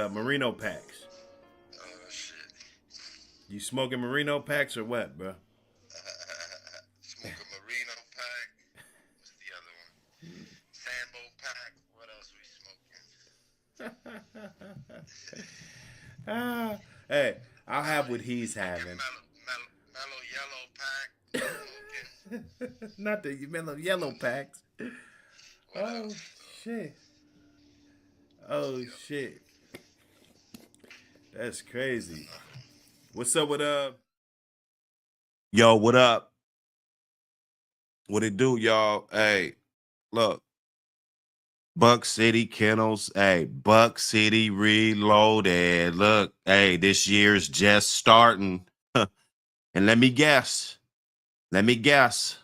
Merino packs. Oh shit. You smoking Merino packs or what, bro? Smoke a Merino pack. What's the other one? Sambo pack. What else we smoking? Ah, hey, I'll have what We he's smoking having. mellow yellow pack. Smoking. Not the yellow packs. What Oh else? shit. What's Oh the other one? shit. That's crazy. Uh, What's up with Yo, what up? What it do, y'all? Hey, look, Buck City Kennels. Hey, Buck City Reloaded. Look, hey, this year's just starting. And let me guess. Let me guess.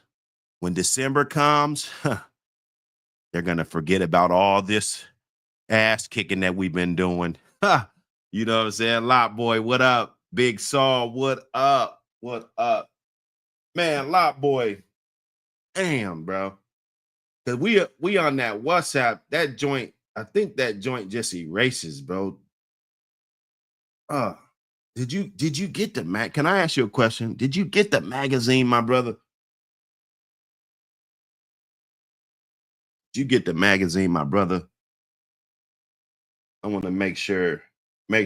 When December comes, they're gonna forget about all this ass kicking that we've been doing. You know what I'm saying? Lot boy, what up? Big Saw, what up? What up? Man, Lot boy, damn, bro. Cause we on that WhatsApp, that joint, I think that joint just erases, bro. Uh, did you get the mag? Can I ask you a question? Did you get the magazine, my brother? Did you get the magazine, my brother? I want to make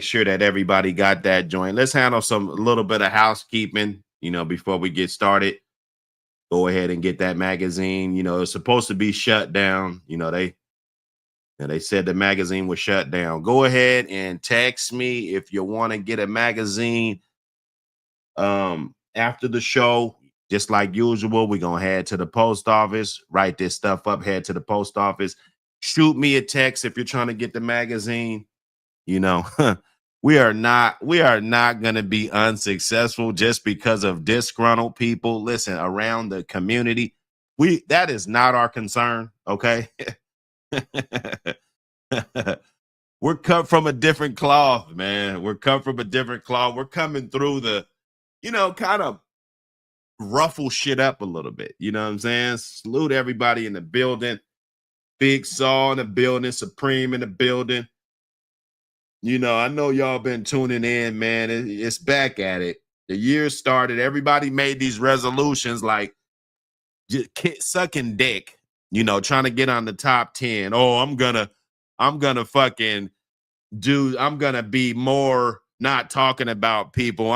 sure that everybody got that joint. Let's handle some a little bit of housekeeping, before we get started. Go ahead and get that magazine. It's supposed to be shut down. They said the magazine was shut down. Go ahead and text me if you want to get a magazine. After the show, just like usual, we're gonna head to the post office, write this stuff up, head to the post office, shoot me a text if you're trying to get the magazine. You know, we are not going to be unsuccessful just because of disgruntled people. Listen, around the community, that is not our concern. Okay. We're cut from a different cloth, man. We're cut from a different cloth. We're coming through kind of ruffle shit up a little bit. You know what I'm saying? Salute everybody in the building. Big Saw in the building, Supreme in the building. I know y'all been tuning in, man. It's back at it. The year started. Everybody made these resolutions like just sucking dick, trying to get on the top 10. Oh, I'm gonna fucking I'm gonna be more not talking about people.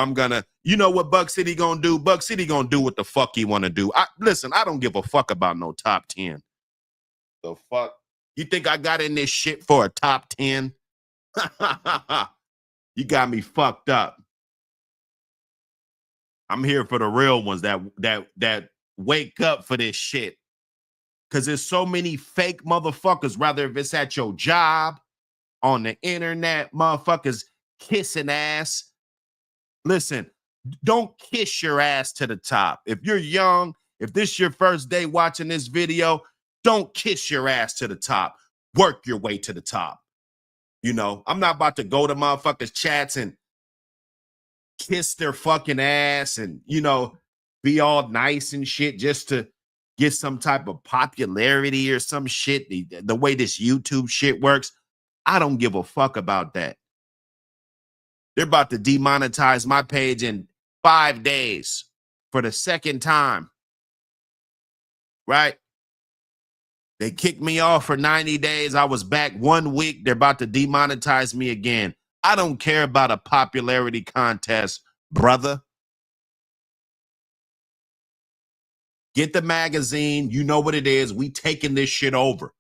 You know what Buck City gonna do? Buck City gonna do what the fuck he wanna do. Listen, I don't give a fuck about no top 10. The fuck? You think I got in this shit for a top 10? You got me fucked up. I'm here for the real ones that wake up for this shit. Cause there's so many fake motherfuckers, rather if it's at your job, on the internet, motherfuckers kissing ass. Listen, don't kiss your ass to the top. If you're young, if this is your first day watching this video, don't kiss your ass to the top. Work your way to the top. I'm not about to go to motherfuckers' chats and kiss their fucking ass and, be all nice and shit just to get some type of popularity or some shit. The way this YouTube shit works, I don't give a fuck about that. They're about to demonetize my page in 5 days for the second time, right? They kicked me off for 90 days. I was back 1 week. They're about to demonetize me again. I don't care about a popularity contest, brother. Get the magazine. You know what it is. We taking this shit over.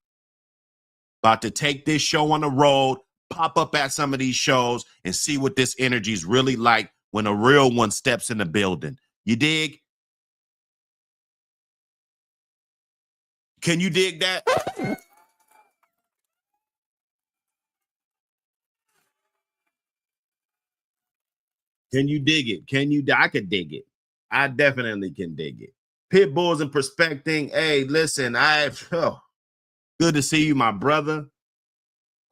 About to take this show on the road, pop up at some of these shows and see what this energy is really like when a real one steps in the building. You dig? Can you dig that? Can you dig it? I could dig it. I definitely can dig it. Pit Bulls and Prospecting. Hey, listen, good to see you, my brother.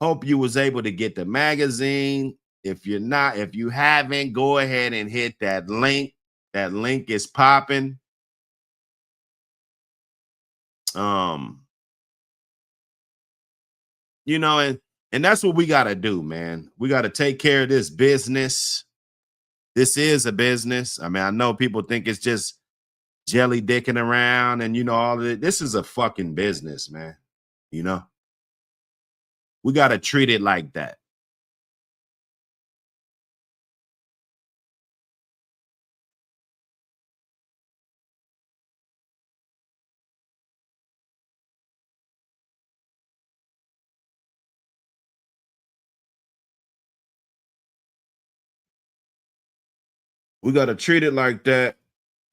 Hope you was able to get the magazine. If you haven't, go ahead and hit that link. That link is popping. Um, and And that's what we got to do, man. We got to take care of this business. This is a business. I mean, I know people think it's just jelly dicking around and, you know, all of it. This is a fucking business, man. You know, we got to treat it like that. We got to treat it like that,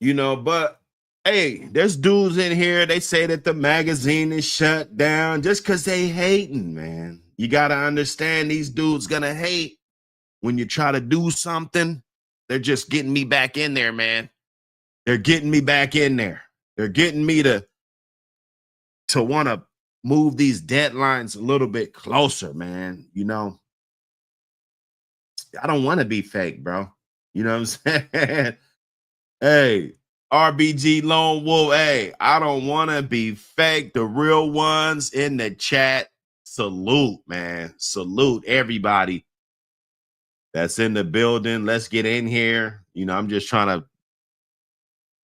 you know, but hey, there's dudes in here. They say that the magazine is shut down just because they hating, man. You got to understand these dudes gonna hate when you try to do something. They're just getting me back in there, man. They're getting me back in there. They're getting me to want to move these deadlines a little bit closer, man. You know, I don't want to be fake, bro. You know what I'm saying? Hey, RBG Lone Wolf. Hey, I don't want to be fake. The real ones in the chat. Salute, man. Salute everybody that's in the building. Let's get in here. You know, I'm just trying to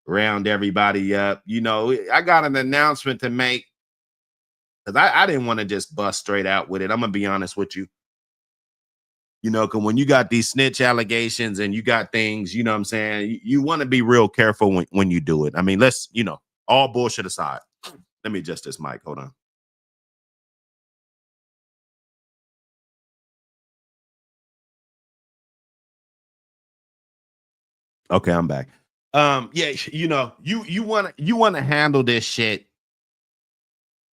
round everybody up. You know, I got an announcement to make because I didn't want to just bust straight out with it. I'm going to be honest with you. You know, because when you got these snitch allegations and you got things, you know what I'm saying, you want to be real careful when you do it. I mean, let's, you know, all bullshit aside. Let me adjust this mic. Hold on. Okay, I'm back. Yeah, you know, you want to handle this shit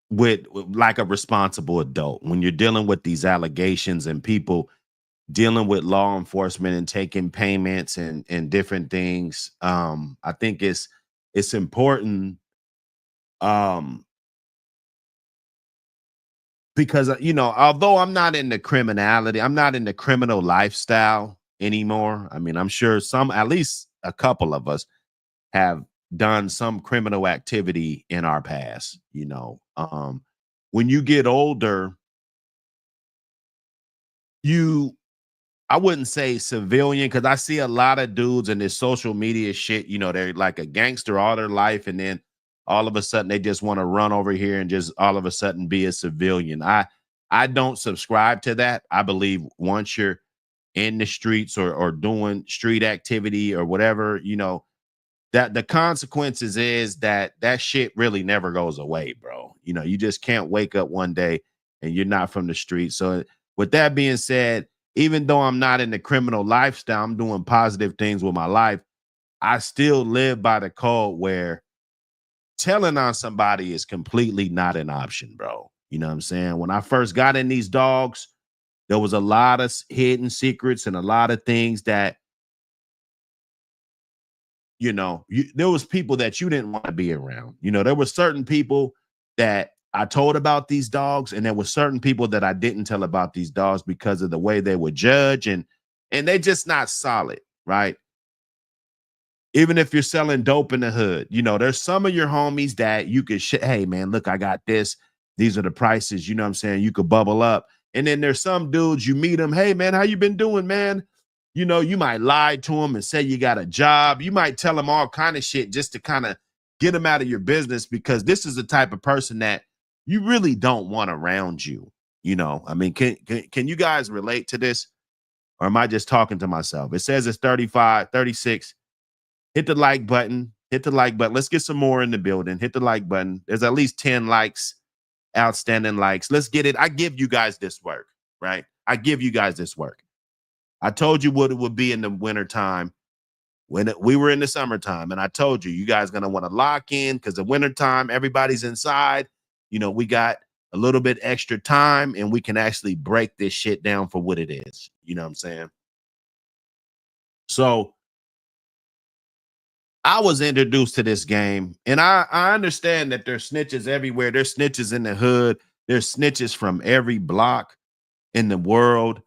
with like a responsible adult when you're dealing with these allegations and people dealing with law enforcement and taking payments and different things. I think it's important because you know, although I'm not in the criminality, I'm not in the criminal lifestyle anymore. I mean, I'm sure some, at least a couple of us have done some criminal activity in our past, you know. When you get older, you I wouldn't say civilian because I see a lot of dudes in this social media shit. You know, they're like a gangster all their life, and then all of a sudden they just want to run over here and just all of a sudden be a civilian. I don't subscribe to that. I believe once you're in the streets or doing street activity or whatever, you know, that the consequences is that shit really never goes away, bro. You know, you just can't wake up one day and you're not from the street. So with that being said, even though I'm not in the criminal lifestyle, I'm doing positive things with my life. I still live by the code where telling on somebody is completely not an option, bro. You know what I'm saying? When I first got in these dogs, there was a lot of hidden secrets and a lot of things that, you know, there was people that you didn't want to be around. You know, there were certain people that I told about these dogs, and there were certain people that I didn't tell about these dogs because of the way they would judge, and they just not solid, right? Even if you're selling dope in the hood, you know, there's some of your homies that you could hey man, look, I got this. These are the prices, you know what I'm saying? You could bubble up. And then there's some dudes you meet them, hey man, how you been doing, man? You know, you might lie to them and say you got a job. You might tell them all kind of shit just to kind of get them out of your business because this is the type of person that you really don't want around you. You know, I mean, can you guys relate to this? Or am I just talking to myself? It says it's 35, 36. Hit the like button. Hit the like button. Let's get some more in the building. Hit the like button. There's at least 10 likes, outstanding likes. Let's get it. I give you guys this work, right? I give you guys this work. I told you what it would be in the wintertime when we were in the summertime. And I told you, you guys going to want to lock in because the wintertime, everybody's inside. You know, we got a little bit extra time and we can actually break this shit down for what it is. You know what I'm saying? So I was introduced to this game, and I understand that there's snitches everywhere. There's snitches in the hood. There's snitches from every block in the world.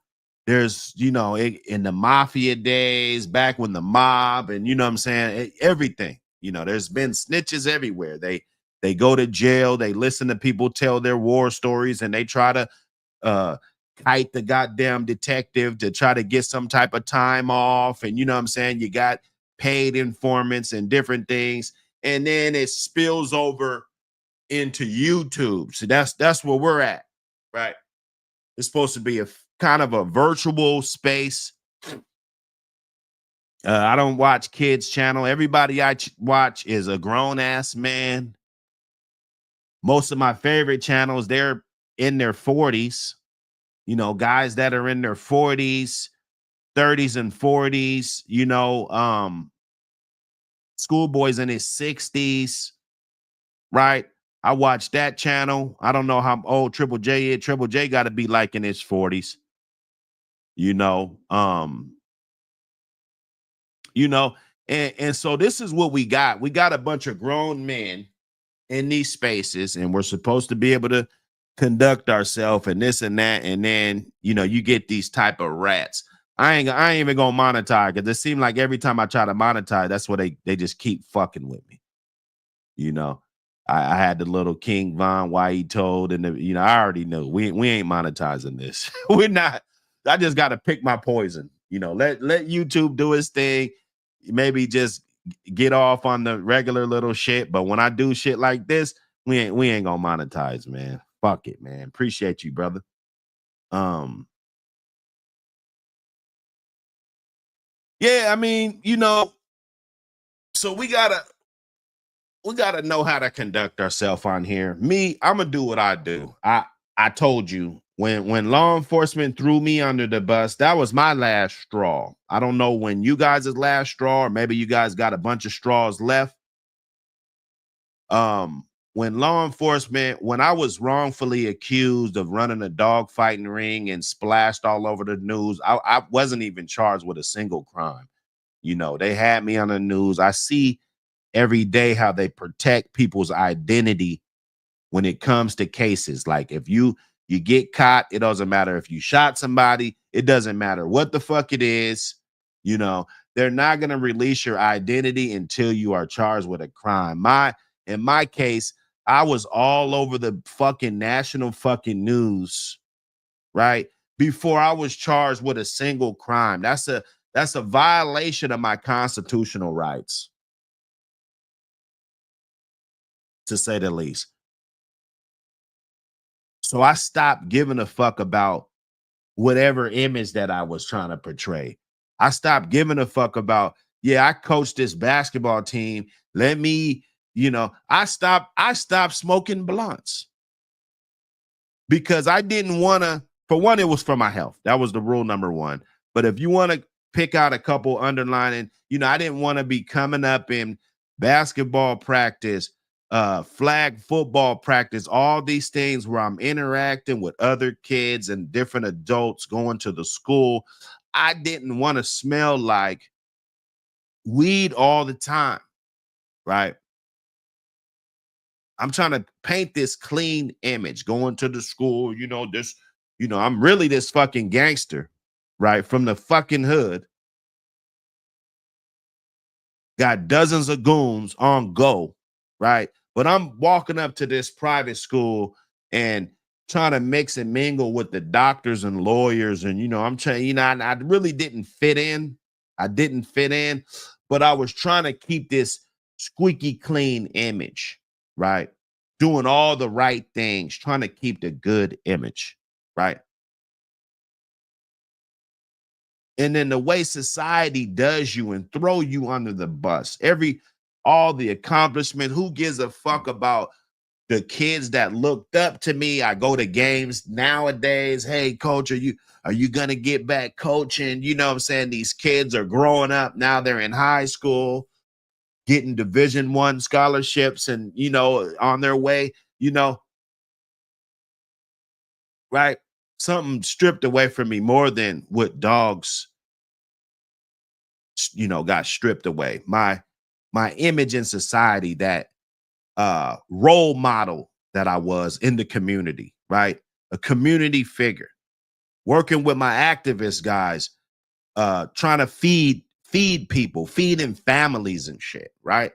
There's, you know, in the mafia days, back when the mob, and you know what I'm saying, everything. You know, there's been snitches everywhere. They go to jail. They listen to people tell their war stories, and they try to kite the goddamn detective to try to get some type of time off. And you know what I'm saying? You got paid informants and different things. And then it spills over into YouTube. So that's where we're at, right? It's supposed to be a kind of a virtual space. I don't watch kids channel. Everybody I watch is a grown ass man. Most of my favorite channels, they're in their 40s. You know, guys that are in their 40s, 30s and 40s, you know, schoolboys in his 60s, right? I watch that channel. I don't know how old Triple J is. Triple J got to be like in his 40s, you know. And so this is what we got. We got a bunch of grown men in these spaces, and we're supposed to be able to conduct ourselves and this and that. And then, you know, you get these type of rats. I ain't even gonna monetize, because it seems like every time I try to monetize, that's what they just keep fucking with me. You know, I had the little King Von, why he told, and you know, I already knew we ain't monetizing this. We're not. I just got to pick my poison. You know, let YouTube do its thing. Maybe just get off on the regular little shit. But when I do shit like this, we ain't gonna monetize, man. Fuck it, man. Appreciate you, brother. Yeah, I mean, you know, so we gotta know how to conduct ourselves on here. Me, I'm gonna do what I do. I told you, when law enforcement threw me under the bus, that was my last straw. I don't know when you guys' last straw, or maybe you guys got a bunch of straws left. When law enforcement, when I was wrongfully accused of running a dog fighting ring and splashed all over the news, I wasn't even charged with a single crime. You know, they had me on the news. I see every day how they protect people's identity when it comes to cases. Like if you get caught, it doesn't matter if you shot somebody, it doesn't matter what the fuck it is. You know, they're not going to release your identity until you are charged with a crime. In my case, I was all over the fucking national fucking news, right? Before I was charged with a single crime. That's a violation of my constitutional rights, to say the least. So I stopped giving a fuck about whatever image that I was trying to portray. I stopped giving a fuck about, yeah, I coached this basketball team. Let me, you know, I stopped smoking blunts because I didn't want to, for one, it was for my health. That was the rule number one. But if you want to pick out a couple underlining, you know, I didn't want to be coming up in basketball practice, flag football practice, all these things where I'm interacting with other kids and different adults going to the school. I didn't want to smell like weed all the time, right? I'm trying to paint this clean image going to the school, you know, this, you know, I'm really this fucking gangster, right? From the fucking hood. Got dozens of goons on go, right? But I'm walking up to this private school and trying to mix and mingle with the doctors and lawyers. And, you know, I'm trying, you know, I really didn't fit in. I didn't fit in, but I was trying to keep this squeaky clean image, right? Doing all the right things, trying to keep the good image, right? And then the way society does you and throw you under the bus, all the accomplishment, who gives a fuck about the kids that looked up to me? I go to games nowadays. Hey, coach, are you gonna get back coaching? You know what I'm saying? These kids are growing up now, they're in high school, getting Division I scholarships, and you know, on their way, you know, right? Something stripped away from me more than what dogs, you know, got stripped away. My image in society, that role model that I was in the community, right? A community figure, working with my activist guys, trying to feed people, feeding families and shit, right?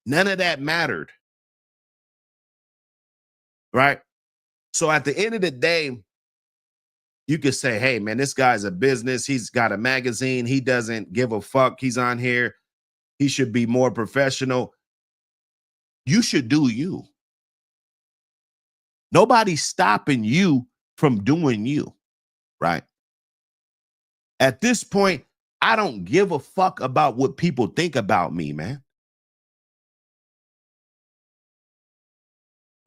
None of that mattered, right? So at the end of the day, You could say, hey, man, this guy's a business. He's got a magazine. He doesn't give a fuck. He's on here. He should be more professional. You should do you. Nobody's stopping you from doing you, right? At this point, I don't give a fuck about what people think about me, man.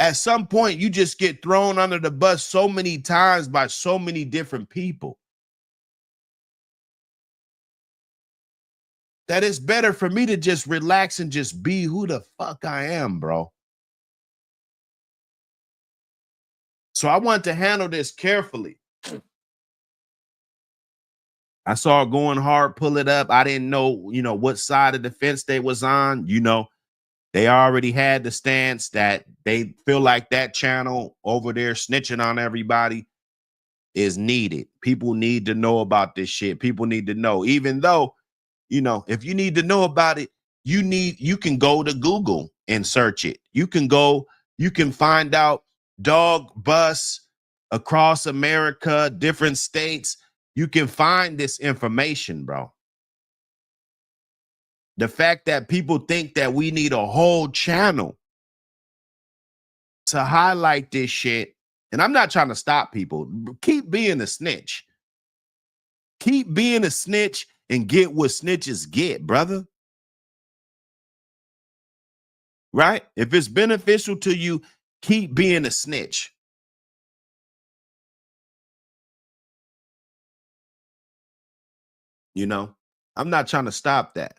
At some point, you just get thrown under the bus so many times by so many different people that it's better for me to just relax and just be who the fuck I am, bro. So I want to handle this carefully. I saw Going Hard pull it up. I didn't know, what side of the fence they was on. They already had the stance that they feel like that channel over there snitching on everybody is needed. People need to know about this shit. People need to know, even though, if you need to know about it, you can go to Google and search it. You can find out dog bus across America, different states. You can find this information, bro. The fact that people think that we need a whole channel to highlight this shit, and I'm not trying to stop people. Keep being a snitch. Keep being a snitch and get what snitches get, brother. Right? If it's beneficial to you, keep being a snitch. I'm not trying to stop that.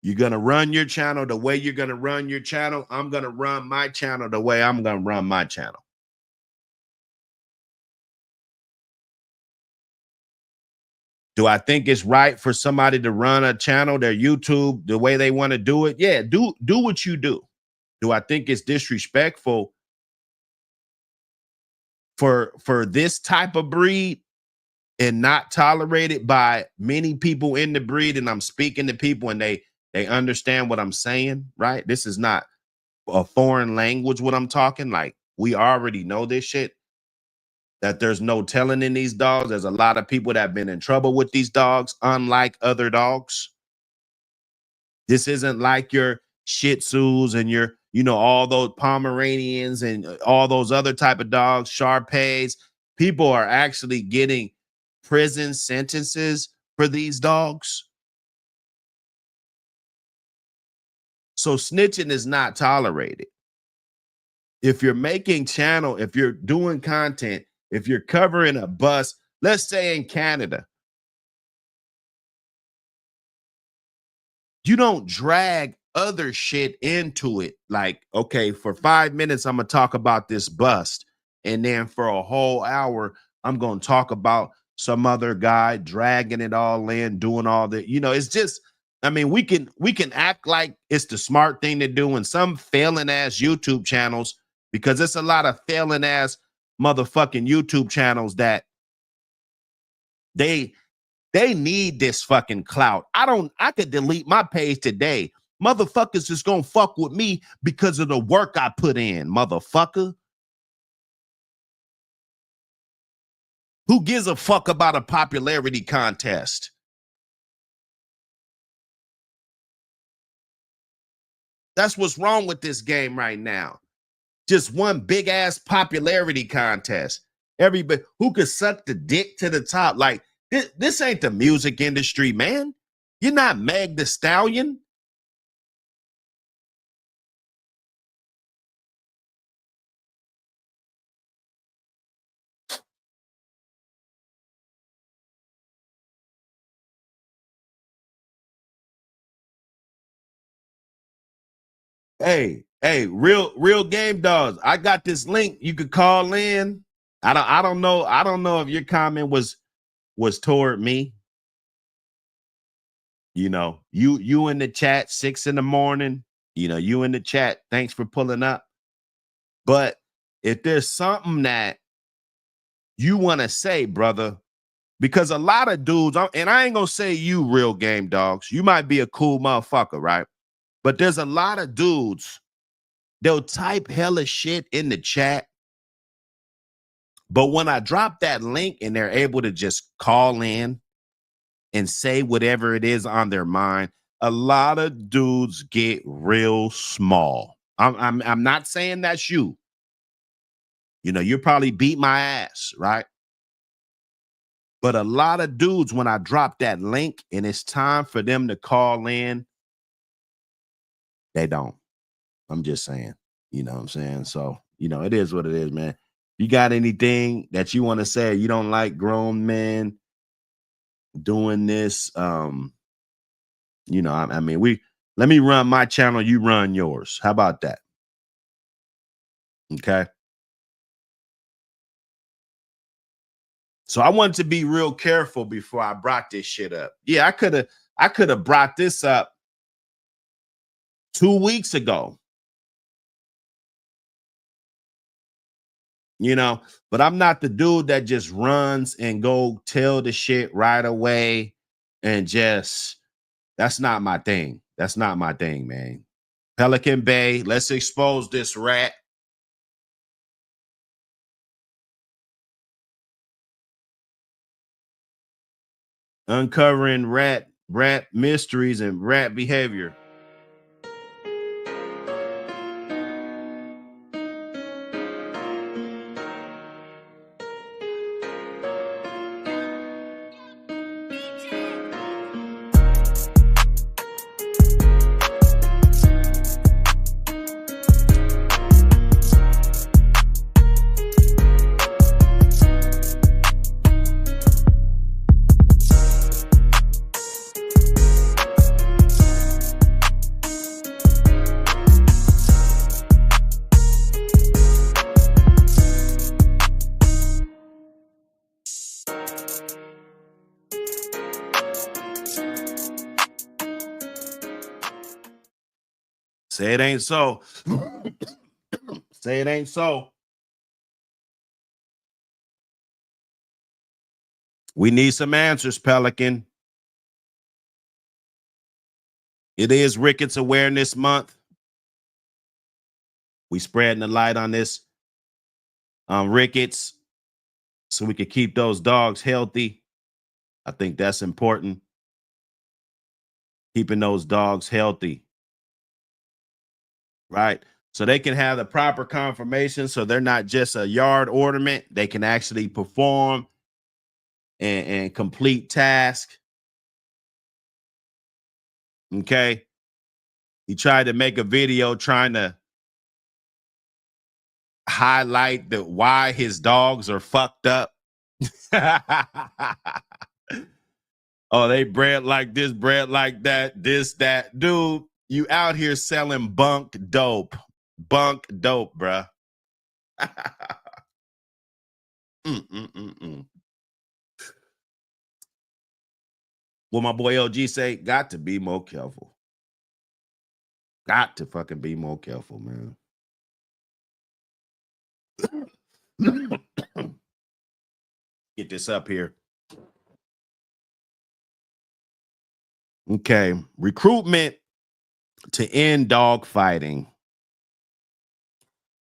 You're going to run your channel the way you're going to run your channel. I'm going to run my channel the way I'm going to run my channel. Do I think it's right for somebody to run a channel, their YouTube, the way they want to do it? Yeah, do what you do. Do I think it's disrespectful for this type of breed and not tolerated by many people in the breed? And I'm speaking to people and they understand what I'm saying, right? This is not a foreign language what I'm talking. Like, we already know this shit, that there's no telling in these dogs. There's a lot of people that have been in trouble with these dogs, unlike other dogs. This isn't like your Shih Tzus and your, all those Pomeranians and all those other type of dogs, Shar-Peis. People are actually getting prison sentences for these dogs. So snitching is not tolerated. If you're making channel, if you're doing content, if you're covering a bus, let's say in Canada, you don't drag other shit into it. Like, okay, for 5 minutes, I'm going to talk about this bust. And then for a whole hour, I'm going to talk about some other guy dragging it all in, doing all that. It's just, we can act like it's the smart thing to do in some failing ass YouTube channels, because it's a lot of failing ass motherfucking YouTube channels that they need this fucking clout. I could delete my page today. Motherfuckers is gonna fuck with me because of the work I put in, motherfucker. Who gives a fuck about a popularity contest? That's what's wrong with this game right now. Just one big ass popularity contest. Everybody who could suck the dick to the top. Like, this ain't the music industry, man. You're not Meg the Stallion. Hey, real game dogs. I got this link. You could call in. I don't know if your comment was toward me. You in the chat 6 a.m. You in the chat. Thanks for pulling up. But if there's something that you want to say, brother, because a lot of dudes, and I ain't gonna say you real game dogs. You might be a cool motherfucker, right? But there's a lot of dudes. They'll type hella shit in the chat But when I drop that link and they're able to just call in and say whatever it is on their mind, a lot of dudes get real small. I'm not saying that's you. You know, you probably beat my ass, right? But a lot of dudes, when I drop that link and it's time for them to call in, they don't. I'm just saying, you know what I'm saying? So, you know, it is what it is, man. You got anything that you want to say? You don't like grown men doing this? You know, I mean, let me run my channel, you run yours. How about that? Okay. So I wanted to be real careful before I brought this shit up. Yeah, I could have brought this up 2 weeks ago. You know, but I'm not the dude that just runs and go tell the shit right away and just that's not my thing. That's not my thing, man. Pelican Bay, let's expose this rat. Uncovering rat mysteries and rat behavior. Say it ain't so. Say it ain't so. We need some answers, Pelican. It is Ricketts Awareness Month. We spreading the light on this rickets so we can keep those dogs healthy. I think that's important. Keeping those dogs healthy. Right? So they can have the proper confirmation so they're not just a yard ornament. They can actually perform and complete task. Okay. He tried to make a video trying to highlight the why his dogs are fucked up. Oh, they bred like this, bred like that, this, that. Dude, you out here selling bunk dope. Bunk dope, bruh. What my boy LG say, got to be more careful. Got to fucking be more careful, man. Get this up here. Okay. Recruitment to end dog fighting.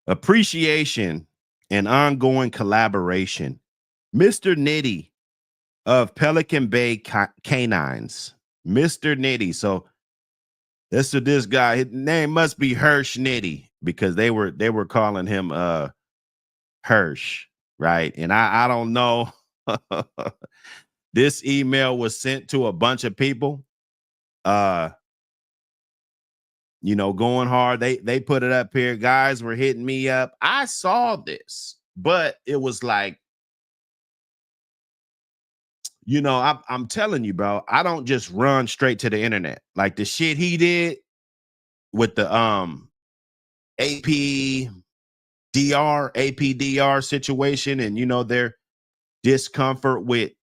Appreciation and ongoing collaboration. Mr. Nitty of Pelican Bay Canines. Mr. Nitty. So this guy. His name must be Hirsch Nitty because they were calling him Hirsch, right? And I don't know. This email was sent to a bunch of people. You know, going hard. They put it up here. Guys were hitting me up. I saw this, but it was like, you know, I'm telling you, bro, I don't just run straight to the internet. Like the shit he did with the APDR situation and you know their discomfort with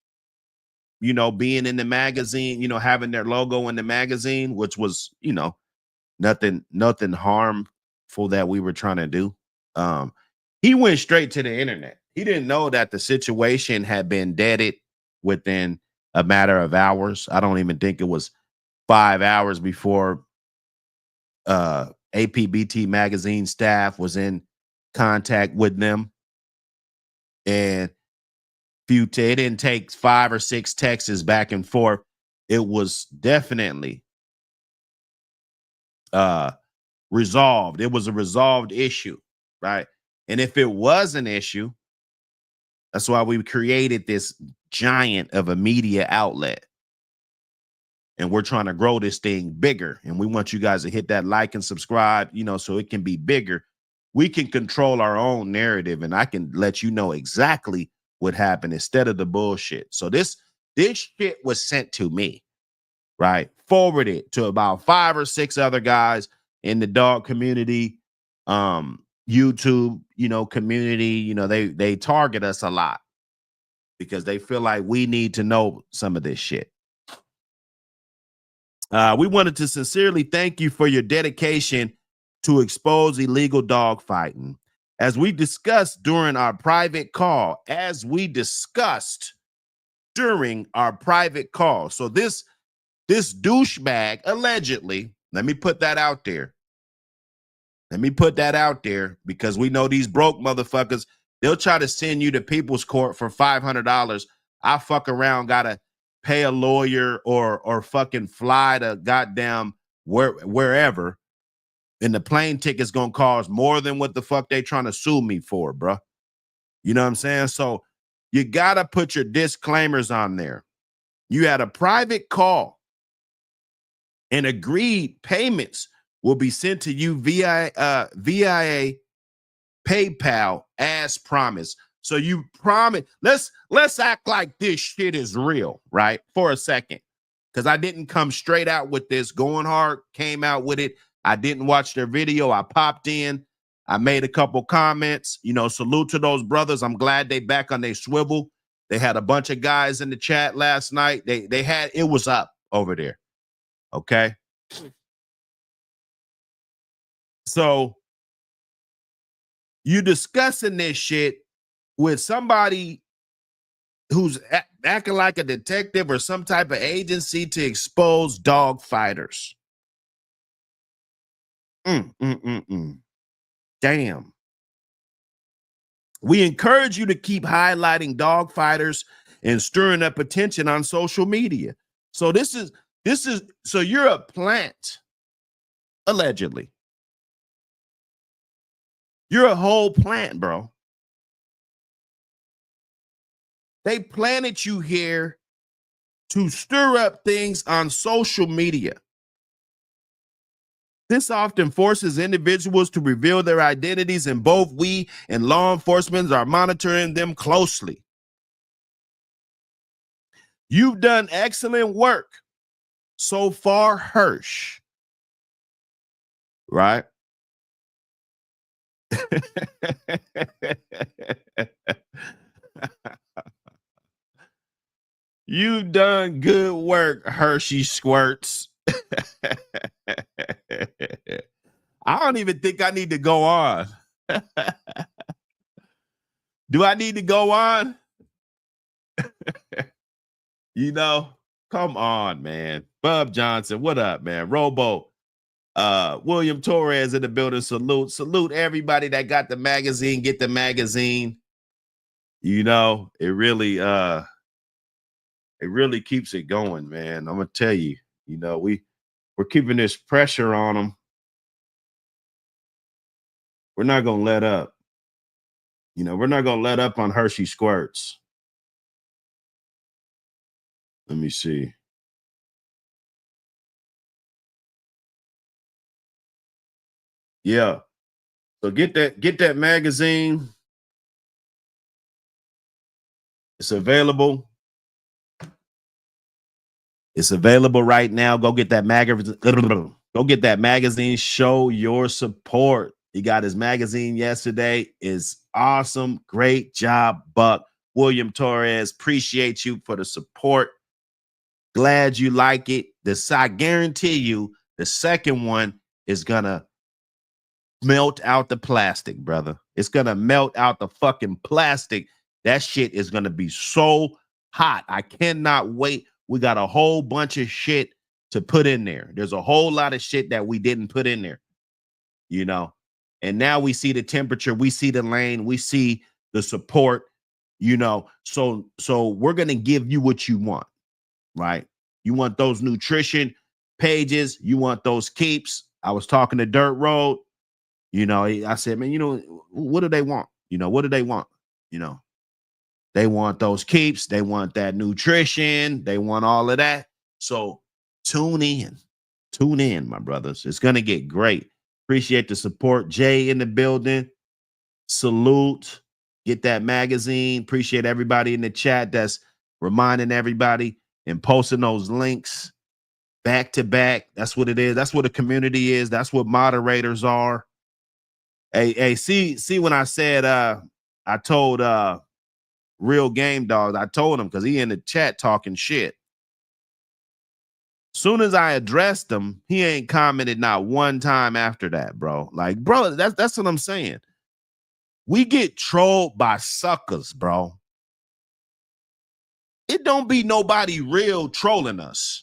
you know being in the magazine, you know, having their logo in the magazine, which was, you know, nothing harmful that we were trying to do. He went straight to the internet. He didn't know that the situation had been deaded within a matter of hours. I don't even think it was 5 hours before APBT magazine staff was in contact with them And it didn't take 5 or 6 texts back and forth. It was definitely resolved. It was a resolved issue, right? And if it was an issue, that's why we created this giant of a media outlet. And we're trying to grow this thing bigger. And we want you guys to hit that like and subscribe, you know, so it can be bigger. We can control our own narrative, and I can let you know exactly what happened instead of the bullshit. So this shit was sent to me, right? Forwarded to about 5 or 6 other guys in the dog community, YouTube, you know, community. You know, they target us a lot because they feel like we need to know some of this shit. We wanted to sincerely thank you for your dedication to expose illegal dog fighting. As we discussed during our private call, so this douchebag allegedly, let me put that out there. Because we know these broke motherfuckers, they'll try to send you to people's court for $500. I fuck around, gotta pay a lawyer or fucking fly to goddamn wherever, and the plane ticket's gonna cost more than what the fuck they trying to sue me for, bro. You know what I'm saying? So you gotta put your disclaimers on there. You had a private call, and agreed payments will be sent to you via PayPal as promised. So you promise. Let's act like this shit is real, right? For a second. Because I didn't come straight out with this. Going Hard came out with it. I didn't watch their video. I popped in. I made a couple comments. You know, salute to those brothers. I'm glad they back on their swivel. They had a bunch of guys in the chat last night. They had, it was up over there. Okay. So you discussing this shit with somebody who's acting like a detective or some type of agency to expose dog fighters. Damn. We encourage you to keep highlighting dog fighters and stirring up attention on social media. So this is so you're a plant, allegedly. You're a whole plant, bro. They planted you here to stir up things on social media. This often forces individuals to reveal their identities, and both we and law enforcement are monitoring them closely. You've done excellent work so far, Hirsch. Right? You've done good work, Hershey Squirts. I don't even think I need to go on. Do I need to go on? You know, come on, man. Bub Johnson, what up, man? Robo, William Torres in the building. Salute everybody that got the magazine. Get the magazine. You know, it really keeps it going, man. I'm gonna tell you, you know, we're keeping this pressure on them. We're not gonna let up. You know, we're not gonna let up on Hershey Squirts. Let me see. Yeah. So get that magazine. It's available. It's available right now. Go get that magazine. Go get that magazine. Show your support. He got his magazine yesterday. Is awesome. Great job, Buck. William Torres, appreciate you for the support. Glad you like it. I guarantee you the second one is gonna melt out the plastic, brother. It's gonna melt out the fucking plastic. That shit is gonna be so hot. I cannot wait. We got a whole bunch of shit to put in there. There's a whole lot of shit that we didn't put in there, you know. And now we see the temperature, we see the lane, we see the support. You know, so we're gonna give you what you want, right? You want those nutrition pages, you want those keeps. I was talking to Dirt Road, you know, I said, man, you know, what do they want? You know, what do they want? You know, they want those keeps, they want that nutrition, they want all of that. So tune in, my brothers. It's gonna get great. Appreciate the support. Jay in the building. Salute. Get that magazine. Appreciate everybody in the chat that's reminding everybody and posting those links back to back. That's what it is. That's what a community is. That's what moderators are. Hey, see when I said I told Real Game Dog, I told him because he in the chat talking shit. Soon as I addressed him, he ain't commented not one time after that, bro. Like, bro, that's what I'm saying. We get trolled by suckers, bro. It don't be nobody real trolling us.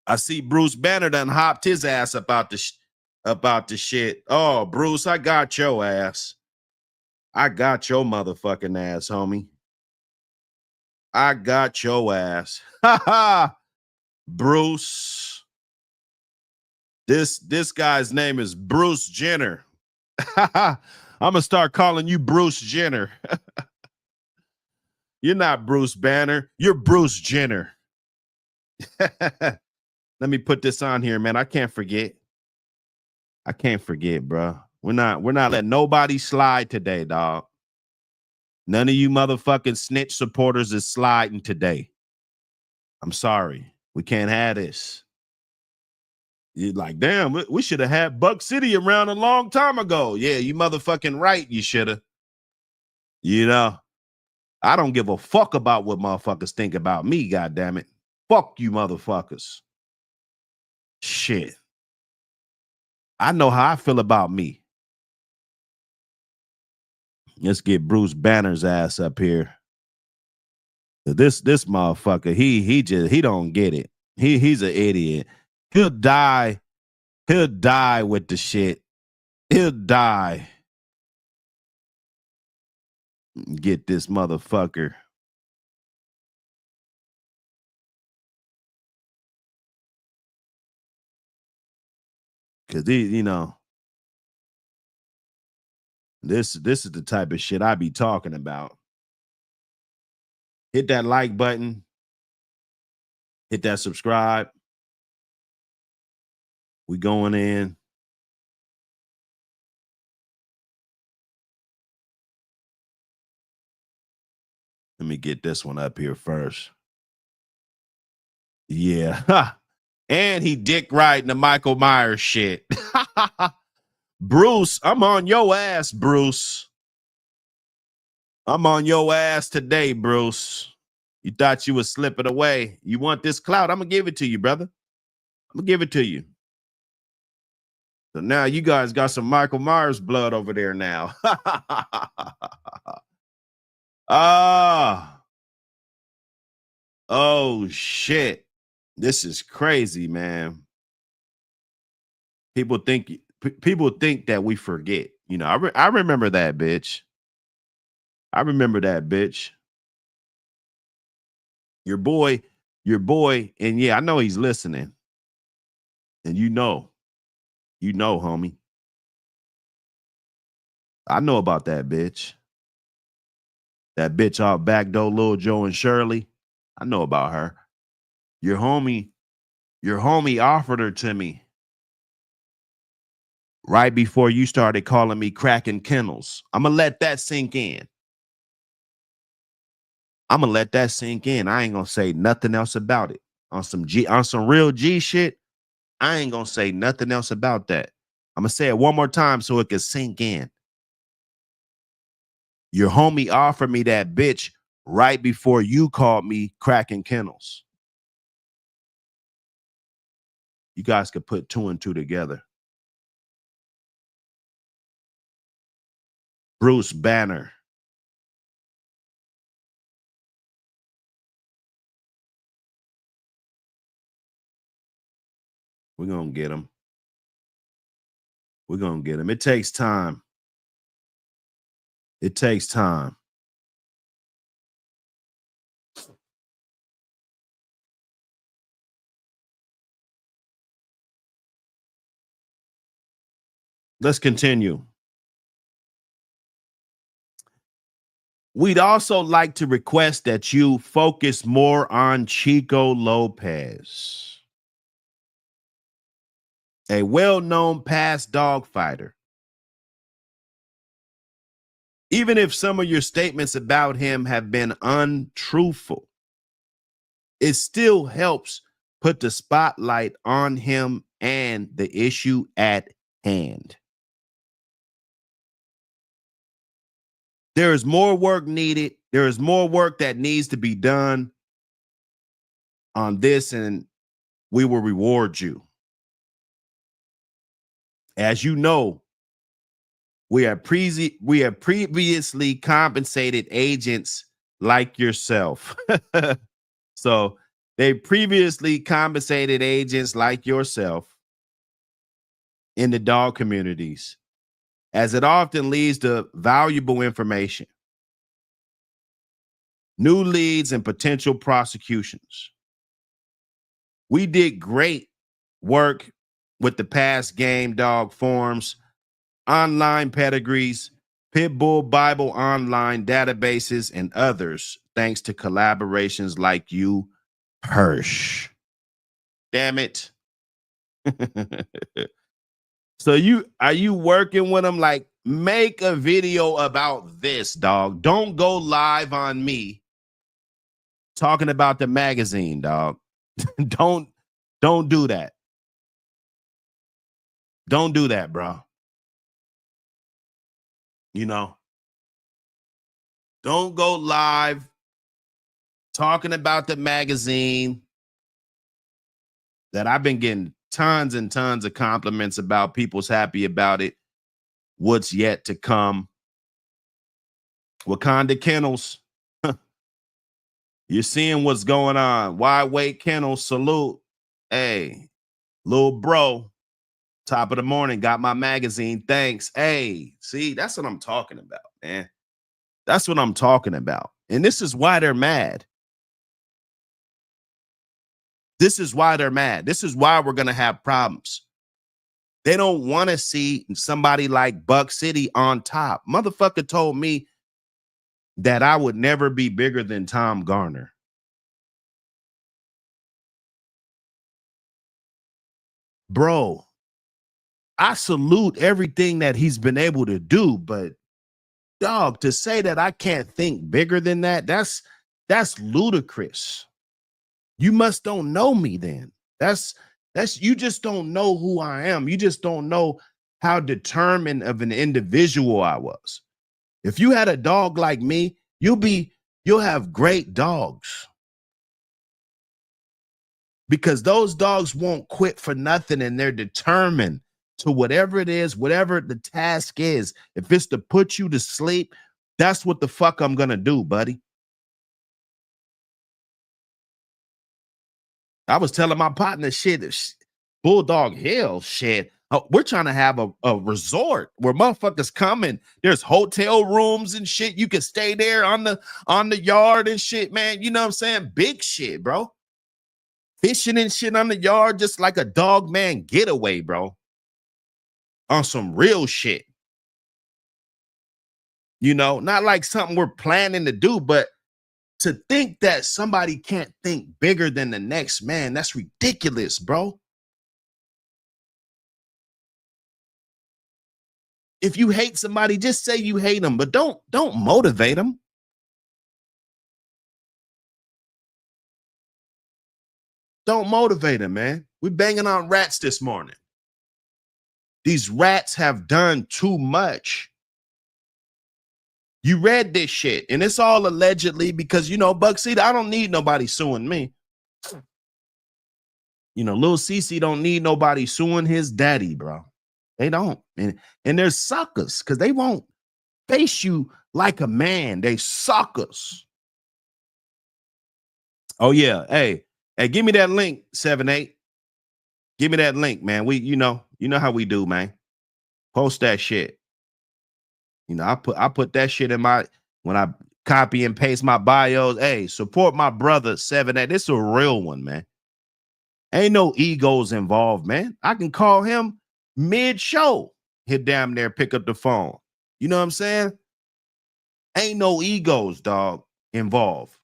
I see Bruce Banner done hopped his ass about the shit. Oh, Bruce, I got your ass. I got your motherfucking ass, homie. I got your ass. Ha ha. Bruce. This guy's name is Bruce Jenner. I'm gonna start calling you Bruce Jenner. You're not Bruce Banner. You're Bruce Jenner. Let me put this on here, man. I can't forget. I can't forget, bro. We're not letting nobody slide today, dog. None of you motherfucking snitch supporters is sliding today. I'm sorry. We can't have this. You're like, damn, we should have had Buck City around a long time ago. Yeah, you motherfucking right. You should have. You know, I don't give a fuck about what motherfuckers think about me, goddammit. Fuck you motherfuckers. Shit. I know how I feel about me. Let's get Bruce Banner's ass up here. This motherfucker, he don't get it. He's an idiot. He'll die with the shit. He'll die. Get this motherfucker. Cause you know, this is the type of shit I be talking about. Hit that like button. Hit that subscribe. We going in. Let me get this one up here first. Yeah. And he dick riding the Michael Myers shit. Bruce, I'm on your ass, Bruce. I'm on your ass today, Bruce. You thought you was slipping away. You want this clout? I'm going to give it to you, brother. I'm going to give it to you. So now you guys got some Michael Myers blood over there now. Ah. Oh, shit. This is crazy, man. People think that we forget. You know, I remember that bitch. I remember that bitch. Your boy, and yeah, I know he's listening. And you know, homie. I know about that bitch. That bitch off backdoor Lil Joe and Shirley. I know about her. Your homie offered her to me right before you started calling me cracking kennels. I'm gonna let that sink in. I'm gonna let that sink in. I ain't gonna say nothing else about it. On some real G shit, I ain't gonna say nothing else about that. I'm gonna say it one more time so it can sink in. Your homie offered me that bitch right before you called me cracking kennels. You guys could put 2 and 2 together. Bruce Banner. We're gonna get him. We're gonna get him. It takes time. It takes time. Let's continue. We'd also like to request that you focus more on Chico Lopez, a well-known past dog fighter. Even if some of your statements about him have been untruthful, it still helps put the spotlight on him and the issue at hand. There is more work needed. There is more work that needs to be done on this, and we will reward you. As you know, we have previously compensated agents like yourself. So they previously compensated agents like yourself in the dog communities, as it often leads to valuable information, new leads, and potential prosecutions. We did great work with the past game dog forums, online pedigrees, Pitbull Bible online databases, and others, thanks to collaborations like you, Hirsch. Damn it. So are you working with them? Like, make a video about this, dog. Don't go live on me talking about the magazine, dog. don't do that. Don't do that, bro. You know, don't go live talking about the magazine that I've been getting tons and tons of compliments about. People's happy about it. What's yet to come? Wakanda Kennels. You're seeing what's going on. Why wait, Kennels? Salute. Hey, little bro. Top of the morning. Got my magazine. Thanks. Hey, see, that's what I'm talking about, man. That's what I'm talking about. And this is why they're mad. This is why they're mad. This is why we're going to have problems. They don't want to see somebody like Buck City on top. Motherfucker told me that I would never be bigger than Tom Garner. Bro, I salute everything that he's been able to do, but dog, to say that I can't think bigger than that, that's ludicrous. You must don't know me then. That's you just don't know who I am. You just don't know how determined of an individual I was. If you had a dog like me, you'll have great dogs. Because those dogs won't quit for nothing, and they're determined to whatever it is, whatever the task is. If it's to put you to sleep, that's what the fuck I'm gonna do, buddy. I was telling my partner, shit, Bulldog Hill, shit. We're trying to have a resort where motherfuckers come and there's hotel rooms and shit. You can stay there on the yard and shit, man. You know what I'm saying? Big shit, bro. Fishing and shit on the yard, just like a dog man getaway, bro. On some real shit. You know, not like something we're planning to do, but to think that somebody can't think bigger than the next man, that's ridiculous, bro. If you hate somebody, just say you hate them, but don't motivate them. Don't motivate them, man. We're banging on rats this morning. These rats have done too much. You read this shit, and it's all allegedly because, you know, Buck City, I don't need nobody suing me. You know, Lil CC don't need nobody suing his daddy, bro. They don't. And they're suckers because they won't face you like a man. They suckers. Oh, yeah. Hey, give me that link, 7-8. Give me that link, man. You know how we do, man. Post that shit. You know, I put that shit in my when I copy and paste my bios. Hey, support my brother 7A. This is a real one, man. Ain't no egos involved, man. I can call him mid-show. He'll damn near pick up the phone. You know what I'm saying? Ain't no egos, dog, involved.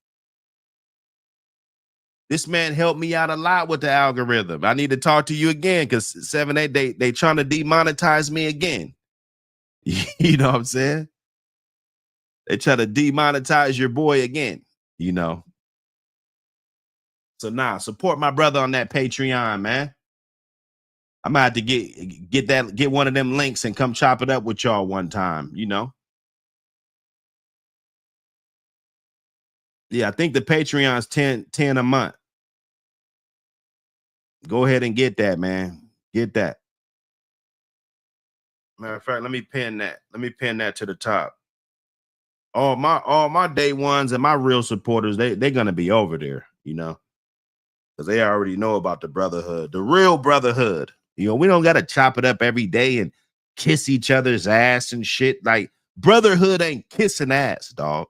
This man helped me out a lot with the algorithm. I need to talk to you again because 7A, they trying to demonetize me again. You know what I'm saying? They try to demonetize your boy again, you know. So support my brother on that Patreon, man. I might have to get one of them links and come chop it up with y'all one time, you know. Yeah, I think the Patreon's 10 a month. Go ahead and get that, man. Get that. Matter of fact, let me pin that. Let me pin that to the top. All my day ones and my real supporters, they're gonna be over there, you know, because they already know about the brotherhood, the real brotherhood. You know, we don't gotta chop it up every day and kiss each other's ass and shit. Like, brotherhood ain't kissing ass, dog.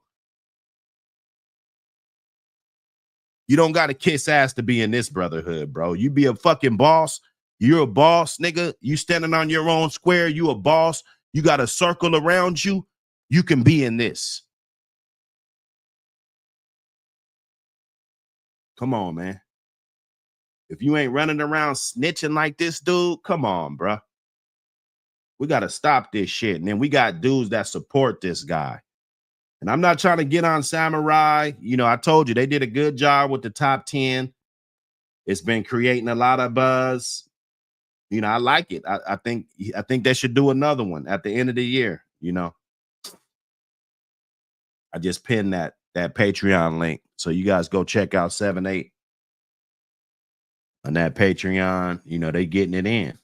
You don't gotta kiss ass to be in this brotherhood, bro. You be a fucking boss. You're a boss, nigga. You standing on your own square. You a boss. You got a circle around you. You can be in this. Come on, man. If you ain't running around snitching like this dude, come on, bro. We got to stop this shit. And then we got dudes that support this guy. And I'm not trying to get on Samurai. You know, I told you they did a good job with the top 10. It's been creating a lot of buzz. You know, I like it. I think they should do another one at the end of the year. You know, I just pinned that Patreon link. So you guys go check out 7-8 on that Patreon. You know, they getting it in.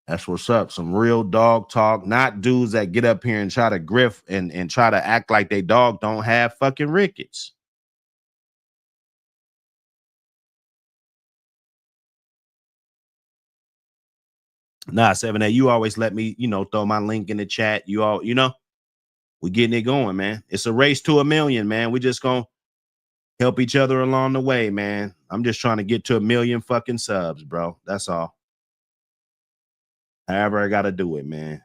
That's what's up. Some real dog talk, not dudes that get up here and try to griff and try to act like they dog don't have fucking rickets. Nah, 7-8, you always let me, you know, throw my link in the chat. You all, you know, we getting it going, man. It's a race to 1 million, man. We just gonna help each other along the way, man. I'm just trying to get to 1 million fucking subs, bro. That's all. However I gotta do it, man.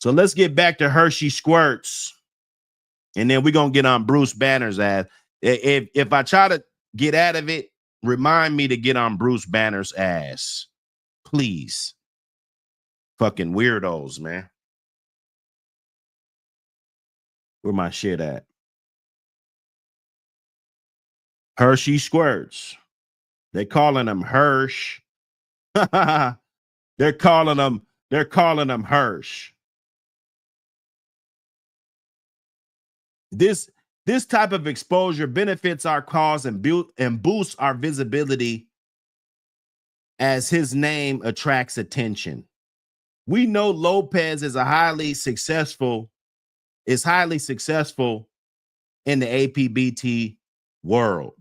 So let's get back to Hershey Squirts. And then we're gonna get on Bruce Banner's ass. If I try to get out of it, remind me to get on Bruce Banner's ass. Please. Fucking weirdos, man. Where my shit at? Hershey Squirts. They calling them Hirsch. they're calling them Hirsch. This type of exposure benefits our cause and boosts our visibility as his name attracts attention. We know Lopez is highly successful in the APBT world.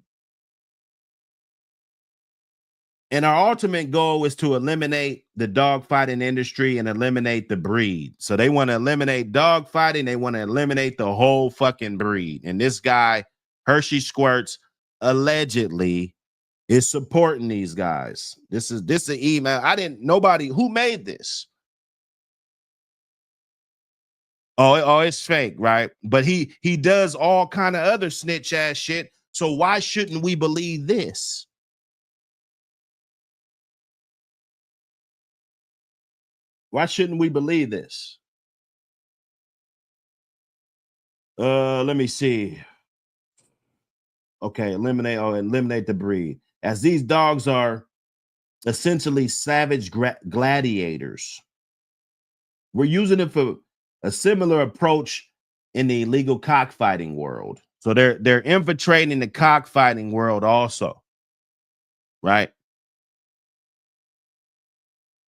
And our ultimate goal is to eliminate the dogfighting industry and eliminate the breed. So they want to eliminate dogfighting. They want to eliminate the whole fucking breed. And this guy, Hershey Squirts, allegedly is supporting these guys. This is an email. Nobody who made this. Oh, it's fake, right? But he does all kind of other snitch ass shit. So why shouldn't we believe this? Why shouldn't we believe this? Let me see. Okay, eliminate the breed. As these dogs are essentially savage gladiators. We're using it for a similar approach in the illegal cockfighting world. So they're infiltrating the cockfighting world also, right?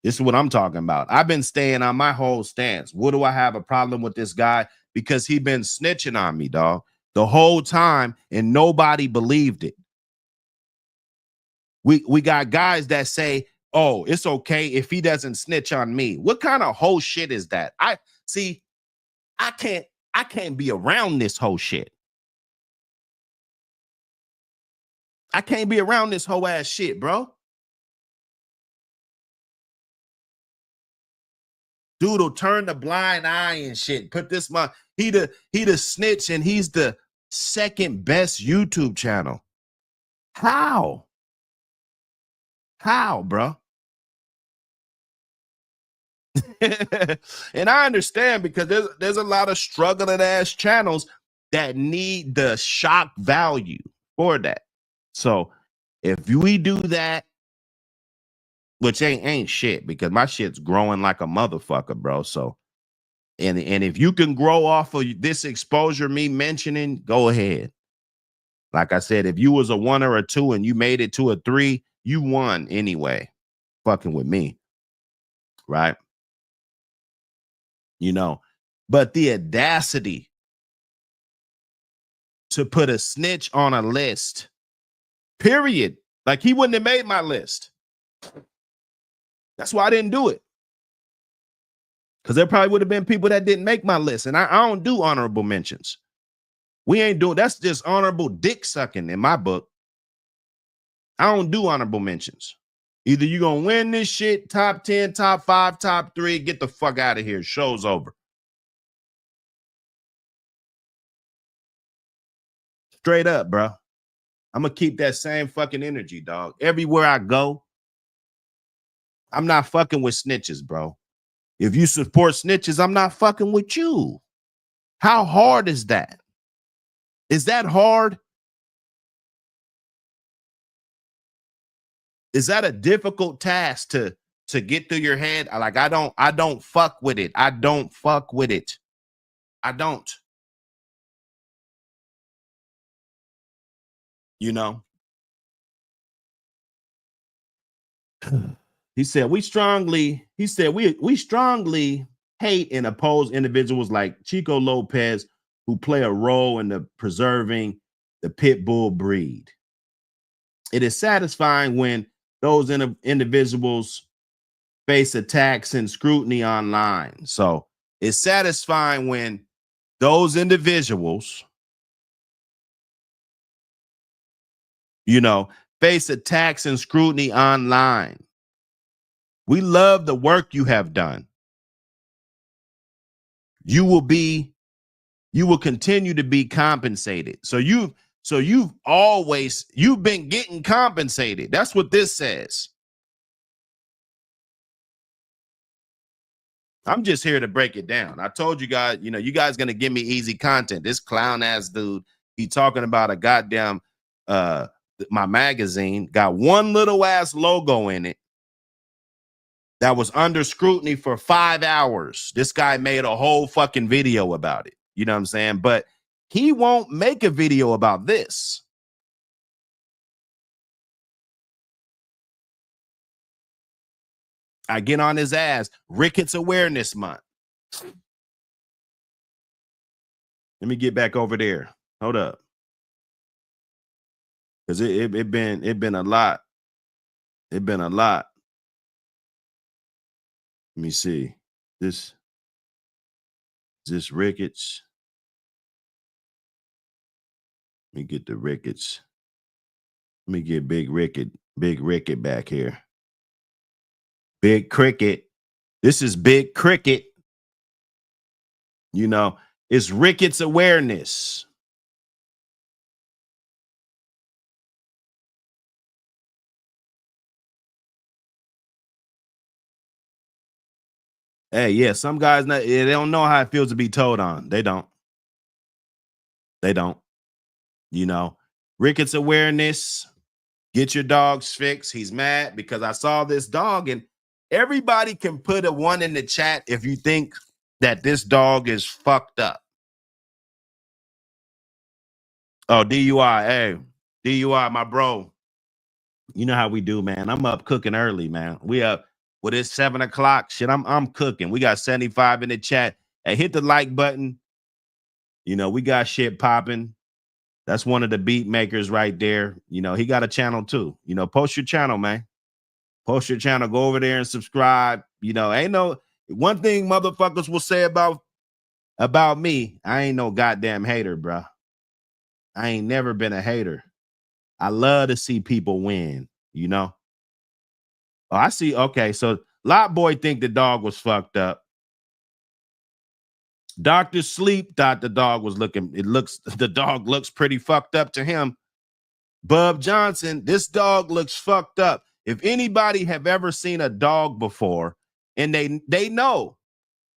This is what I'm talking about. I've been staying on my whole stance. What do I have a problem with this guy? Because he been snitching on me, dog, the whole time, and nobody believed it. We got guys that say, oh, it's okay if he doesn't snitch on me. What kind of whole shit is that? See, I can't be around this whole shit. I can't be around this whole ass shit, bro. Dude will turn the blind eye and shit. Put this he the snitch and he's the second best YouTube channel. How? How, bro? And I understand because there's a lot of struggling ass channels that need the shock value for that. So if we do that, which ain't shit because my shit's growing like a motherfucker, bro. So and if you can grow off of this exposure me mentioning, go ahead. Like I said, if you was a 1 or a 2 and you made it to a 3, you won anyway. Fucking with me. Right? You know, but the audacity to put a snitch on a list, period. Like he wouldn't have made my list. That's why I didn't do it. Because there probably would have been people that didn't make my list. And I don't do honorable mentions. We ain't doing, that's just honorable dick sucking in my book. I don't do honorable mentions. Either you're going to win this shit, top 10, top 5, top 3, get the fuck out of here. Show's over. Straight up, bro. I'm going to keep that same fucking energy, dog. Everywhere I go, I'm not fucking with snitches, bro. If you support snitches, I'm not fucking with you. How hard is that? Is that hard? Is that a difficult task to get through your head? Like, I don't fuck with it. I don't fuck with it. I don't. You know? He said, we strongly hate and oppose individuals like Chico Lopez who play a role in the preserving the pit bull breed. It is satisfying when those individuals face attacks and scrutiny online. So it's satisfying when those individuals, you know, face attacks and scrutiny online. We love the work you have done. You will continue to be compensated. So you've been getting compensated. That's what this says. I'm just here to break it down. I told you guys, you guys gonna give me easy content. This clown ass dude, he talking about a goddamn my magazine got one little ass logo in it that was under scrutiny for 5 hours. This guy made a whole fucking video about it. You know what I'm saying? But he won't make a video about this. I get on his ass. Ricketts Awareness Month. Let me get back over there. Hold up. Because it been a lot. It been a lot. Let me see. This Ricketts. Let me get the Ricketts. Let me get Big Ricket back here. Big Cricket. This is Big Cricket. You know, it's Ricketts Awareness. Hey, yeah, some guys, they don't know how it feels to be told on. They don't. They don't. You know, Ricketts Awareness. Get your dogs fixed. He's mad because I saw this dog, and everybody can put a 1 in the chat if you think that this dog is fucked up. Oh, DUI. Hey, DUI, my bro. You know how we do, man. I'm up cooking early, man. We up. Well, it's 7 o'clock. Shit, I'm cooking. We got 75 in the chat. Hey, hit the like button. You know, we got shit popping. That's one of the beat makers right there. You know, he got a channel too. You know, post your channel, man. Post your channel. Go over there and subscribe. You know, One thing motherfuckers will say about me, I ain't no goddamn hater, bro. I ain't never been a hater. I love to see people win, you know? Oh, I see. Okay, so Lot Boy think the dog was fucked up. Dr. Sleep thought the dog was the dog looks pretty fucked up to him. Bub Johnson, this dog looks fucked up. If anybody have ever seen a dog before, and they know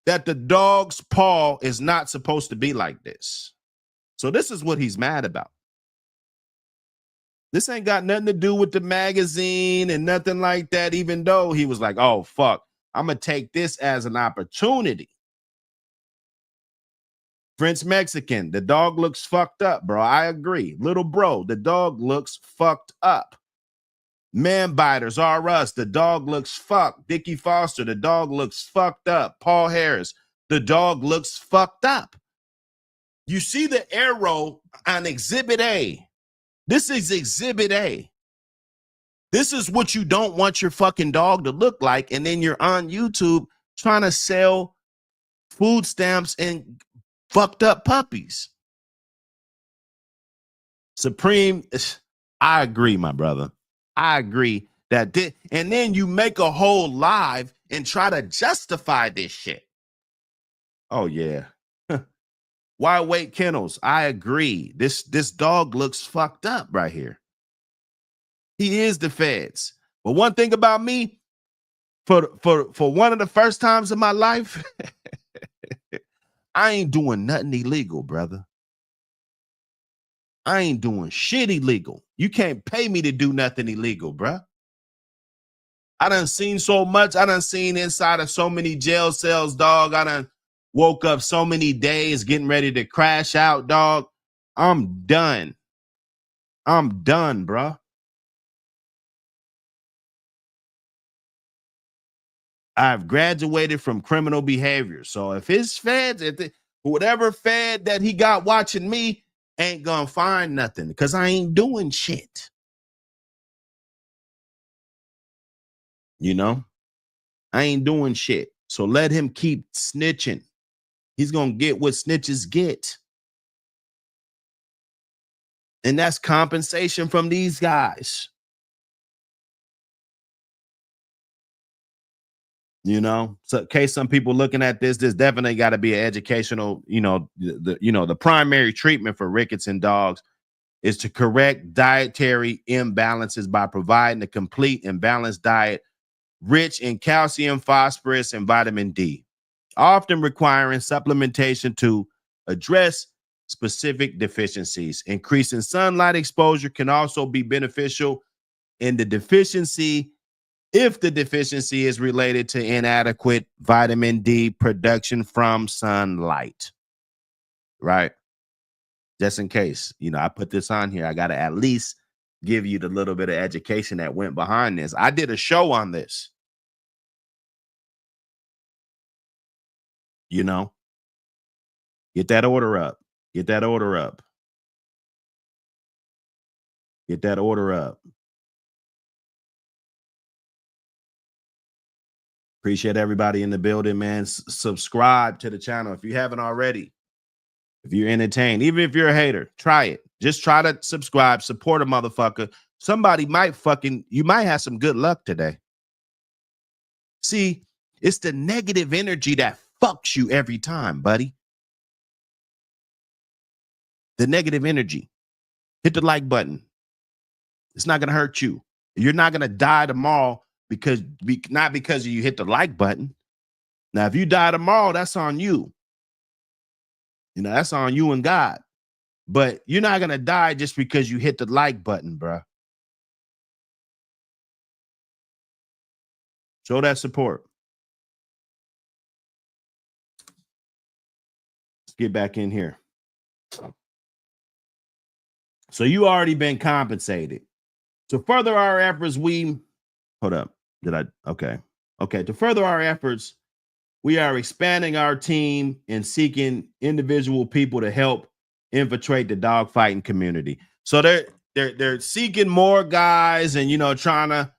that the dog's paw is not supposed to be like this. So this is what he's mad about. This ain't got nothing to do with the magazine and nothing like that, even though he was like, oh, fuck, I'm going to take this as an opportunity. French Mexican, the dog looks fucked up, bro. I agree. Little bro, the dog looks fucked up. Man Biters, R Us, the dog looks fucked. Dickie Foster, the dog looks fucked up. Paul Harris, the dog looks fucked up. You see the arrow on Exhibit A. This is Exhibit A. This is what you don't want your fucking dog to look like. And then you're on YouTube trying to sell food stamps and fucked up puppies. Supreme, I agree, my brother. I agree that and then you make a whole live and try to justify this shit. Oh, yeah. Why wait kennels? I agree. This dog looks fucked up right here. He is the feds. But one thing about me, for one of the first times in my life, I ain't doing nothing illegal, brother. I ain't doing shit illegal. You can't pay me to do nothing illegal, bruh. I done seen so much. I done seen inside of so many jail cells, dog. I done woke up so many days getting ready to crash out, dog. I'm done. I'm done, bruh. I've graduated from criminal behavior. So if his feds, whatever fed that he got watching me ain't gonna find nothing because I ain't doing shit. You know, I ain't doing shit. So let him keep snitching. He's gonna get what snitches get. And that's compensation from these guys. You know, so in case some people looking at this definitely got to be an educational, the primary treatment for rickets in dogs is to correct dietary imbalances by providing a complete and balanced diet rich in calcium, phosphorus, and vitamin D, often requiring supplementation to address specific deficiencies. Increasing sunlight exposure can also be beneficial in the deficiency if the deficiency is related to inadequate vitamin D production from sunlight, right? Just in case, I put this on here, I got to at least give you the little bit of education that went behind this. I did a show on this, get that order up, get that order up, get that order up. Appreciate everybody in the building, man. Subscribe to the channel if you haven't already. If you're entertained, even if you're a hater, try it. Just try to subscribe, support a motherfucker. Somebody you might have some good luck today. See, it's the negative energy that fucks you every time, buddy. The negative energy. Hit the like button. It's not going to hurt you. You're not going to die tomorrow not because you hit the like button. Now, if you die tomorrow, that's on you. That's on you and God. But you're not going to die just because you hit the like button, bro. Show that support. Let's get back in here. So you already been compensated. To further our efforts, hold up. Okay. To further our efforts, we are expanding our team and seeking individual people to help infiltrate the dogfighting community. So they're seeking more guys and trying to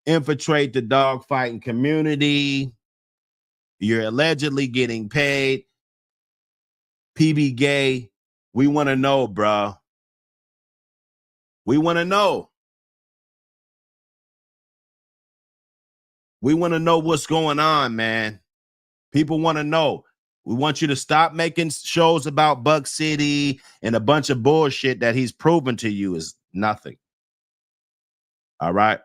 infiltrate the dogfighting community. You're allegedly getting paid. PB Gay, we want to know, bro. We want to know. We want to know what's going on, man. People want to know. We want you to stop making shows about Buck City and a bunch of bullshit that he's proven to you is nothing. All right?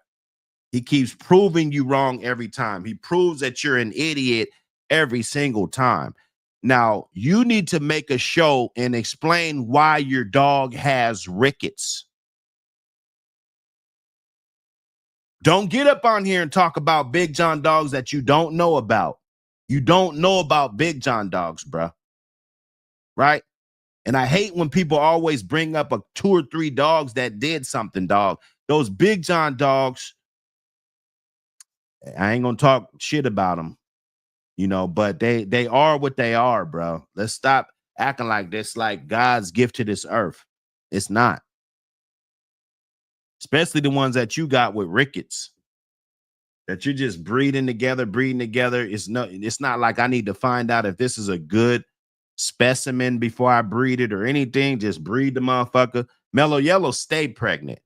He keeps proving you wrong every time. He proves that you're an idiot every single time. Now, you need to make a show and explain why your dog has rickets. Don't get up on here and talk about Big John dogs that you don't know about. You don't know about Big John dogs, bro. Right? And I hate when people always bring up 2 or 3 dogs that did something, dog. Those Big John dogs, I ain't gonna talk shit about them, you know, but they are what they are, bro. Let's stop acting like this, like God's gift to this earth. It's not. Especially the ones that you got with rickets. That you're just breeding together. It's not like I need to find out if this is a good specimen before I breed it or anything. Just breed the motherfucker. Mellow Yellow stay pregnant.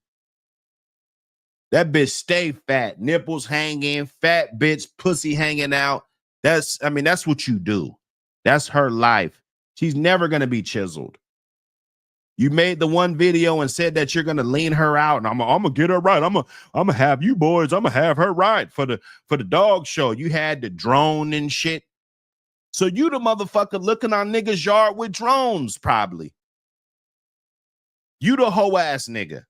That bitch stay fat, nipples hanging, fat bitch, pussy hanging out. That's what you do. That's her life. She's never gonna be chiseled. You made the one video and said that you're gonna lean her out, and I'm gonna get her right. I'm gonna have you boys. I'm gonna have her right for the dog show. You had the drone and shit. So you the motherfucker looking on niggas' yard with drones, probably. You the hoe ass nigga.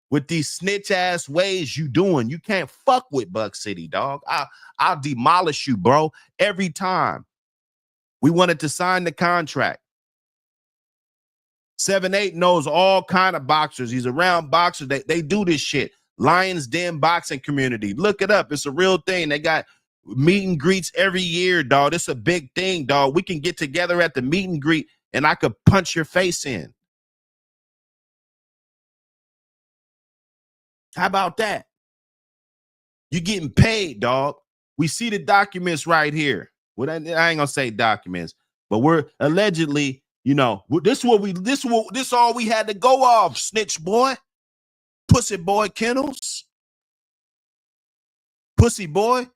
With these snitch ass ways you doing, you can't fuck with Buck City, dog. I'll demolish you, bro, every time. We wanted to sign the contract. 7-8 knows all kind of boxers. He's around boxers. They do this shit. Lions Den boxing community. Look it up. It's a real thing. They got meet and greets every year, dog. It's a big thing, dog. We can get together at the meet and greet and I could punch your face in. How about that? You're getting paid, dog. We see the documents right here. Well, I ain't gonna say documents, but we're allegedly, you know, this all we had to go off, snitch boy, pussy boy kennels, pussy boy.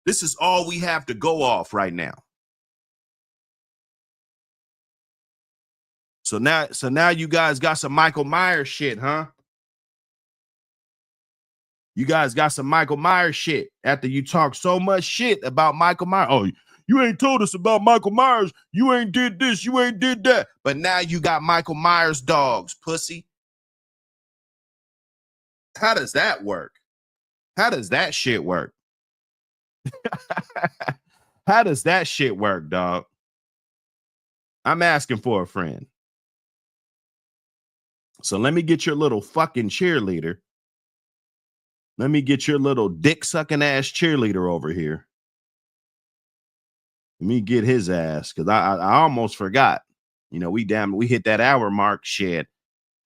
This is all we have to go off right now. So now you guys got some Michael Myers shit, huh? You guys got some Michael Myers shit after you talk so much shit about Michael Myers. Oh, you ain't told us about Michael Myers. You ain't did this. You ain't did that. But now you got Michael Myers dogs, pussy. How does that work? How does that shit work? How does that shit work, dog? I'm asking for a friend. So let me get your little fucking cheerleader. Let me get your little dick sucking ass cheerleader over here. Let me get his ass, because I almost forgot. You know, we hit that hour mark. Shit,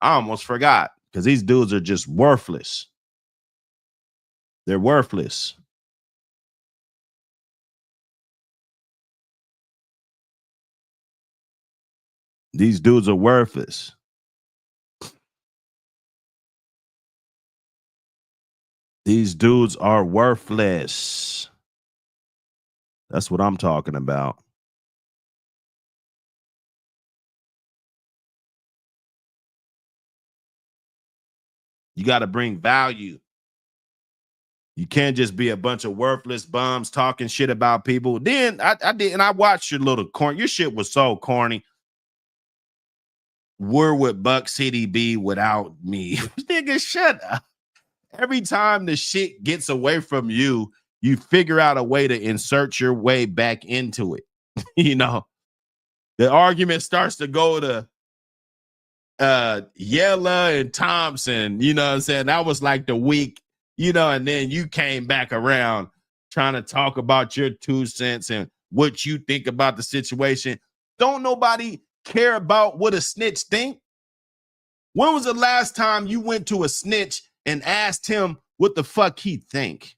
I almost forgot, because these dudes are just worthless. They're worthless. These dudes are worthless. These dudes are worthless. That's what I'm talking about. You got to bring value. You can't just be a bunch of worthless bums talking shit about people. Then I did, and I watched your little corn. Your shit was so corny. Where would Buck City be without me? Nigga, shut up. Every time the shit gets away from you, you figure out a way to insert your way back into it. You know, the argument starts to go to Yella and Thompson, you know what I'm saying? That was like the week, you know, and then you came back around trying to talk about your 2 cents and what you think about the situation. Don't nobody care about what a snitch think? When was the last time you went to a snitch and asked him what the fuck he think?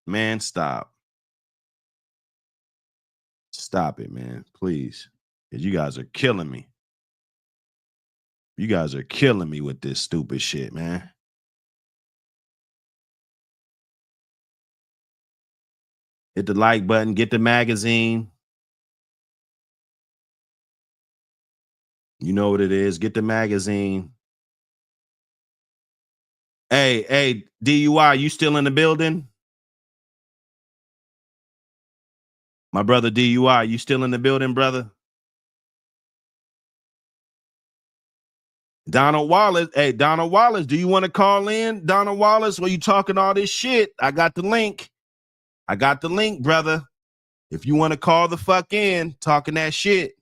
Man, stop. Stop it, man. Please. Because you guys are killing me. You guys are killing me with this stupid shit, man. Hit the like button. Get the magazine. You know what it is. Get the magazine. Hey, DUI, you still in the building? My brother DUI, you still in the building, brother? Donald Wallace. Hey, Donald Wallace, do you want to call in? Donald Wallace, while you talking all this shit? I got the link. I got the link, brother. If you want to call the fuck in, talking that shit.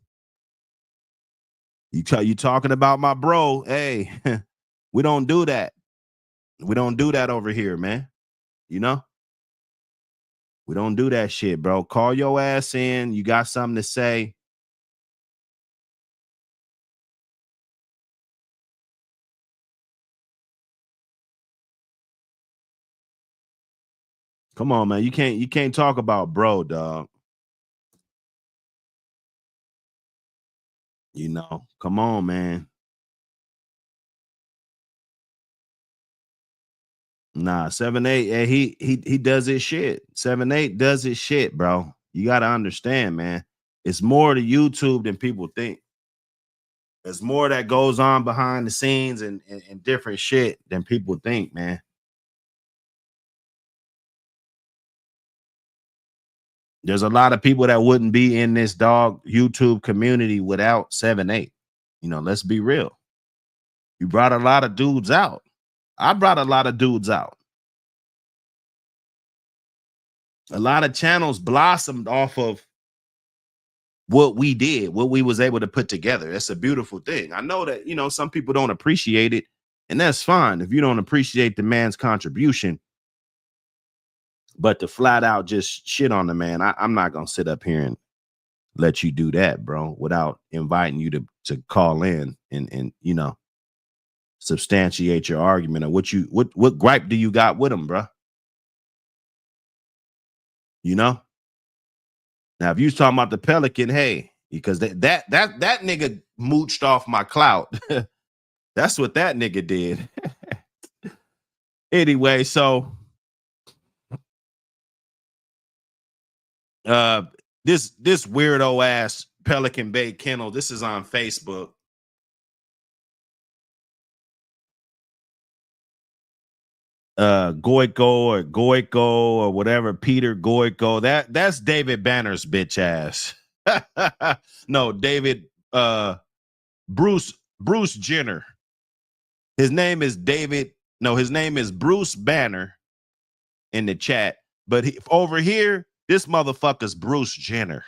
You talking about my bro. Hey, we don't do that. We don't do that over here, man. You know? We don't do that shit, bro. Call your ass in. You got something to say. Come on, man. You can't talk about bro, dog. You know, come on, man. Nah, 7-8, he does his shit. 7-8 does his shit, bro. You gotta understand, man. It's more to YouTube than people think. There's more that goes on behind the scenes and different shit than people think, man. There's a lot of people that wouldn't be in this dog YouTube community without 7-8. You know, let's be real. You brought a lot of dudes out. I brought a lot of dudes out. A lot of channels blossomed off of what we did, what we was able to put together. That's a beautiful thing. I know that, you know, some people don't appreciate it, and that's fine if you don't appreciate the man's contribution. But to flat out just shit on the man, I'm not gonna sit up here and let you do that, bro, without inviting you to call in and you know, substantiate your argument or what gripe do you got with him, bro? You know? Now, if you was talking about the Pelican, hey, because that nigga mooched off my clout. That's what that nigga did. Anyway, so this weirdo ass Pelican Bay Kennel, this is on Facebook. Goico or whatever, Peter Goico. That's David Banner's bitch ass. No, David Bruce Jenner. His name is David. No, his name is Bruce Banner in the chat. But over here, this motherfucker's Bruce Jenner.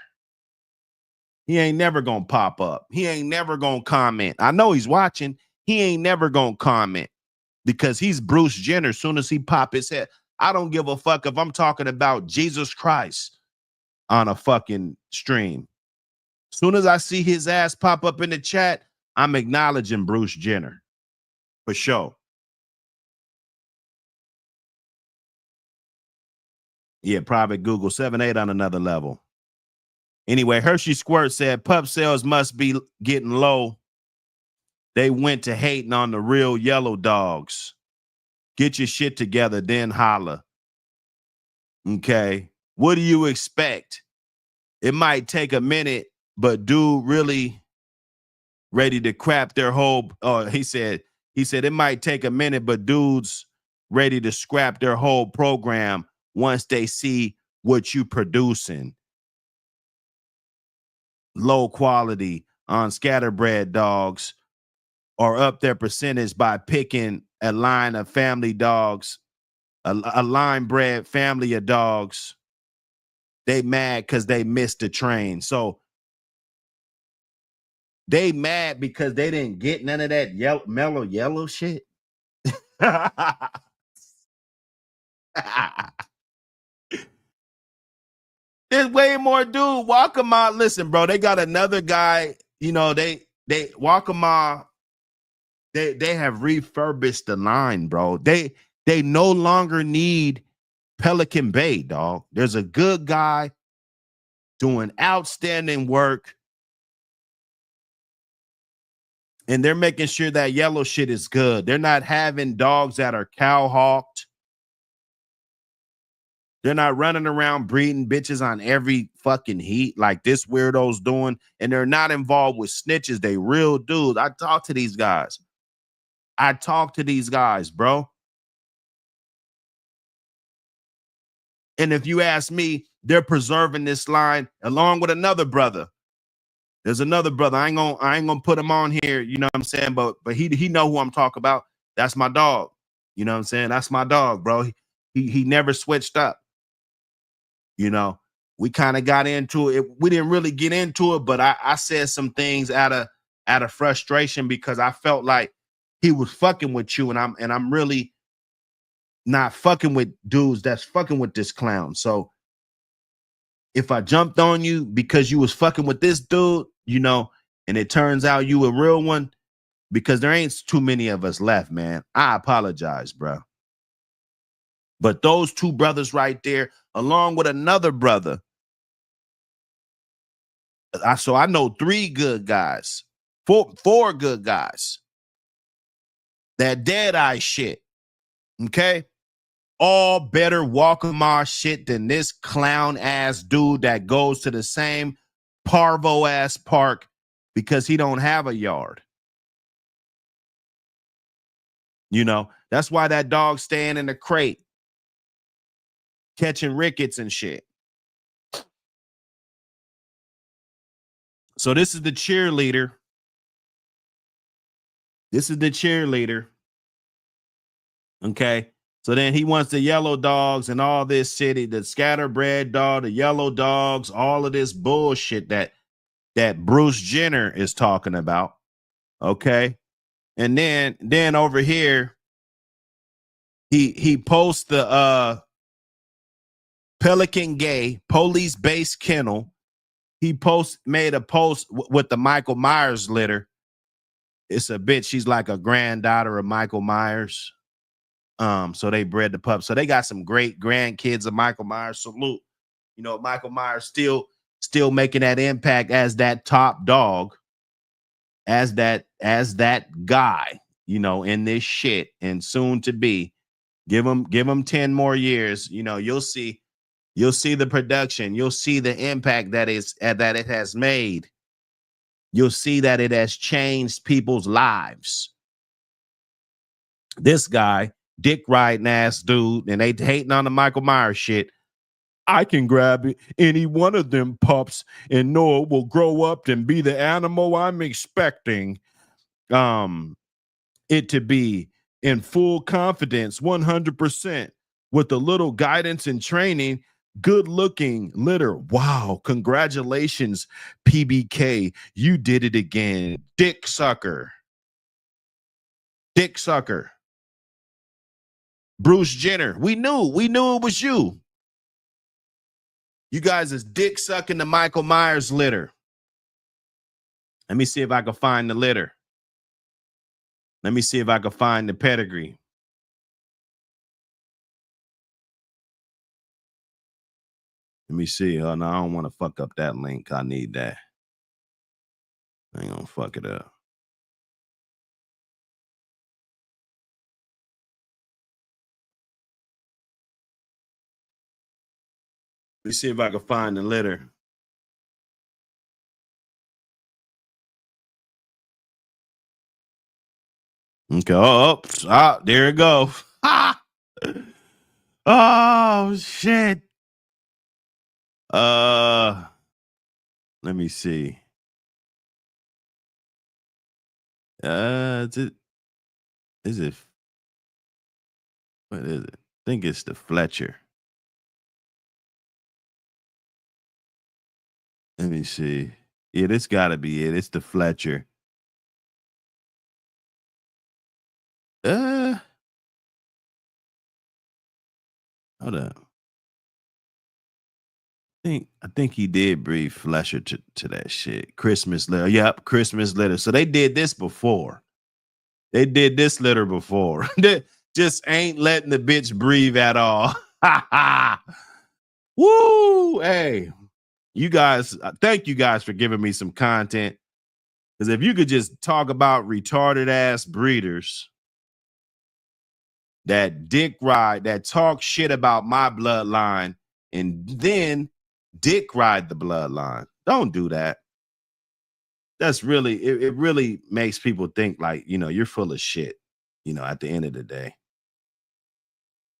He ain't never gonna pop up. He ain't never gonna comment. I know he's watching. He ain't never gonna comment because he's Bruce Jenner. As soon as he pop his head, I don't give a fuck if I'm talking about Jesus Christ on a fucking stream. As soon as I see his ass pop up in the chat, I'm acknowledging Bruce Jenner for sure. Yeah, private Google 7-8 on another level. Anyway, Hershey Squirt said pup sales must be getting low. They went to hating on the real yellow dogs. Get your shit together, then holla. Okay. What do you expect? It might take a minute, but dude really ready to crap their whole he said it might take a minute, but dudes ready to scrap their whole program once they see what you producing. Low quality on scatterbred dogs or up their percentage by picking a line of family dogs, a line bred family of dogs. They mad because they missed the train. So they mad because they didn't get none of that mellow yellow shit. There's way more dude. Walkama, listen, bro. They got another guy. You know, they Walkama. They have refurbished the line, bro. They no longer need Pelican Bay, dog. There's a good guy doing outstanding work, and they're making sure that yellow shit is good. They're not having dogs that are cow hawked. They're not running around breeding bitches on every fucking heat like this weirdo's doing. And they're not involved with snitches. They real dudes. I talk to these guys. Bro. And if you ask me, they're preserving this line along with another brother. There's another brother. I ain't gonna put him on here, you know what I'm saying? But he know who I'm talking about. That's my dog. You know what I'm saying? That's my dog, bro. He never switched up. You know, we kind of got into it. We didn't really get into it, but I said some things out of frustration because I felt like he was fucking with you, and I'm really not fucking with dudes that's fucking with this clown. So if I jumped on you because you was fucking with this dude, you know, and it turns out you a real one, because there ain't too many of us left, man. I apologize, bro. But those two brothers right there, along with another brother, so I know 3 good guys, four good guys. That dead eye shit, okay? All better Walkamar shit than this clown ass dude that goes to the same parvo ass park because he don't have a yard. You know, that's why that dog staying in the crate, catching rickets and shit. So this is the cheerleader. Okay. So then he wants the yellow dogs and all this shit, the scatterbred dog, the yellow dogs, all of this bullshit that Bruce Jenner is talking about. Okay. And then over here, he posts the Pelican Gay police base kennel. He made a post with the Michael Myers litter. It's a bitch. She's like a granddaughter of Michael Myers. So they bred the pup. So they got some great grandkids of Michael Myers. Salute. You know, Michael Myers still making that impact as that top dog, as that guy, you know, in this shit, and soon to be. Give him 10 more years. You know, you'll see the production. You'll see the impact that it has made. You'll see that it has changed people's lives. This guy, dick riding ass dude, and they hating on the Michael Myers shit. I can grab any one of them pups and know it will grow up and be the animal I'm expecting it to be, in full confidence, 100%, with a little guidance and training. Good looking litter. Wow. Congratulations, PBK. You did it again. Dick sucker. Bruce Jenner. We knew it was you. You guys is dick sucking the Michael Myers litter. Let me see if I can find the litter. Let me see if I can find the pedigree. Let me see. Oh, no, I don't want to fuck up that link. I need that. I ain't gonna fuck it up. Let me see if I can find the litter. Okay. Oh, there it go. Oh shit. Let me see. Is it what is it? I think it's the Fletcher. Let me see. Yeah, this gotta be it. It's the Fletcher. Hold up. I think he did breed Fletcher to that shit. Christmas litter. Yep, Christmas litter. So they did this before. They did this litter before. They just ain't letting the bitch breathe at all. Woo! Hey, you guys, thank you guys for giving me some content. Because if you could just talk about retarded ass breeders that dick ride, that talk shit about my bloodline, and then dick ride the bloodline. Don't do that. That's really, it really makes people think like, you're full of shit, at the end of the day.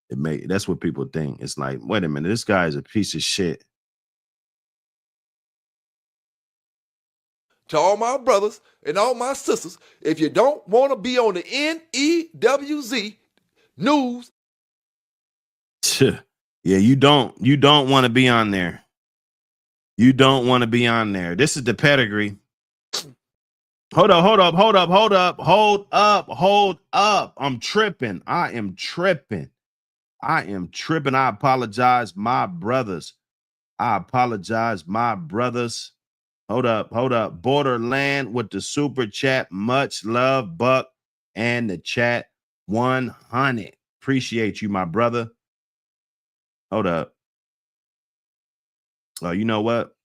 That's what people think. It's like, wait a minute, this guy is a piece of shit. To all my brothers and all my sisters, if you don't want to be on the NEWZ news. Yeah, you don't want to be on there. You don't want to be on there. This is the pedigree. Hold up. I'm tripping. I am tripping. I apologize, my brothers. Hold up. Borderland with the super chat. Much love, Buck, and the chat 100. Appreciate you, my brother. Hold up. Oh, you know what?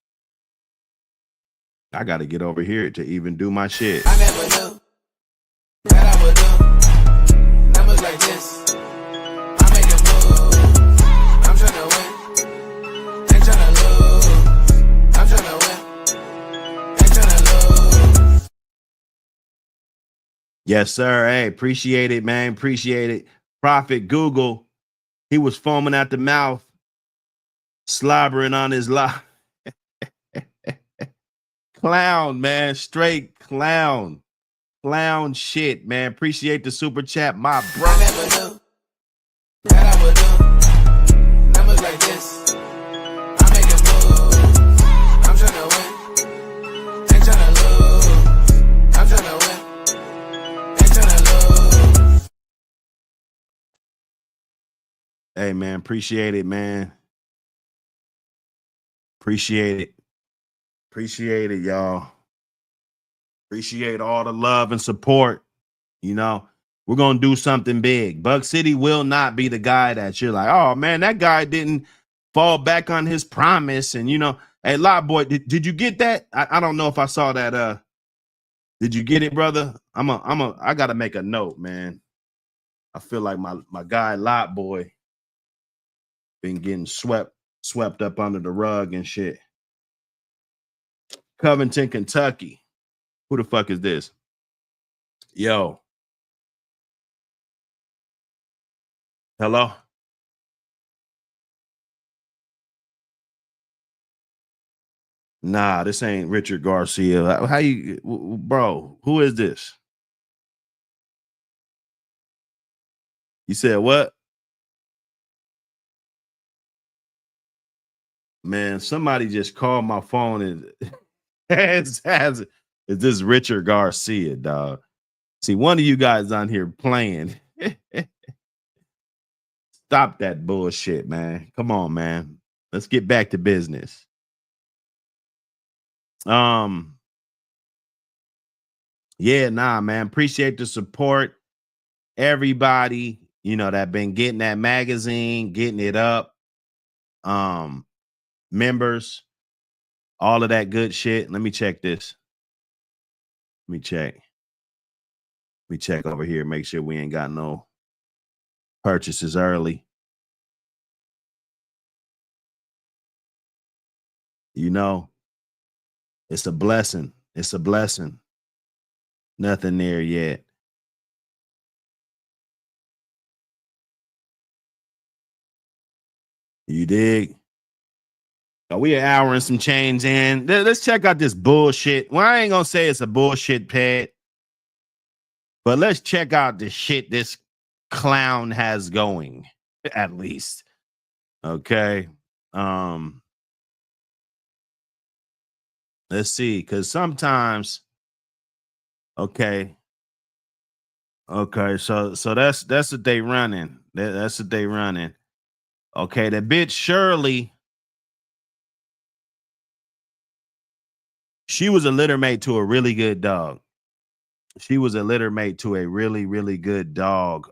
I got to get over here to even do my shit. I never knew that I would do numbers like this. I make a move. I'm trying to win. Ain't trying to lose. I'm trying to win. Ain't trying to lose. Yes, sir. Hey, appreciate it, man. Appreciate it. Prophet Google. He was foaming at the mouth, slobbering on his life. Clown, man. Straight clown. Clown shit, man. Appreciate the super chat, my bro. I never knew that I would do numbers like this. I make a move. I'm trying to win. Ain't trying to lose. I'm trying to win. Ain't trying to lose. Hey, man. Appreciate it, man. Appreciate it. Appreciate it, y'all. Appreciate all the love and support. We're going to do something big. Buck City will not be the guy that you're like, oh, man, that guy didn't fall back on his promise. And, hey, Lot Boy, did you get that? I don't know if I saw that. Did you get it, brother? I got to make a note, man. I feel like my guy, Lot Boy, been getting swept up under the rug and shit. Covington, Kentucky. Who the fuck is this? Yo. Hello? Nah, this ain't Richard Garcia. How you, bro? Who is this? You said what? Man, somebody just called my phone and is this Richard Garcia, dog? See, one of you guys on here playing. Stop that bullshit, man. Come on, man. Let's get back to business. Yeah, nah, man. Appreciate the support. Everybody, that been getting that magazine, getting it up. Members, all of that good shit. Let me check this. Let me check over here. Make sure we ain't got no purchases early. It's a blessing. It's a blessing. Nothing there yet. You dig? We an hour and some change in. Let's check out this bullshit. Well, I ain't gonna say it's a bullshit pet, but let's check out the shit this clown has going, at least. Okay. Let's see, because sometimes, okay, so that's what they running. That's what they running. Okay, the bitch Shirley. She was a litter mate to a really good dog. She was a litter mate to a really, really good dog.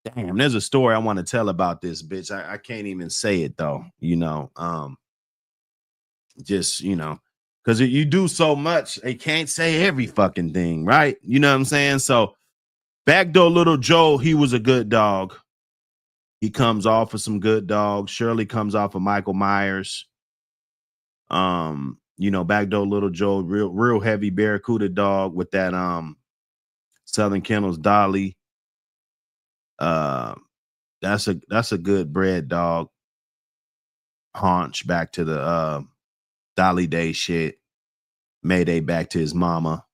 Damn, there's a story I want to tell about this bitch. I can't even say it though, just because you do so much, they can't say every fucking thing, right? You know what I'm saying? So Backdoor Little Joe, he was a good dog. He comes off of some good dogs. Shirley comes off of Michael Myers. Backdoor Little Joe, real heavy Barracuda dog with that Southern Kennels Dolly. That's a good bred dog. Haunch back to the Dolly Day shit. Mayday back to his mama.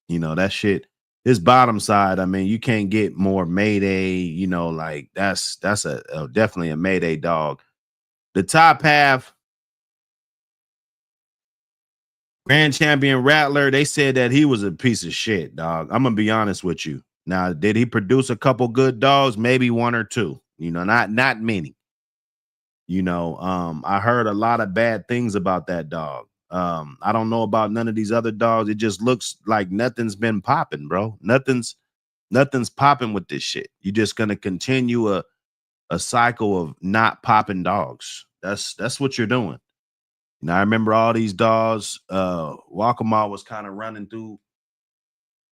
That shit. His bottom side, I mean, you can't get more Mayday, like that's definitely a Mayday dog. The top half, Grand Champion Rattler, they said that he was a piece of shit, dog. I'm gonna be honest with you. Now, did he produce a couple good dogs? Maybe one or two, not many. I heard a lot of bad things about that dog. I don't know about none of these other dogs. It just looks like nothing's been popping, bro. Nothing's popping with this shit. You're just gonna continue a cycle of not popping dogs. That's what you're doing. I remember all these dogs. Walkamaw was kind of running through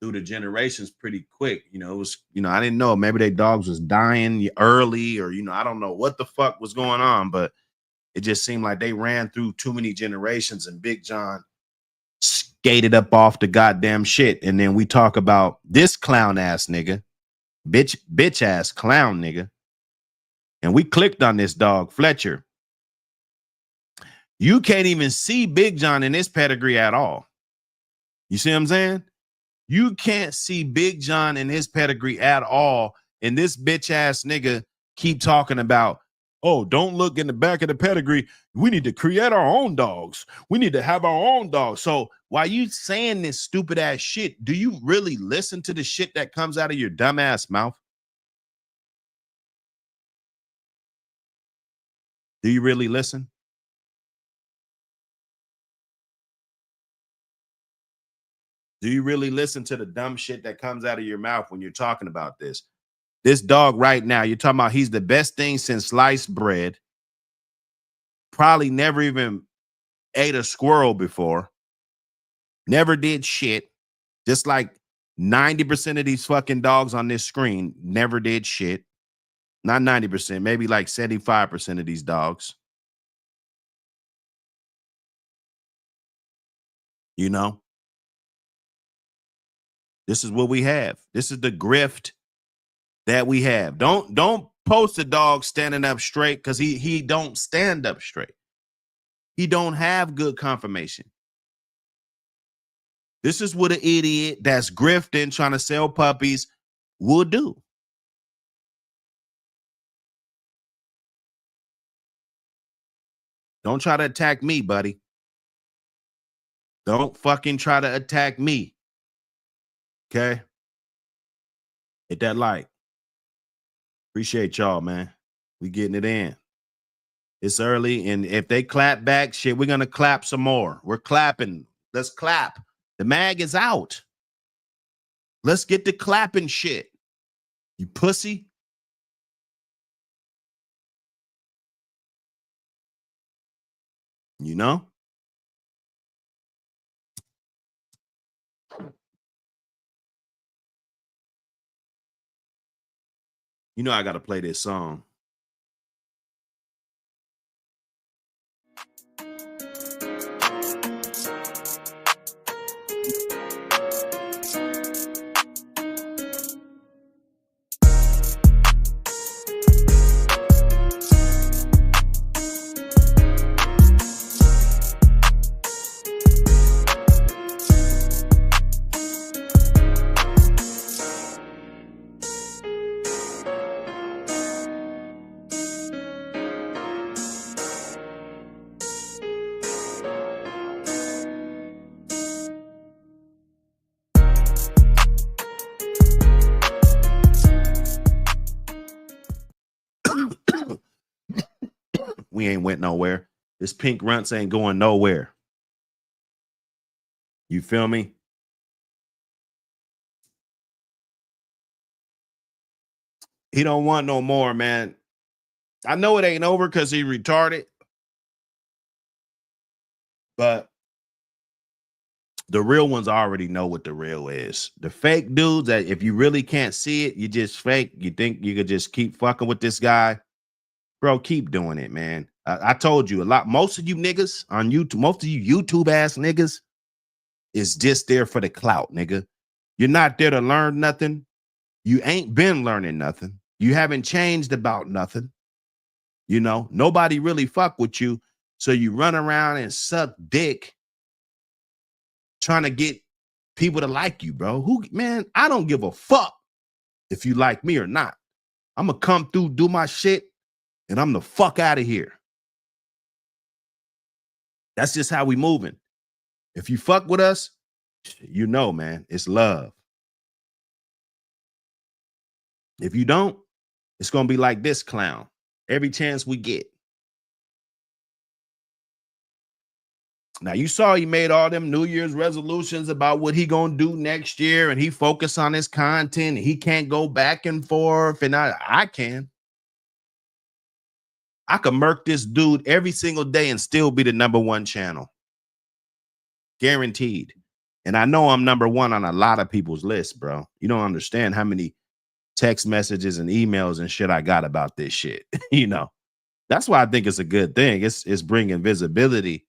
the generations pretty quick. It was, I didn't know, maybe they dogs was dying early, or I don't know what the fuck was going on, but it just seemed like they ran through too many generations, and Big John skated up off the goddamn shit. And then we talk about this clown ass nigga, bitch ass clown nigga, and we clicked on this dog, Fletcher. You can't even see Big John in this pedigree at all. You see what I'm saying? You can't see Big John in his pedigree at all. And this bitch ass nigga keep talking about, oh, don't look in the back of the pedigree. We need to create our own dogs. We need to have our own dogs. So while you saying this stupid ass shit, do you really listen to the shit that comes out of your dumb ass mouth? Do you really listen? Do you really listen to the dumb shit that comes out of your mouth when you're talking about this? This dog right now, you're talking about he's the best thing since sliced bread. Probably never even ate a squirrel before. Never did shit. Just like 90% of these fucking dogs on this screen never did shit. Not 90%, maybe like 75% of these dogs. This is what we have. This is the grift that we have. Don't post a dog standing up straight, because he don't stand up straight. He don't have good confirmation. This is what an idiot that's grifting, trying to sell puppies, will do. Don't try to attack me, buddy. Don't fucking try to attack me. Okay? Hit that like. Appreciate y'all, man. We getting it in. It's early, and if they clap back, shit, we're gonna clap some more. We're clapping. Let's clap. The mag is out. Let's get the clapping shit. You pussy. I gotta play this song. We ain't went nowhere. This pink runts ain't going nowhere. You feel me? He don't want no more, man. I know it ain't over because he retarded, but the real ones already know what the real is. The fake dudes that if you really can't see it, you just fake. You think you could just keep fucking with this guy, bro? Keep doing it, man. I told you a lot. Most of you niggas on YouTube, most of you YouTube ass niggas is just there for the clout, nigga. You're not there to learn nothing. You ain't been learning nothing. You haven't changed about nothing. You know, nobody really fuck with you. So you run around and suck dick trying to get people to like you, bro. Man, I don't give a fuck if you like me or not. I'm going to come through, do my shit, and I'm the fuck out of here. That's just how we moving. If you fuck with us, you know, man, it's love. If you don't, it's going to be like this clown every chance we get. Now, you saw he made all them New Year's resolutions about what he going to do next year, and he focused on his content. He can't go back and forth, and I can. I could murk this dude every single day and still be the #1 channel. Guaranteed. And I know I'm #1 on a lot of people's lists, bro. You don't understand how many text messages and emails and shit I got about this shit. You know, that's why I think it's a good thing. It's bringing visibility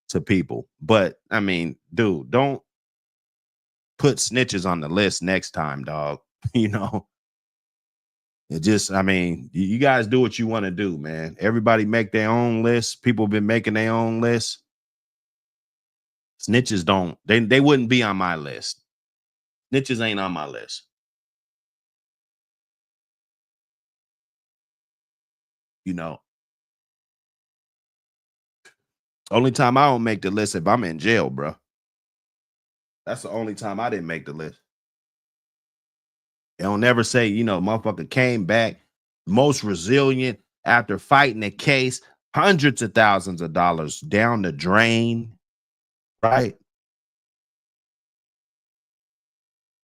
to people. But I mean, dude, don't put snitches on the list next time, dog. You know, it just, I mean, you guys do what you want to do, man. Everybody make their own list. People been making their own list. Snitches don't, they wouldn't be on my list. Snitches ain't on my list. You know, only time I don't make the list if I'm in jail, bro. That's the only time I didn't make the list. They don't never say, you know, motherfucker came back most resilient after fighting a case, hundreds of thousands of dollars down the drain, right?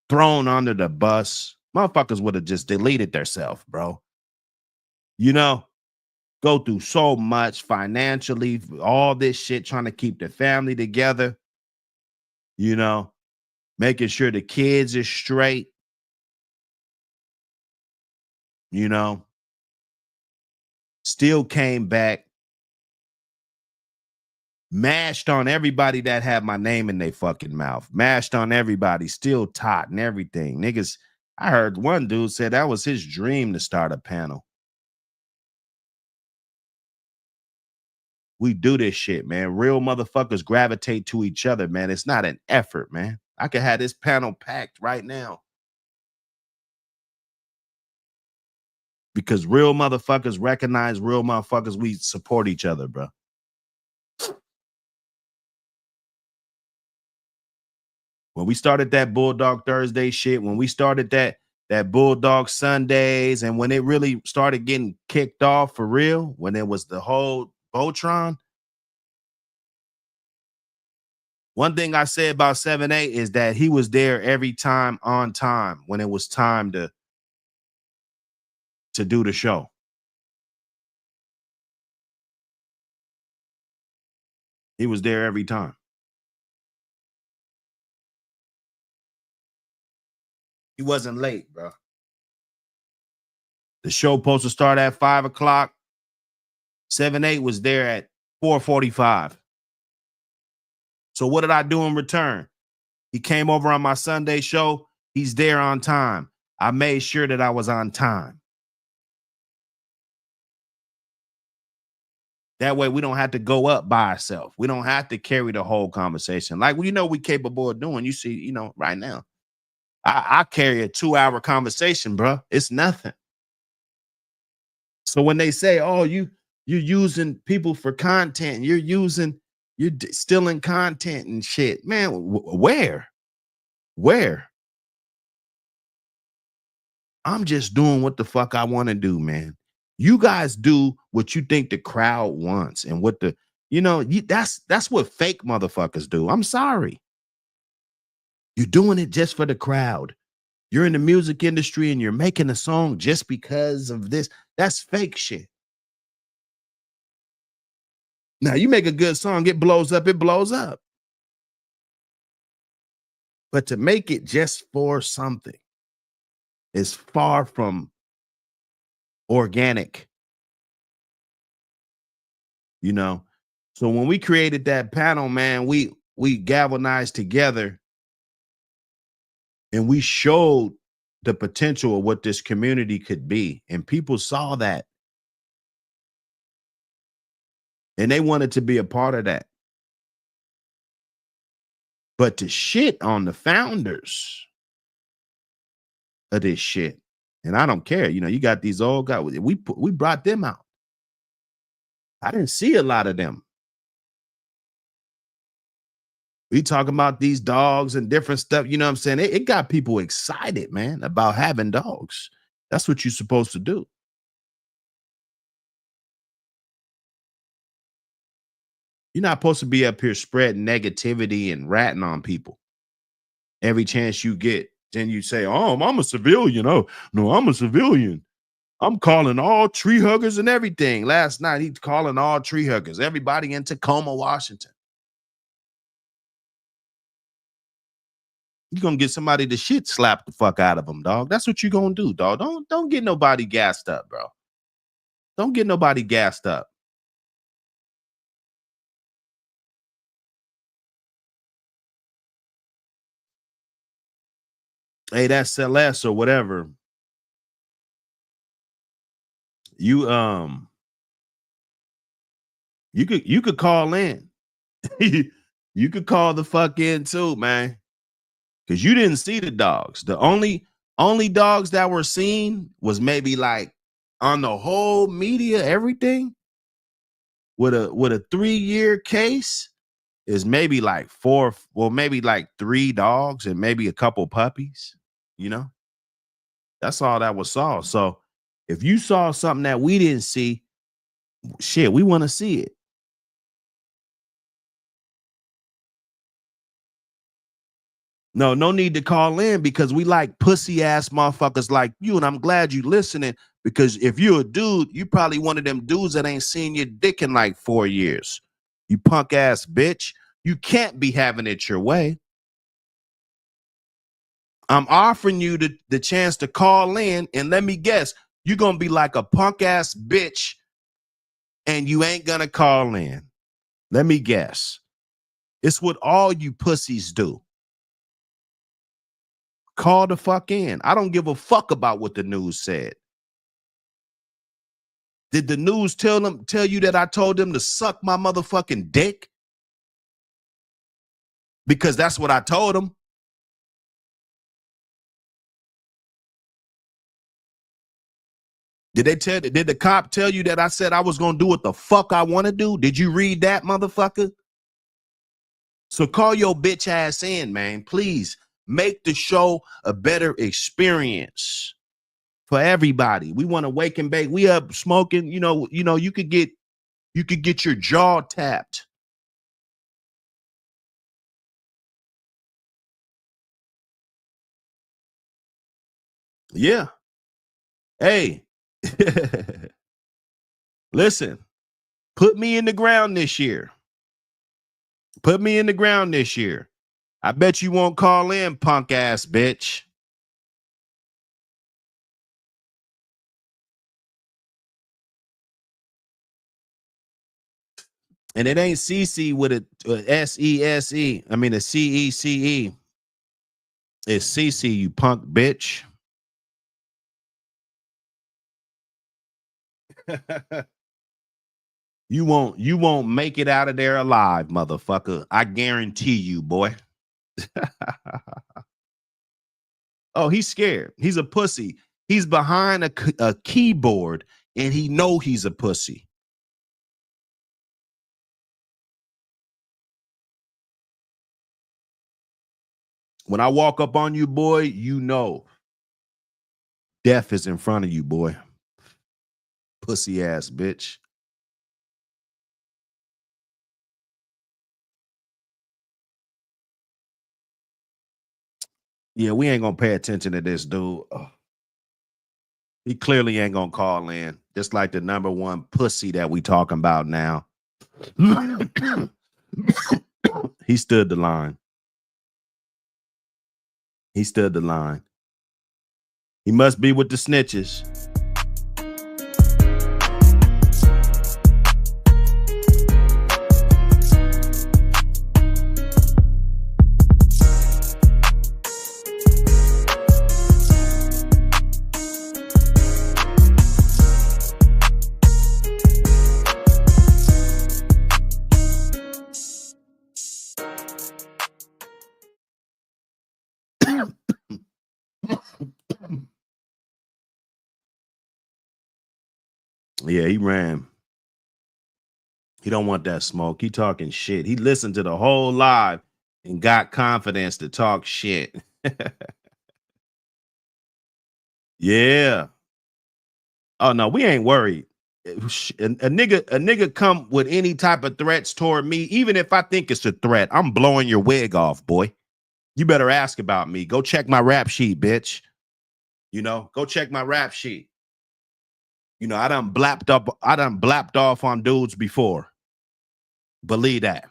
Thrown under the bus. Motherfuckers would have just deleted themselves, bro. You know, go through so much financially, all this shit, trying to keep the family together, you know, making sure the kids are straight, you know, still came back, mashed on everybody that had my name in their fucking mouth, mashed on everybody, still taught and everything. Niggas, I heard one dude said that was his dream to start a panel. We do this shit, man. Real motherfuckers gravitate to each other, man. It's not an effort, man. I could have this panel packed right now. Because real motherfuckers recognize real motherfuckers. We support each other, bro. When we started that Bulldog Thursday shit, when we started that Bulldog Sundays, and when it really started getting kicked off for real, when it was the whole Voltron, one thing I said about 7-8 is that he was there every time on time when it was time to do the show. He was there every time. He wasn't late, bro. The show supposed to start at 5 o'clock. 7-8 was there at 4:45. So what did I do in return? He came over on my Sunday show. He's there on time. I made sure that I was on time. That way we don't have to go up by ourselves. We don't have to carry the whole conversation. Like, you know, we capable of doing. You see, you know, right now. I carry a 2-hour conversation, bro. It's nothing. So when they say, oh, you're using people for content, you're stealing content and shit, man, where? I'm just doing what the fuck I want to do, man. You guys do what you think the crowd wants, and what the, you know, that's what fake motherfuckers do. I'm sorry. You're doing it just for the crowd. You're in the music industry and you're making a song just because of this. That's fake shit. Now, you make a good song, it blows up, it blows up. But to make it just for something is far from organic. You know? So when we created that panel, man, we galvanized together and we showed the potential of what this community could be. And people saw that. And they wanted to be a part of that. But to shit on the founders of this shit, and I don't care. You know, you got these old guys. We brought them out. I didn't see a lot of them. We talking about these dogs and different stuff. You know what I'm saying? It got people excited, man, about having dogs. That's what you're supposed to do. You're not supposed to be up here spreading negativity and ratting on people. Every chance you get, then you say, oh, I'm a civilian. Oh, no, I'm a civilian. I'm calling all tree huggers and everything. Last night, he's calling all tree huggers, everybody in Tacoma, Washington. You're going to get somebody to shit slap the fuck out of them, dog. That's what you're going to do, dog. Don't get nobody gassed up, bro. Don't get nobody gassed up. Hey, that's Celeste or whatever. You could call in. You could call the fuck in too, man. Because you didn't see the dogs. The only dogs that were seen was maybe like on the whole media, everything with a 3-year case is maybe like 4, well, maybe like 3 dogs and maybe a couple puppies, you know? That's all that was saw. So if you saw something that we didn't see, shit, we want to see it. No need to call in because we like pussy ass motherfuckers like you. And I'm glad you listening because if you're a dude, you probably one of them dudes that ain't seen your dick in like 4 years. You punk ass bitch. You can't be having it your way. I'm offering you the chance to call in and let me guess, you're going to be like a punk ass bitch and you ain't going to call in. Let me guess. It's what all you pussies do. Call the fuck in. I don't give a fuck about what the news said. Did the news tell you that I told them to suck my motherfucking dick? Because that's what I told them. Did the cop tell you that I said I was gonna do what the fuck I want to do? Did you read that, motherfucker? So call your bitch ass in, man. Please make the show a better experience for everybody. We want to wake and bake. We up smoking. You know, you could get your jaw tapped. Yeah. Hey. Listen. Put me in the ground this year. Put me in the ground this year. I bet you won't call in, punk ass bitch. And it ain't CC with a SESE. I mean a CECE. It's CC, you punk bitch. You won't make it out of there alive, motherfucker. I guarantee you, boy. Oh, he's scared. He's a pussy. He's behind a keyboard and he know he's a pussy. When I walk up on you, boy, you know death is in front of you, boy. Pussy ass bitch. Yeah, we ain't gonna pay attention to this dude. Ugh. He clearly ain't gonna call in. Just like the number one pussy that we talking about now. He stood the line. He stood the line. He must be with the snitches. Yeah, he ran. He don't want that smoke. He talking shit. He listened to the whole live and got confidence to talk shit. Yeah. Oh no, we ain't worried. A nigga come with any type of threats toward me, even if I think it's a threat, I'm blowing your wig off, boy. You better ask about me. Go check my rap sheet, bitch. You know, go check my rap sheet. You know, I done blapped off on dudes before. Believe that.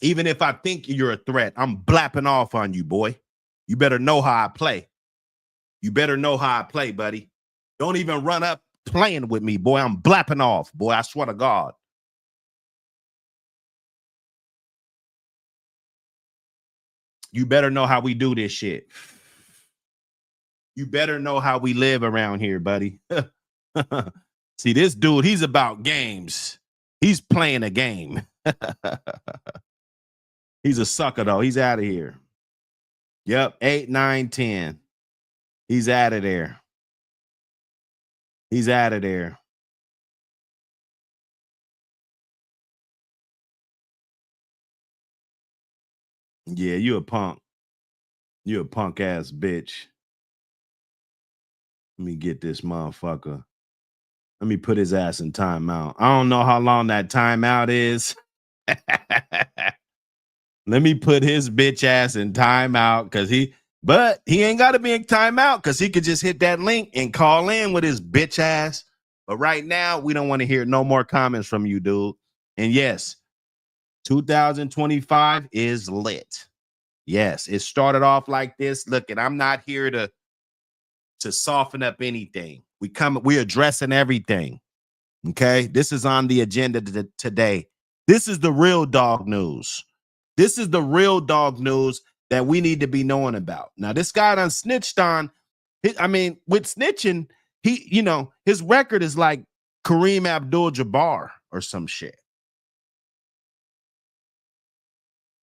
Even if I think you're a threat, I'm blapping off on you, boy. You better know how I play. You better know how I play, buddy. Don't even run up playing with me, boy. I'm blapping off, boy. I swear to God. You better know how we do this shit. You better know how we live around here, buddy. See, this dude, he's about games. He's playing a game. He's a sucker, though. He's out of here. Yep, 8, 9, 10. He's out of there. He's out of there. Yeah, you a punk. You a punk ass bitch. Let me get this motherfucker. Let me put his ass in timeout. I don't know how long that timeout is. Let me put his bitch ass in timeout but he ain't got to be in timeout because he could just hit that link and call in with his bitch ass. But right now, we don't want to hear no more comments from you, dude. And yes, 2025 is lit. Yes, it started off like this. Look, and I'm not here to soften up anything. We're addressing everything. Okay, this is on the agenda today. This is the real dog news. This is the real dog news that we need to be knowing about. Now, this guy done snitched on. With snitching, his record is like Kareem Abdul-Jabbar or some shit.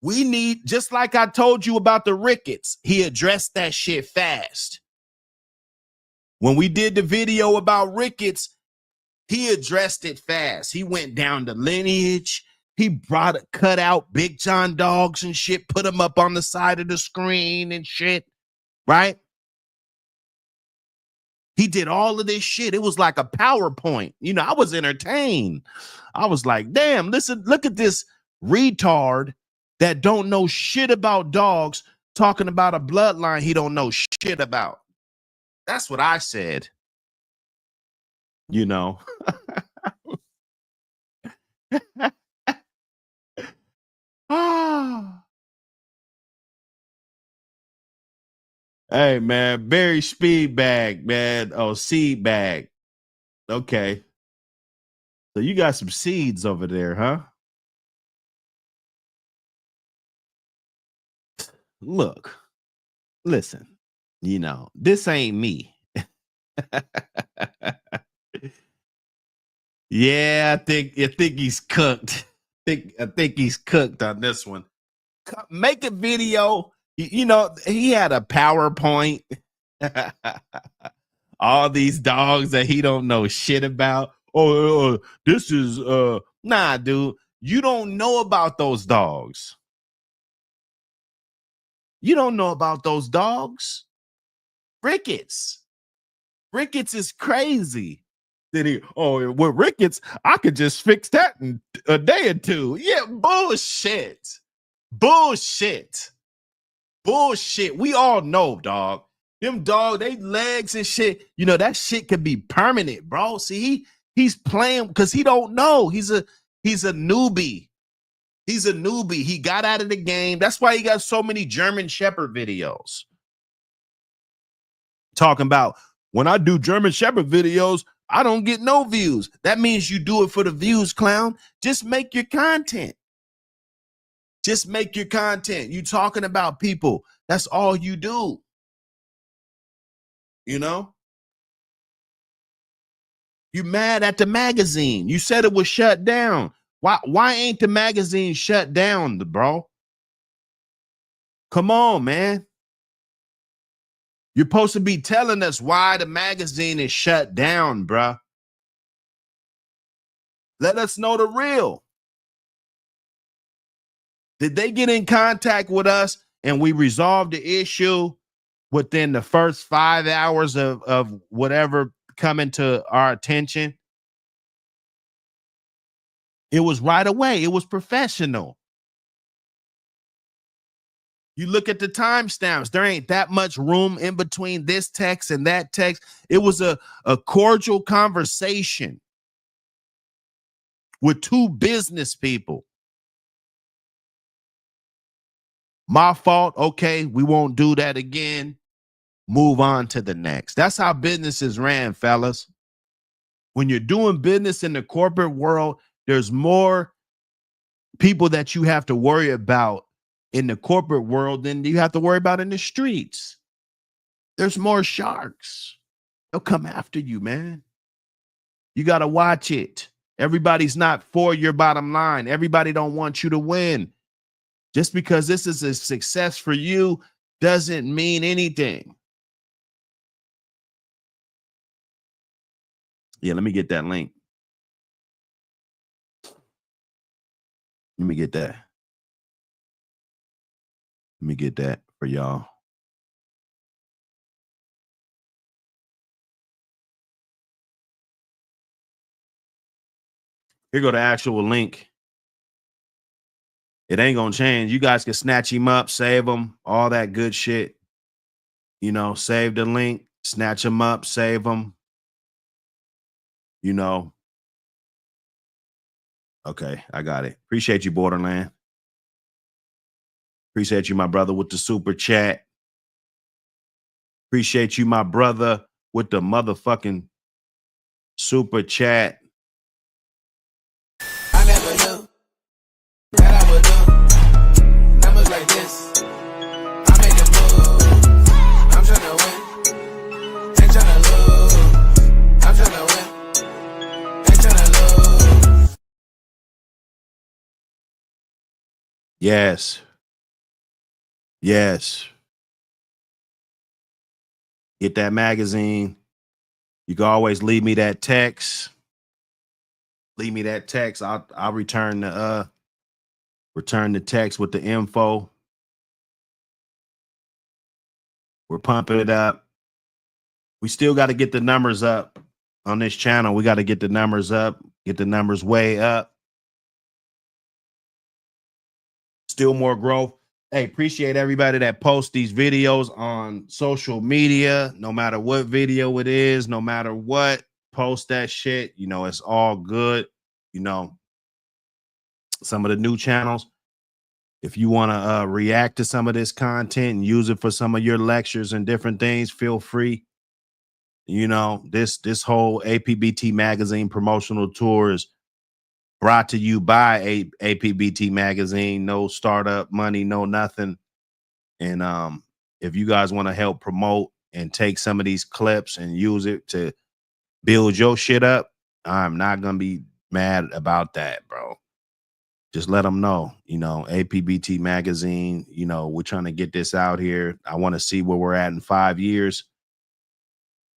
We need, just like I told you about the rickets, he addressed that shit fast. When we did the video about rickets, he addressed it fast. He went down the lineage. He cut out Big John dogs and shit, put them up on the side of the screen and shit, right? He did all of this shit. It was like a PowerPoint. I was entertained. I was like, damn, listen, look at this retard that don't know shit about dogs talking about a bloodline he don't know shit about. That's what I said. Hey, man, berry speed bag, man. Oh, seed bag. Okay. So you got some seeds over there, huh? Look, listen, this ain't me. Yeah, I think he's cooked. I think he's cooked on this one. Make a video. He had a PowerPoint. All these dogs that he don't know shit about. This is nah, dude. You don't know about those dogs. You don't know about those dogs. Rickets is crazy. Then with Rickets, I could just fix that in a day or two. Yeah, bullshit. bullshit. We all know, dog. Them dog, they legs and shit. You know that shit could be permanent, bro. See, he's playing because he don't know. He's a newbie. He's a newbie. He got out of the game. That's why he got so many German Shepherd videos. Talking about when I do German Shepherd videos, I don't get no views. That means you do it for the views, clown. Just make your content. Just make your content. You talking about people. That's all you do. You know? You mad at the magazine. You said it was shut down. Why ain't the magazine shut down, bro? Come on, man. You're supposed to be telling us why the magazine is shut down, bruh. Let us know the real. Did they get in contact with us and we resolved the issue within the first 5 hours of whatever coming to our attention? It was right away. It was professional. You look at the timestamps. There ain't that much room in between this text and that text. It was a cordial conversation with two business people. My fault. Okay, we won't do that again. Move on to the next. That's how businesses ran, fellas. When you're doing business in the corporate world, there's more people that you have to worry about in the corporate world than you have to worry about in the streets. There's more sharks. They'll come after you, man. You got to watch it. Everybody's not for your bottom line. Everybody don't want you to win. Just because this is a success for you doesn't mean anything. Yeah, let me get that link. Let me get that. Let me get that for y'all. Here go the actual link. It ain't gonna change. You guys can snatch him up, save him, all that good shit. You know, save the link, snatch him up, save him. You know. Okay, I got it. Appreciate you, Borderland. Appreciate you, my brother, with the super chat. Appreciate you, my brother, with the motherfucking super chat. I never knew that I would do numbers like this. I make a move. I'm tryna win. Ain't tryna lose. I'm tryna win. Ain't tryna lose. Yes. Yes. Get that magazine. You can always leave me that text. Leave me that text. I'll return the text with the info. We're pumping it up. We still got to get the numbers up on this channel. We got to get the numbers up, get the numbers way up. Still more growth. Hey, appreciate everybody that posts these videos on social media. No matter what video it is, no matter what, post that shit. You know, it's all good. You know, some of the new channels, if you want to react to some of this content and use it for some of your lectures and different things, feel free. You know, this whole APBT magazine promotional tour is brought to you by APBT magazine. No startup money, no nothing. And if you guys want to help promote and take some of these clips and use it to build your shit up, I'm not gonna be mad about that, bro. Just let them know, you know, APBT magazine, you know, we're trying to get this out here. I want to see where we're at in 5 years.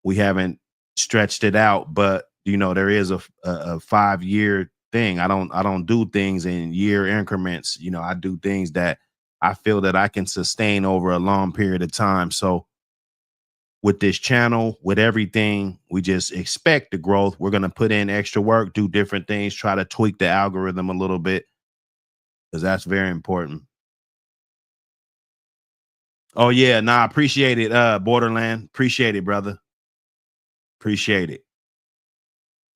We haven't stretched it out, but you know, there is a 5-year thing. I don't do things in year increments. You know, I do things that I feel that I can sustain over a long period of time. So with this channel, with everything, we just expect the growth. We're going to put in extra work, do different things, try to tweak the algorithm a little bit, because that's very important. Oh yeah, nah, appreciate it, Borderland. Appreciate it, brother. Appreciate it.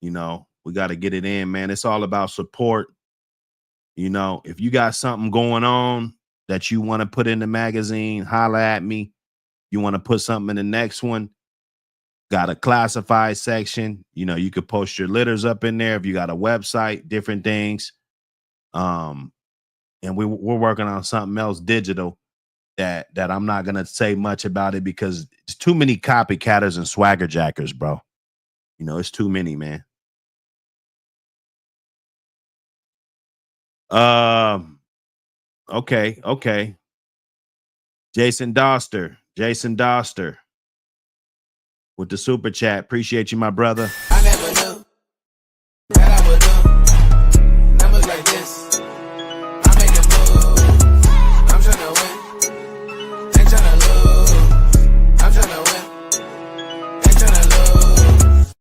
You know, we got to get it in, man. It's all about support. You know, if you got something going on that you want to put in the magazine, holla at me. You want to put something in the next one, got a classified section. You know, you could post your litters up in there if you got a website, different things. And we're working on something else digital that I'm not gonna say much about it because it's too many copycatters and swagger jackers, bro. You know, it's too many, man. Okay. Jason Doster with the super chat. Appreciate you, my brother. I never knew that I would do numbers like this. I make a move. I'm tryna win. Ain't tryna lose. I'm tryna win. Ain't tryna lose.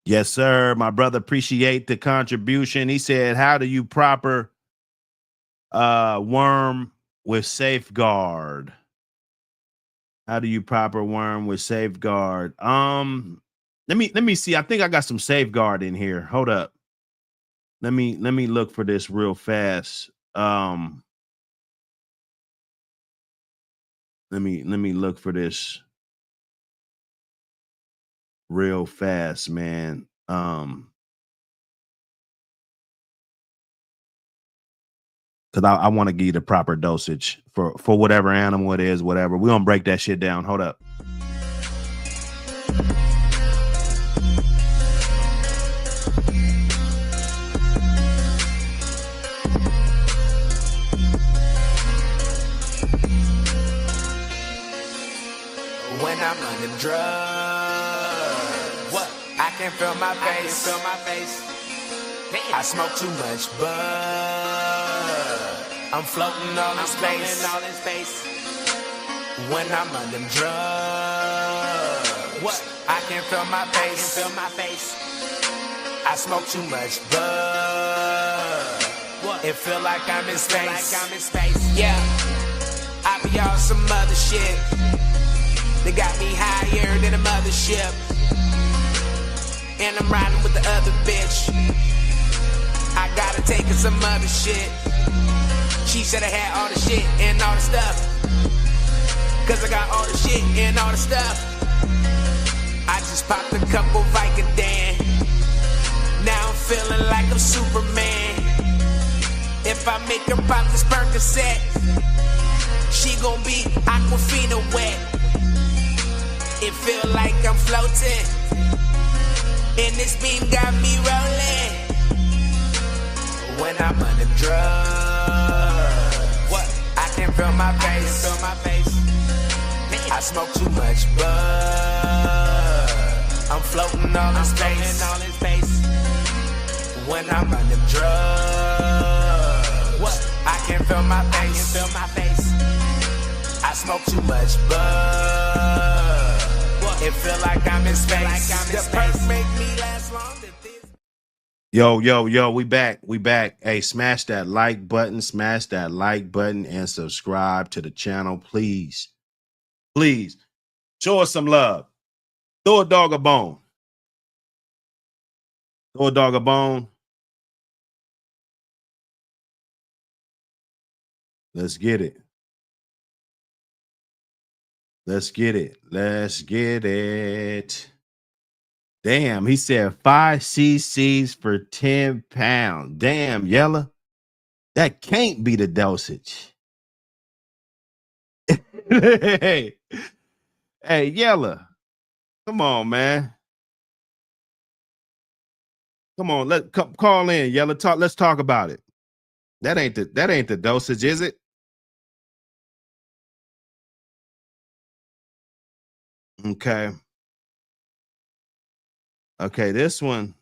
Yes, sir. My brother, appreciate the contribution. He said, how do you proper worm with safeguard? How do you proper worm with safeguard? Let me see. I think I got some safeguard in here. Hold up. Let me look for this real fast. Let me look for this real fast, man. Because I want to give you the proper dosage for whatever animal it is, whatever. We're gonna break that shit down. Hold up. When I'm under drugs, what? I can feel my face. I smoke too much bud. I'm floating all in space. When I'm under drugs, what? I can feel my face. I smoke too much bud. What? It feel like I'm in space. Yeah, I be on some other shit. They got me higher than a mothership. And I'm riding with the other bitch. I gotta take her some other shit. She said I had all the shit and all the stuff. Cause I got all the shit and all the stuff. I just popped a couple Vicodin. Now I'm feeling like I'm Superman. If I make her pop this Percocet, she gon' be Aquafina wet. It feel like I'm floating, and this beam got me rolling. When I'm under drugs, what? I can feel my face. I smoke too much bud. I'm floating all in space. When I'm under drugs, what? I can feel my face. I smoke too much bud. It feel like I'm in space. The perks make me last longer. Yo, we back. Hey, smash that like button, and subscribe to the channel, please. Please. Show us some love. Throw a dog a bone. Let's get it. Damn, he said 5 cc's for 10 pounds. Damn, Yella. That can't be the dosage. Hey, Yella. Come on, man. Come on, call in, Yella. Let's talk about it. That ain't the dosage, is it? Okay, this one.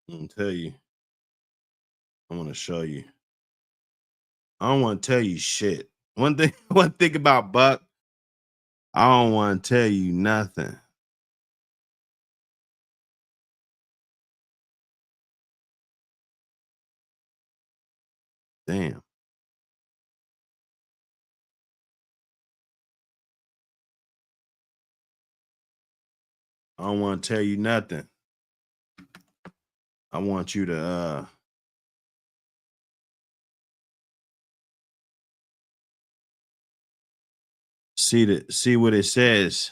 I'm tell you. I want to show you. I don't want to tell you shit. one thing about Buck, I don't want to tell you nothing. Damn. I don't want to tell you nothing. I want you to see what it says.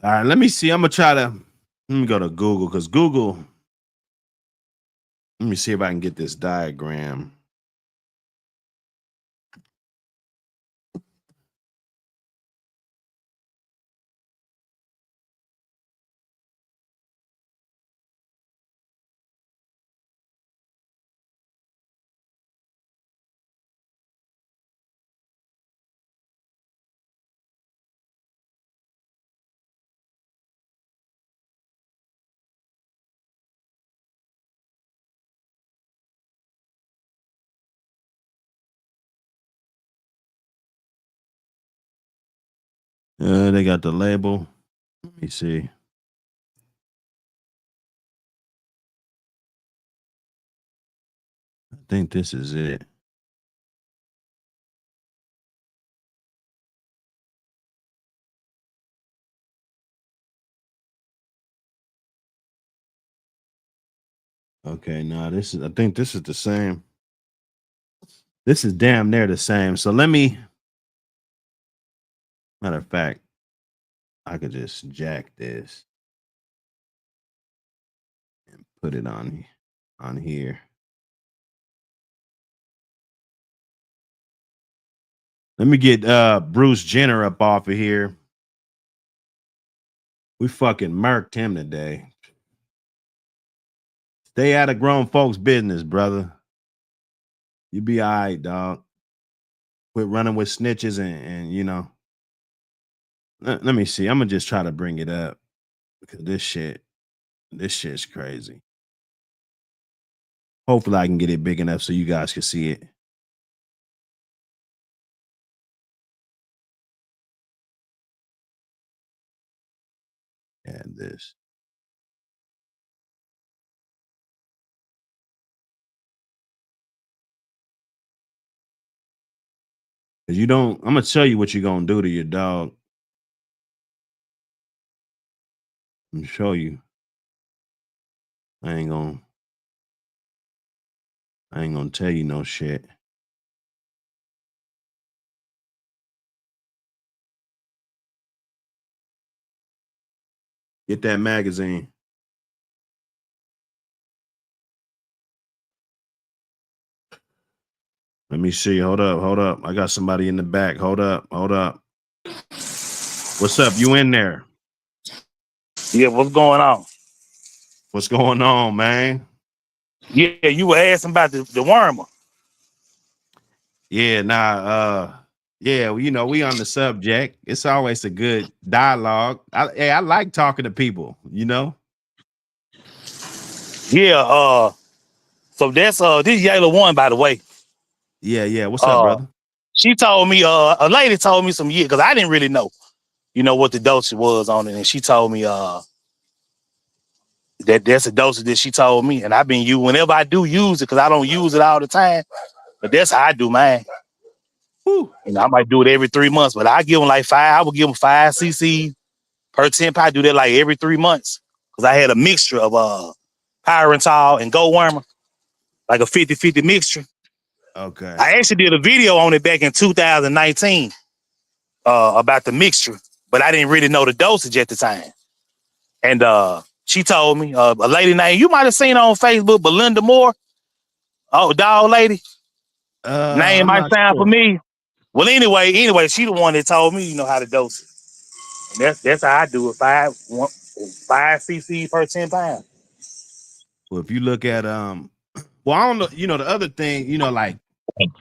All right, let me see. I'm gonna try to let me go to Google because Google. Let me see if I can get this diagram. They got the label. Let me see. I think this is it. Okay, no, I think this is the same. This is damn near the same. So let me, matter of fact, I could just jack this and put it on here. Let me get Bruce Jenner up off of here. We fucking murked him today. Stay out of grown folks' business, brother. You be all right, dog. Quit running with snitches and you know. Let me see. I'm gonna just try to bring it up because this shit's crazy. Hopefully I can get it big enough so you guys can see it. And this. Cause you don't, I'm gonna tell you what you're gonna do to your dog. I'm gonna show you. I ain't gonna tell you no shit. Get that magazine. Let me see. Hold up. I got somebody in the back. Hold up. What's up? You in there? Yeah, what's going on? What's going on, man? Yeah, you were asking about the wormer. Yeah, yeah, well, you know, we on the subject. It's always a good dialogue. I like talking to people, you know. Yeah, so that's this yellow one, by the way. Yeah. What's up, brother? She told me, a lady told me some years, because I didn't really know, you know, what the dosage was on it. And she told me that's a dosage that she told me. And I've been using whenever I do use it, because I don't use it all the time. But that's how I do mine. Whew. You know, I might do it every 3 months, but I give them like I would give them 5 cc per 10 pounds. I do that like every 3 months. Because I had a mixture of pyrantel and gold wormer, like a 50-50 mixture. Okay. I actually did a video on it back in 2019 about the mixture, but I didn't really know the dosage at the time. And she told me, a lady named, you might have seen her on Facebook, Belinda Moore. Oh, dog lady. Name I'm might not sound sure. familiar. Well, anyway, she the one that told me, you know, how to dose it. And that's how I do it. 5 cc per 10 pounds. Well, if you look at well, I don't know, you know, the other thing, you know, like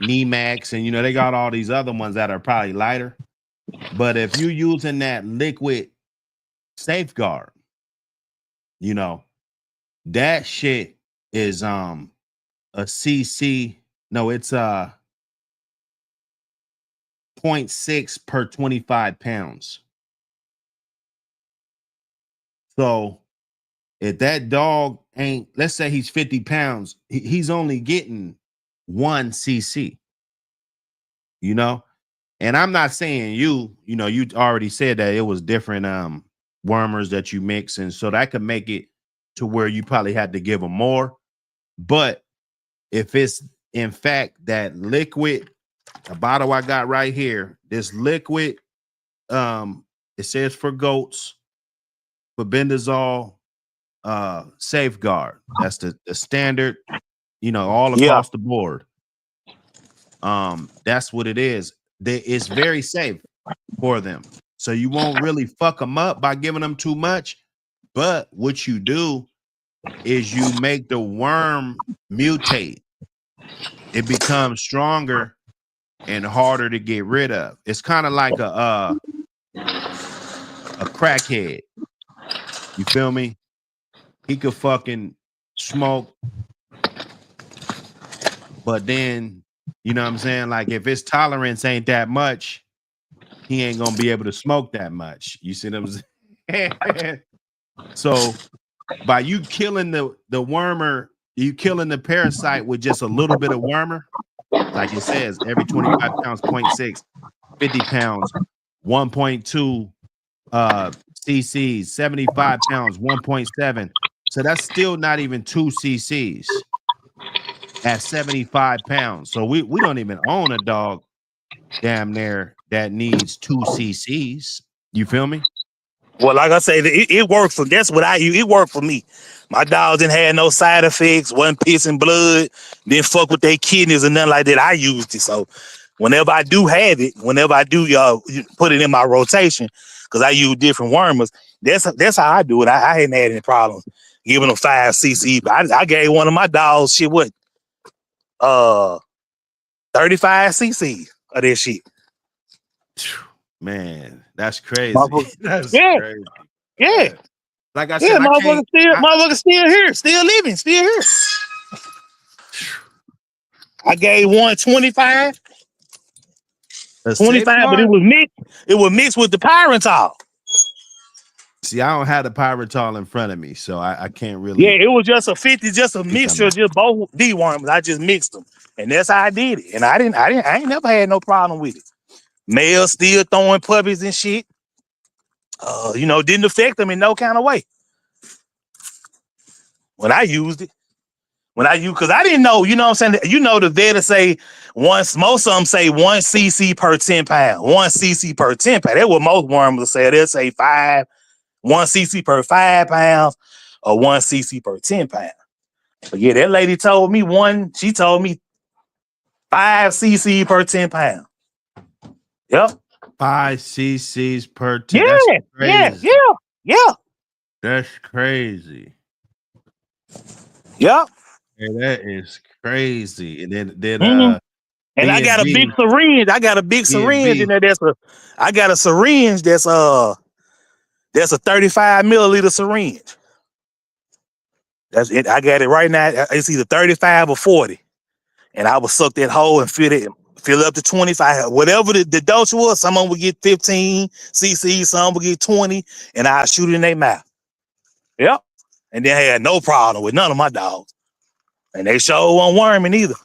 Nemax and you know, they got all these other ones that are probably lighter. But if you're using that liquid safeguard, you know, that shit is a cc. No, it's 0.6 per 25 pounds. So if that dog ain't, let's say he's 50 pounds, he's only getting 1 cc, you know? And I'm not saying you already said that it was different wormers that you mix, and so that could make it to where you probably had to give them more. But if it's in fact that liquid, the bottle I got right here, this liquid, it says for goats, for bendazole, safeguard. That's the standard, all across the board. That's what it is. It's very safe for them. So you won't really fuck them up by giving them too much. But what you do is you make the worm mutate. It becomes stronger and harder to get rid of. It's kind of like a crackhead. You feel me? He could fucking smoke, but then, you know what I'm saying? Like if his tolerance ain't that much, he ain't gonna be able to smoke that much. You see what I'm saying? So by you killing the wormer, you killing the parasite with just a little bit of wormer, like it says, every 25 pounds, 0.6, 50 pounds, 1.2 cc's, 75 pounds, 1.7. So that's still not even 2 cc's at 75 pounds. So we don't even own a dog damn near that needs 2 cc's. You feel me? Well, like I say, it worked for, that's what I use. It worked for me. My dogs didn't have no side effects, wasn't pissing blood, didn't fuck with their kidneys or nothing like that. I used it. So whenever I do have it, whenever I do put it in my rotation, because I use different wormers, that's how I do it. I hadn't had any problems giving them 5 cc. But I gave one of my dogs 35 cc of that shit. Man, that's crazy. That's yeah, crazy. yeah. Like I said, motherfucker still here, still living, still here. I gave one 25, but it was mixed with the Pyrantal. See, I don't have the Pyrantal in front of me, so I can't really. Yeah, it was just a 50, just a mixture of just both dewormers. I just mixed them, and that's how I did it. And I ain't never had no problem with it. Male still throwing puppies and shit. Didn't affect them in no kind of way. When I used it, because I didn't know, you know what I'm saying? The vet say most of them say 1 cc per 10 pounds, 1 cc per 10 pounds. That's what most wormers say. They'll say 1 cc per 5 pounds or 1 cc per 10 pounds. But yeah, that lady told me she told me 5 cc per 10 pounds. Yep. 5 cc's per 10. Yeah, that's crazy. yeah. That's crazy. Yep. Yeah, that is crazy. And then and I got a big syringe. I got a big syringe in there. I got a syringe that's a 35 milliliter syringe. That's it. I got it right now. It's either 35 or 40. And I would suck that hole and fill it up to 25. Whatever the dose was, someone would get 15 cc, some would get 20, and I shoot it in their mouth. Yep. And then I had no problem with none of my dogs. And they sure weren't worming either.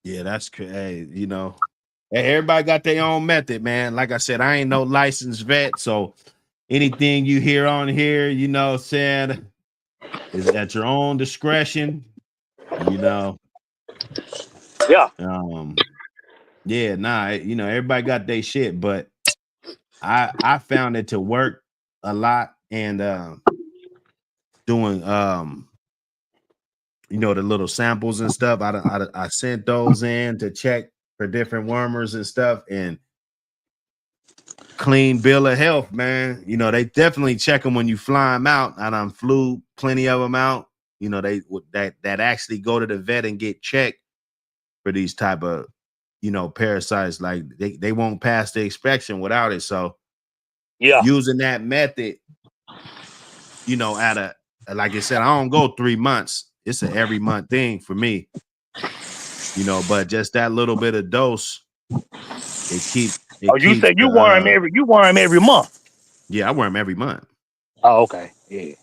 Yeah, that's crazy. Everybody got their own method, man. Like I said, I ain't no licensed vet, so anything you hear on here, saying is at your own discretion. Yeah. Yeah, everybody got their shit, but I found it to work a lot, and doing the little samples and stuff. I sent those in to check for different wormers and stuff, and clean bill of health, man. They definitely check them when you fly them out. And I flew plenty of them out. They that actually go to the vet and get checked for these type of parasites. Like they won't pass the inspection without it. So yeah, using that method, like I said, I don't go 3 months. It's an every month thing for me. You know, but just that little bit of dose, it keeps You said the you worm every month. yeah, I worm every month. Oh, okay. Yeah.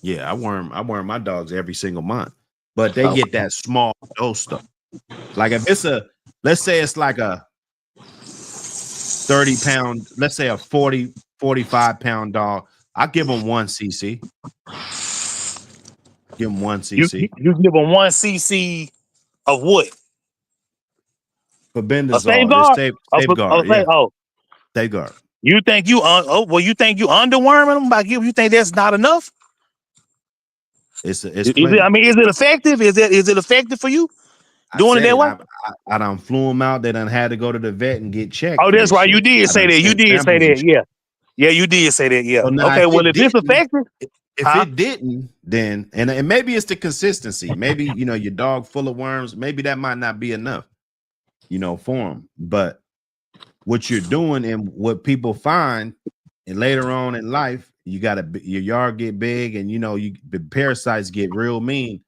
Yeah, I worm my dogs every single month. But they Okay. get that small dose though. Like if it's let's say it's like a 30-pound, let's say a 40, 45-pound dog, I give them 1 cc. Give them 1 You cc. give them 1 cc of what? For A bendazole, this safeguard? safeguard, yeah. Oh, Safeguard. you think you you think you underworming them by giving? You think that's not enough? It's Is plenty. it? I mean, is it effective? Is it effective for you I doing it said that it. way? I done flew them out. They done had to go to the vet and get checked. Oh, For that's this right. You shit. did I say done that. You sent did say samples and that. shit. Yeah. Yeah, you did say that. Yeah. So now Okay. Well, is this effective? if it didn't, then and maybe it's the consistency. Maybe your dog full of worms. Maybe that might not be enough, for them. But what you're doing and what people find, and later on in life, your yard get big, and the parasites get real mean.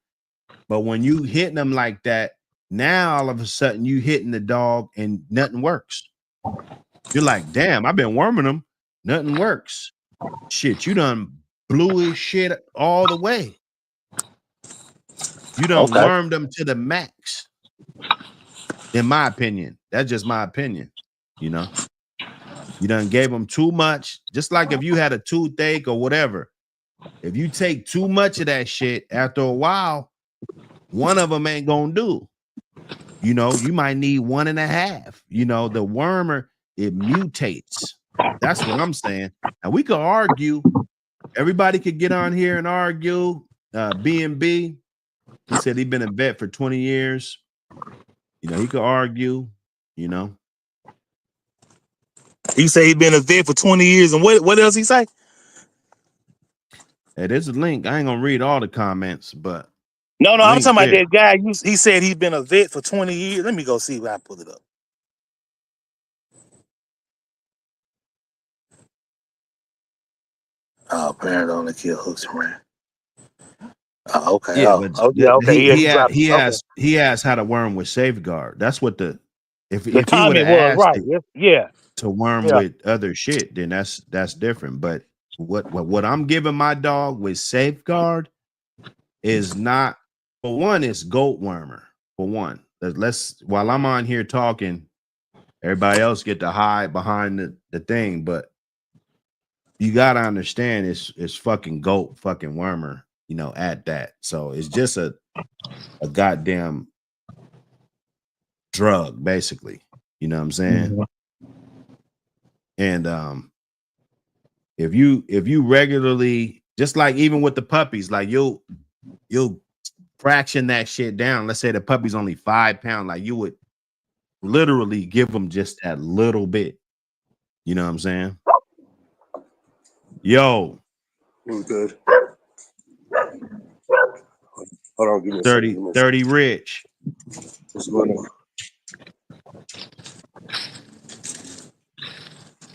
But when you hitting them like that, now all of a sudden you hitting the dog and nothing works. You're like, damn, I've been worming them, nothing works. Shit, you done blew his shit all the way. You done wormed them to the max. In my opinion, that's just my opinion. You done gave them too much. Just like if you had a toothache or whatever, if you take too much of that shit, after a while, one of them ain't gonna do. You might need 1.5. The wormer, it mutates. That's what I'm saying. And we could argue. Everybody could get on here and argue. B&B, he said he'd been a vet for 20 years. He could argue, He said he'd been a vet for 20 years. And what else he say? Hey, there's a link. I ain't gonna read all the comments, but No, I'm talking about there. that guy. He said he's been a vet for 20 years. Let me go see if I pull it up. Oh, parent only kill hooks and ran. Oh, okay. Yeah, Okay. He asked how to worm with safeguard. That's what the if he would comment have was asked right. to worm with other shit, then that's different. But what I'm giving my dog with safeguard is not, for one, it's goat wormer. For one, let's while I'm on here talking, everybody else get to hide behind the thing, but you gotta understand it's fucking goat fucking wormer, at that. So it's just a goddamn drug, basically. You know what I'm saying? Mm-hmm. And if you regularly, just like even with the puppies, like you'll fraction that shit down. Let's say the puppy's only 5 pounds, like you would literally give them just that little bit. You know what I'm saying? Yo, I'm good. Hold on, give me a 30 Rich. What's going on?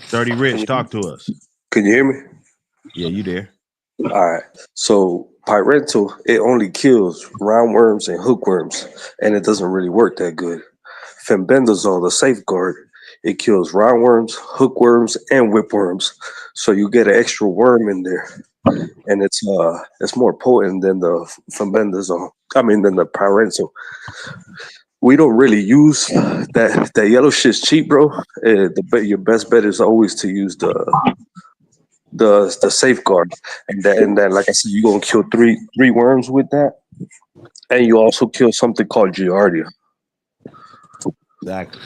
30 Rich, talk to us. Can you hear me? Yeah, you there. All right. So parental, it only kills roundworms and hookworms, and it doesn't really work that good. Fembendazole, the safeguard, it kills roundworms, hookworms, and whipworms. So you get an extra worm in there, and it's more potent than the fembendazole. Than the parental. We don't really use that yellow shit's cheap, bro. Your best bet is always to use the safeguard, and then like I said, you're gonna kill three worms with that, and you also kill something called giardia. Exactly.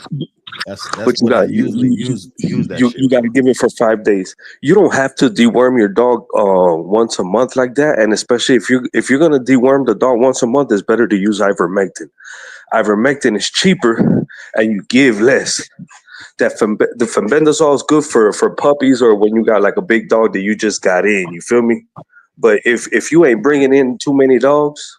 That's But what I usually use that shit. You got to give it for 5 days. You don't have to deworm your dog once a month like that, and especially if you're gonna deworm the dog once a month, it's better to use ivermectin. Ivermectin is cheaper, and you give less. The fembendazole is good for puppies or when you got like a big dog that you just got in. You feel me? But if you ain't bringing in too many dogs,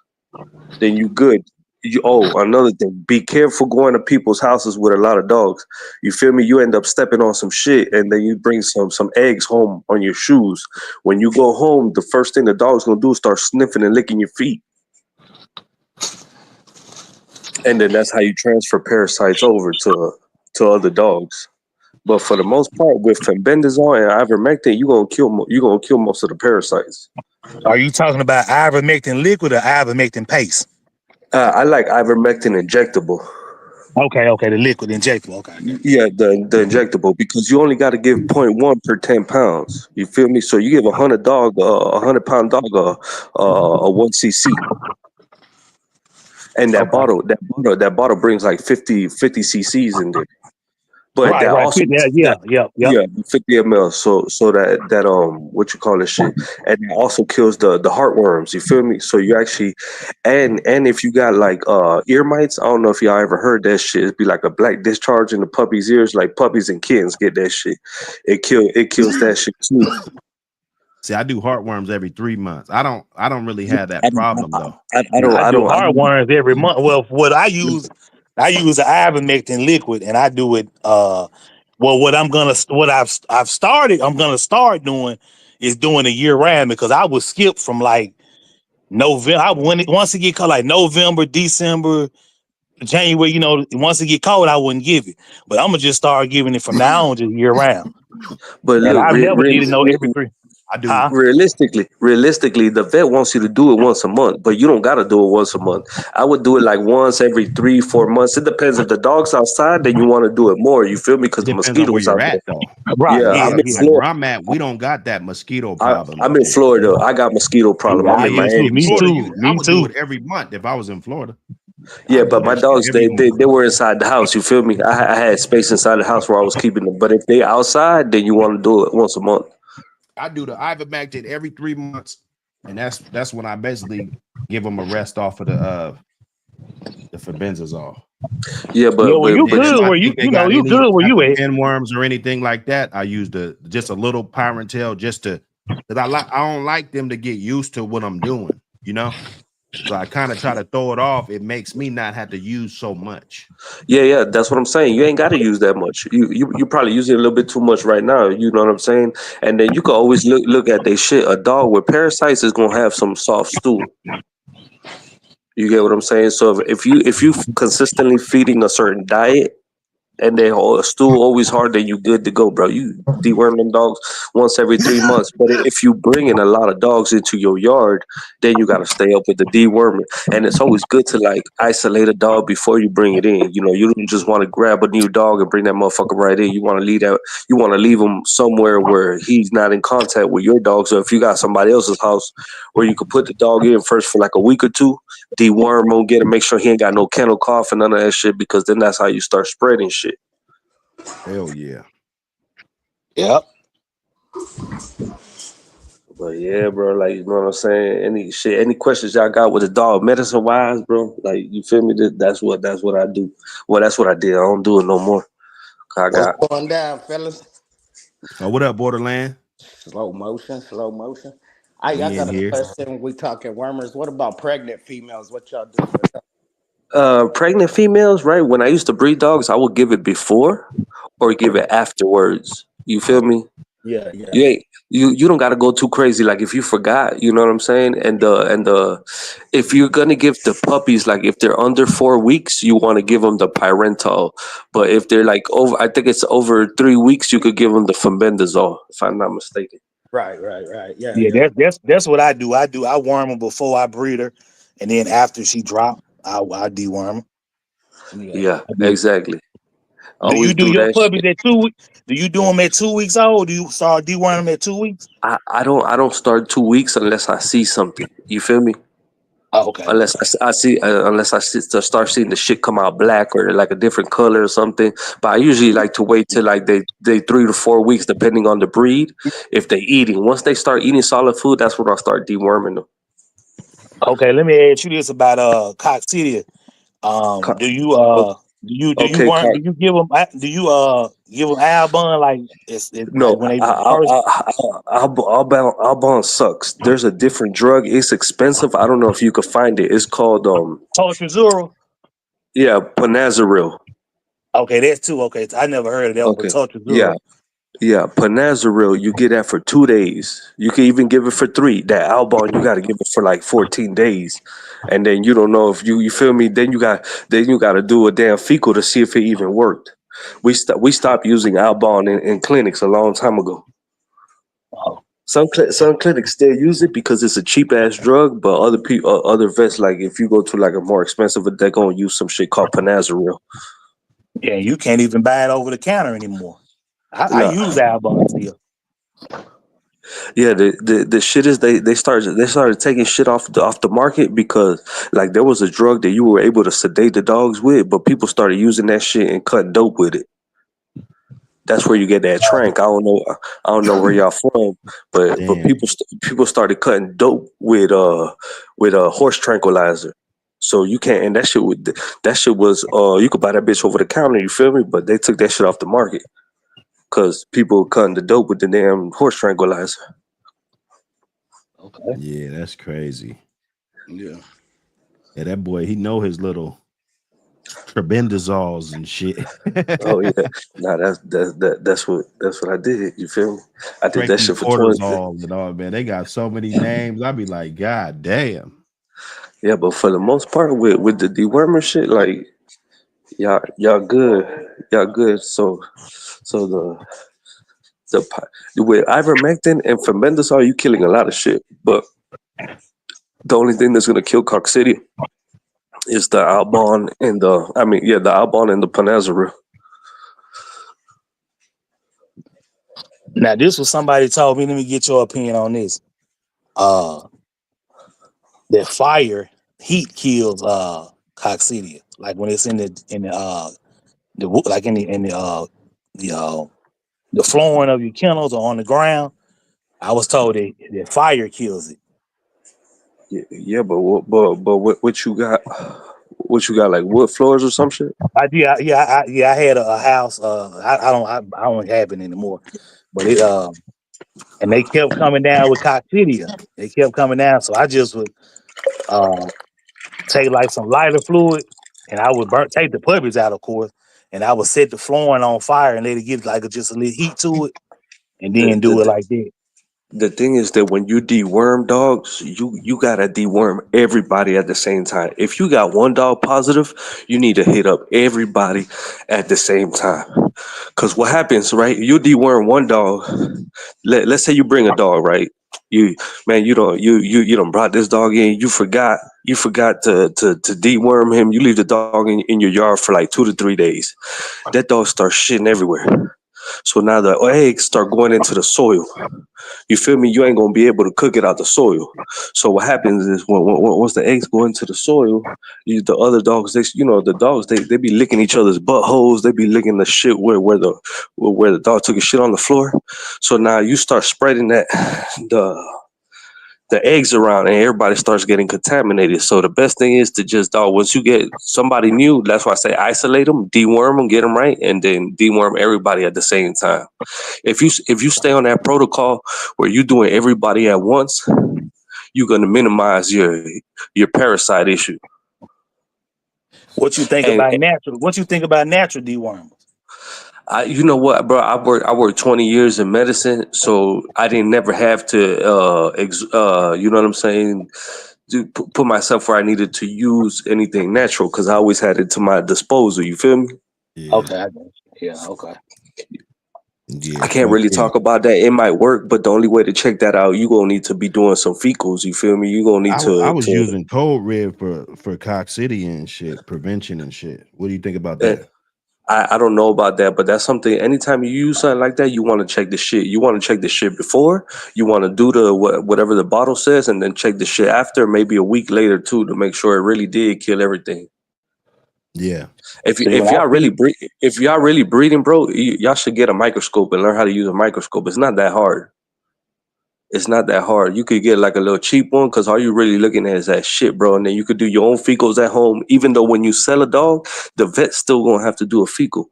then you good. Another thing, be careful going to people's houses with a lot of dogs. You feel me? You end up stepping on some shit, and then you bring some eggs home on your shoes. When you go home, the first thing the dog's gonna do is start sniffing and licking your feet. and then that's how you transfer parasites over to other dogs. But for the most part, with fenbendazole and ivermectin, you gonna kill most of the parasites. Are you talking about ivermectin liquid or ivermectin paste? I like ivermectin injectable. Okay, the liquid injectable. Okay. Yeah, the injectable, because you only got to give 0.1 per 10 pounds. You feel me? So you give a 100-pound dog a 1 cc, and Okay. that bottle brings like 50 cc's in there. But that Right. also Yeah. yeah, 50 ml. So that what you call this shit, and it also kills the heartworms. You feel me? So you actually, and if you got like ear mites, I don't know if y'all ever heard that shit. It'd be like a black discharge in the puppy's ears, like puppies and kittens get that shit. It kills that shit too. See, I do heartworms every 3 months. I don't really have that problem though. I I do don't. heartworms every month. Well, what I use the ivermectin liquid, and I do it. What I've started, I'm gonna start doing is doing a year round, because I would skip from like November. Once it get cold, like November, December, January. Once it get cold, I wouldn't give it. But I'm gonna just start giving it from now on, just year round. But And look, I've never needed no every three. I do. Huh? realistically, the vet wants you to do it once a month, but you don't got to do it once a month. I would do it like once every 3-4 months. It depends. If the dog's outside, then you want to do it more. You feel me? Because It the depends on where mosquitoes you're out there. at though. Right? Yeah, Yeah, I'm in yeah. Like where Florida. I'm at, we don't got that mosquito problem I'm though. in Florida. I got mosquito problem. Yeah, I'm I in do too. Miami. Me So too. I Me would do too. it every month if I was in Florida. yeah, I do but my that shit dogs every month. they were inside the house. You feel me? I had space inside the house where I was keeping them. But if they outside, then you want to do it once a month. I do the ivermectin every 3 months, and that's when I basically give them a rest off of the fenbendazole. Yeah, Yeah, well, you Then if good I where you think they got you any good where type you of at. pinworms or anything like that, I use just a little Pyrentel just to, because I don't like them to get used to what I'm doing, you know. So I kind of try to throw it off. It makes me not have to use so much. Yeah, that's what I'm saying. You ain't got to use that much. You probably using a little bit too much right now. You know what I'm saying? And then you can always look at they shit. A dog with parasites is gonna have some soft stool. You get what I'm saying? So if you consistently feeding a certain diet, and they stool always hard, then you good to go, bro. You deworm them dogs once every 3 months. But if you bring in a lot of dogs into your yard, then you got to stay up with the deworming. And it's always good to like isolate a dog before you bring it in. You know, you don't just want to grab a new dog and bring that motherfucker right in. You want to leave that. You want to leave him somewhere where he's not in contact with your dog. So if you got somebody else's house where you could put the dog in first for like a week or two, deworm him, get him, make sure he ain't got no kennel cough and none of that shit, because then that's how you start spreading shit. Hell yeah. Yep. But yeah, bro, like, you know what I'm saying? Any questions y'all got with the dog medicine wise, bro? Like, you feel me? That's what I do. Well, that's what I did. I don't do it no more. I got What's going down, fellas? So what up, Borderland? Slow motion, slow motion. I We in got a here. question. We talking wormers. What about pregnant females? What y'all do for them? pregnant females, right? When I used to breed dogs, I would give it before or give it afterwards. You feel me? Yeah. You don't gotta go too crazy. Like if you forgot, you know what I'm saying? And if you're gonna give the puppies, like if they're under 4 weeks, you want to give them the Pyrental. But if they're like over, I think it's over 3 weeks, you could give them the fenbendazole, if I'm not mistaken. Right. Yeah. Yeah, that's what I do. I worm them before I breed her, and then after she drop, I deworm them. Yeah, I do. exactly. Do you Always do do your that puppies shit. at 2 weeks? Do you do them at 2 weeks old? Do you start deworm them at 2 weeks? I don't start 2 weeks unless I see something. You feel me? Oh, okay. Unless I start seeing the shit come out black or like a different color or something. But I usually like to wait till like they 3 to 4 weeks, depending on the breed. If they eating, once they start eating solid food, that's when I start deworming them. Okay, let me ask you this about coccidia. Co- Do you o- Okay, do you give them give them Albon like no, when they first Albon sucks. There's a different drug. It's expensive. I don't know if you could find it. It's called torture zero? yeah, Panazaril. Okay, that's two. Okay, I never heard of that one, but Okay, torture yeah. zero. Yeah, Panazaril, you get that for 2 days. You can even give it for 3. That Albon, you got to give it for like 14 days, and then you don't know if you feel me. Then you got to do a damn fecal to see if it even worked. We stopped using Albon in clinics a long time ago. Oh, Some clinics still use it because it's a cheap ass drug, but other people, other vets, like if you go to like a more expensive, they're gonna use some shit called Panazaril. yeah, you can't even buy it over the counter anymore. I Nah, use Albon still. yeah, the shit is they started taking shit off the market because like there was a drug that you were able to sedate the dogs with, but people started using that shit and cutting dope with it. That's where you get that trank. I don't know where y'all from, but Damn. people started cutting dope with a horse tranquilizer. So you can't, and that shit was you could buy that bitch over the counter. You feel me? But they took that shit off the market because people cutting the dope with the damn horse tranquilizer. Okay. Yeah, that's crazy. Yeah. Yeah, that boy, he know his little trebendazoles and shit. Oh yeah, nah, that's what I did. You feel me? I did that Frankie shit for 20. cortisol and all, man. They got so many names. I'd be like, God damn. Yeah, but for the most part, with the dewormer shit, like y'all good, y'all good. So with ivermectin and fenbendazole, you killing a lot of shit. But the only thing that's gonna kill coccidia is the Albon and the Albon and the Panazaril. Now this was somebody told me. Let me get your opinion on this. That fire heat kills coccidia. Like when it's in the flooring of your kennels or on the ground. I was told that fire kills it. Yeah, but what you got? What you got, like wood floors or some shit? I had a house. I don't have it anymore, but it and they kept coming down with coccidia. They kept coming down, so I just would take like some lighter fluid, and I would take the puppies out, of course, and I would set the flooring on fire and let it get like just a little heat to it, and The, then do it the like that. the thing is that when you deworm dogs, you gotta deworm everybody at the same time. If you got one dog positive, you need to hit up everybody at the same time. Cause what happens, right? You deworm one dog. Let's say you bring a dog, right? You don't brought this dog in. You forgot to deworm him. You leave the dog in your yard for like 2 to 3 days. That dog starts shitting everywhere. So now the eggs start going into the soil. You feel me? You ain't gonna be able to cook it out the soil. So what happens is once the eggs go into the soil, the other dogs, the dogs, they be licking each other's buttholes. They be licking the shit where the dog took a shit on the floor. So now you start spreading the eggs around and everybody starts getting contaminated. So the best thing is to just once you get somebody new, that's why I say isolate them, deworm them, get them right, and then deworm everybody at the same time. If you stay on that protocol where you're doing everybody at once, you're gonna minimize your parasite issue. What you think And about natural? What you think about natural dewormers? you know what, bro? I worked 20 years in medicine, so I didn't never have to you know what I'm saying, put myself where I needed to use anything natural because I always had it to my disposal. You feel me? Yeah. Okay, I got you. Yeah, okay. Yeah. I can't really talk about that. It might work, but the only way to check that out, you gonna need to be doing some fecals. You feel me? You gonna need I was to using Code Red for coccidia and shit, prevention and shit. What do you think about that? I don't know about that, but that's something. Anytime you use something like that, you want to check the shit. You want to check the shit before. You want to do whatever the bottle says, and then check the shit after, maybe a week later too, to make sure it really did kill everything. Yeah. See, when I If y'all really breeding, bro, y'all should get a microscope and learn how to use a microscope. It's not that hard. It's not that hard. You could get like a little cheap one because all you really looking at is that shit, bro. And then you could do your own fecals at home. Even though when you sell a dog, the vet's still gonna have to do a fecal.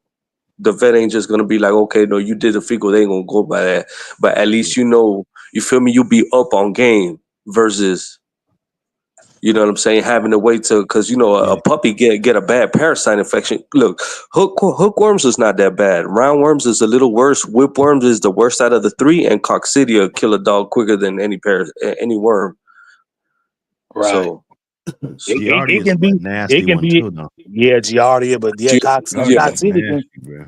The vet ain't just gonna be like, okay, no, you did a fecal. They ain't gonna go by that. But at least you know, you feel me? You be up on game versus You know what I'm saying? Having to wait till, because a puppy get a bad parasite infection. Look, hookworms is not that bad. Roundworms is a little worse. Whipworms is the worst out of the three, and coccidia kill a dog quicker than any worm. Right. So It Giardia is can a be. nasty It can one be. too, though. Yeah, Giardia, but yeah, Giardia is coccidia nasty, bro.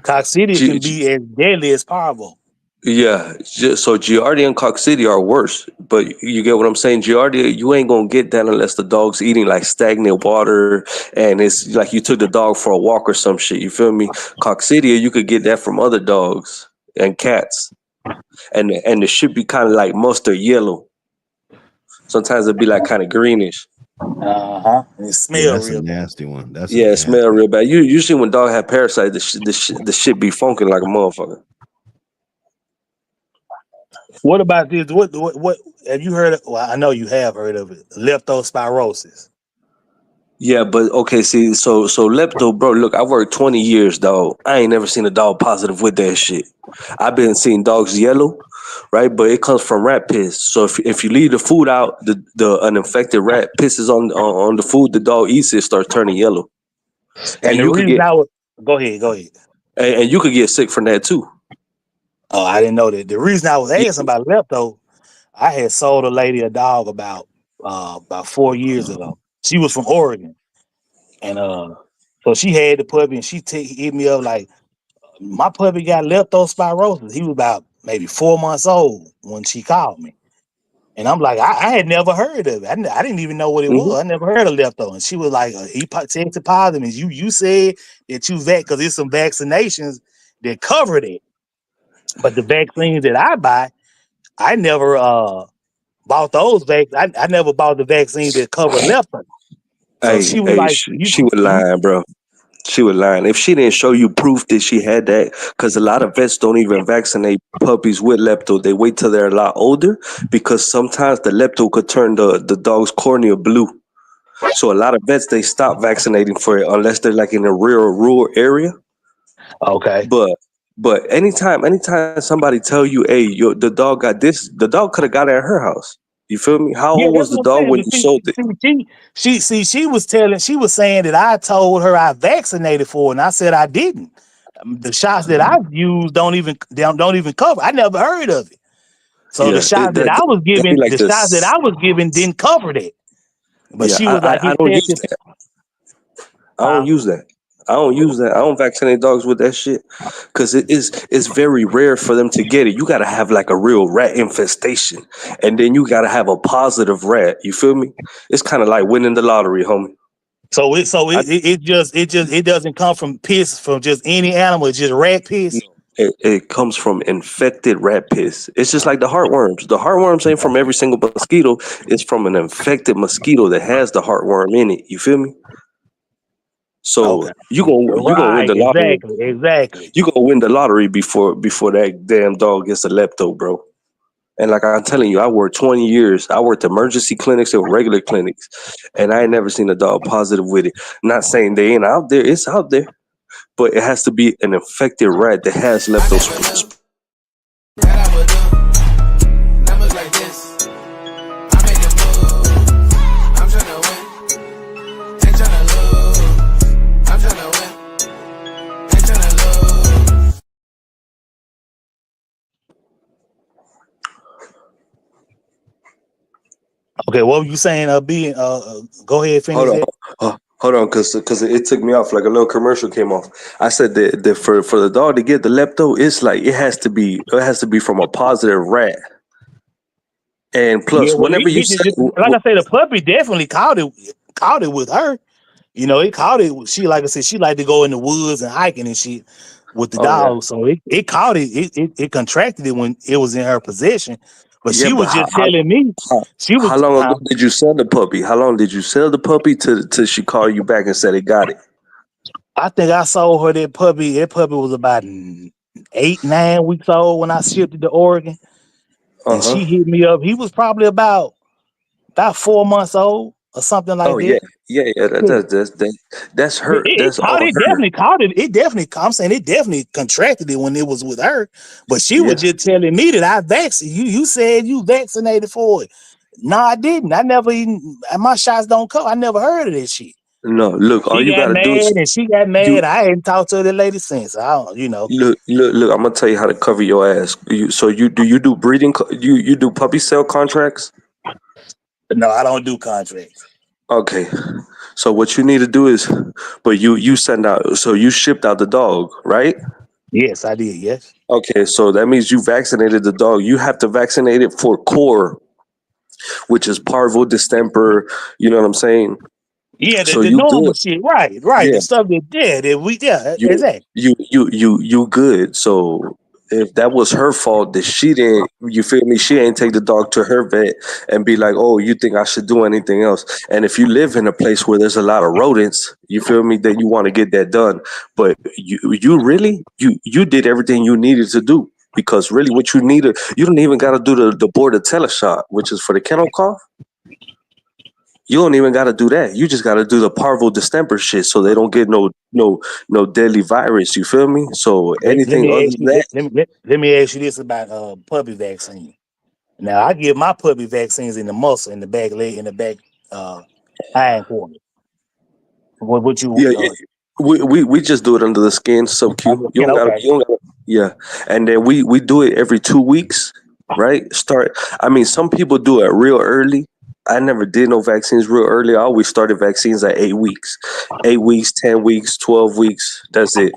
can be as deadly as parvo. Yeah, so Giardia and coccidia are worse, but you get what I'm saying. Giardia, you ain't gonna get that unless the dog's eating like stagnant water, and it's like you took the dog for a walk or some shit. You feel me? Coccidia, you could get that from other dogs and cats, and the shit be kind of like mustard yellow. Sometimes it'd be like kind of greenish. It Yeah, smell that's a real bad. nasty one. That's a Yeah, it smell nasty. real bad. Usually when dog have parasites, the shit be funking like a motherfucker. What about this? What have you heard of? Well, I know you have heard of it. Leptospirosis. Yeah, but okay, see, so lepto, bro. Look, I worked 20 years, dog. I ain't never seen a dog positive with that shit. I've been seeing dogs yellow, right? But it comes from rat piss. So if you leave the food out, an infected rat pisses on the food the dog eats, it starts turning yellow, And and the you could reason get I was go ahead. and you could get sick from that too. Oh, I didn't know that. The reason I was asking about lepto, I had sold a lady a dog about 4 years ago. She was from Oregon, and so she had the puppy, and she hit me up like, my puppy got leptospirosis. He was about maybe 4 months old when she called me. And I'm like, I had never heard of it. I didn't even know what it Hmm. was. I never heard of lepto. And she was like, he tested positive. And you said that you because there's some vaccinations that covered it. But the vaccines that I buy, I never bought those vaccines. I never bought the vaccine that covered lepto. So she was like, She was lying, bro. She was lying. If she didn't show you proof that she had that, because a lot of vets don't even vaccinate puppies with lepto. They wait till they're a lot older because sometimes the lepto could turn the dog's cornea blue. So a lot of vets, they stop vaccinating for it unless they're like in a real rural area. okay. But anytime somebody tell you, hey, the dog got this, the dog could have got it at her house. You feel me? How Yeah, old that's was the what I'm dog saying. when But you sold it? she was saying that I told her I vaccinated for it, and I said I didn't. The shots that I've used don't even cover. I never heard of it. So the Yeah, shots that I was that'd be given, like this. didn't cover that. But Yeah, she was like, I it don't use tested. that. I don't use that. I don't use that. I don't vaccinate dogs with that shit because it's very rare for them to get it. You got to have like a real rat infestation, and then you got to have a positive rat. You feel me? It's kind of like winning the lottery, homie. It doesn't come from piss from just any animal. It's just rat piss. It comes from infected rat piss. It's just like the heartworms. The heartworms ain't from every single mosquito. It's from an infected mosquito that has the heartworm in it. You feel me? So Okay. you gonna win Right. the lottery. Exactly. You gonna win the lottery before that damn dog gets a lepto, bro. And like I'm telling you, I worked 20 years. I worked emergency clinics and regular clinics, and I ain't never seen a dog positive with it. Not saying they ain't out there. It's out there, but it has to be an infected rat that has I leptos. never knew that I would do numbers like this. I make a move. I'm tryna win, ain't tryna lose. I'm tryna win, ain't tryna lose. Okay. What were you saying? Go ahead. Finish Hold it. on, hold on, because it took me off like a little commercial came off. I said that for the dog to get the lepto, it's like it has to be from a positive rat. And Yeah. plus, Well, whenever you say, like I say, the puppy definitely caught it with her. You know, it caught it. She, like I said, she like to go in the woods and hiking and shit with the oh yeah, dog. So it caught it. It contracted it when it was in her possession. But yeah, she but was just telling me she how was. long ago did you sell the puppy? How long did you sell the puppy till she called you back and said it got it? I think I sold her that puppy. That puppy was about 8, 9 weeks old when I shipped it to Oregon, and Uh she huh. hit me up. He was probably about 4 months old or something like Oh yeah, that. yeah. Yeah. That's It, her. it That's caught on it, her. definitely caught it. It definitely, I'm saying it definitely contracted it when it was with her. But she was Yeah. just telling me that I vaccinated. You said you vaccinated for it. No, I didn't. I never even. My shots don't cover. I never heard of this shit. No, look, all She you got gotta do mad is and she got you mad. I ain't talked to the lady since. I don't, look. I'm gonna tell you how to cover your ass. You do breeding? You do puppy sale contracts? No, I don't do contracts. Okay. So what you need to do is, but you send out. So you shipped out the dog, right? Yes, I did. Yes. Okay. So that means you vaccinated the dog. You have to vaccinate it for core, which is parvo, distemper. You know what I'm saying? Yeah, So the you normal good. shit. Right. Yeah. The stuff that yeah, you exactly. you good. So if that was her fault that she didn't, you feel me, she ain't take the dog to her vet and be like, oh, you think I should do anything else? And if you live in a place where there's a lot of rodents, you feel me, then you want to get that done. But you did everything you needed to do, because really what you needed, you don't even got to do the bordetella shot, which is for the kennel cough. You don't even got to do that. You just got to do the parvo distemper shit, so they don't get no deadly virus. You feel me? So Let anything me other ask than you. that, Let me ask you this about puppy vaccine. Now I give my puppy vaccines in the muscle, in the back leg, in the back uh hind quarter. What you yeah, we just do it under the skin, sub Q. You don't gotta, okay. yeah. And then we do it every 2 weeks, right? I mean, some people do it real early. I never did no vaccines real early. I always started vaccines at 8 weeks, 8 weeks, 10 weeks, 12 weeks. That's it.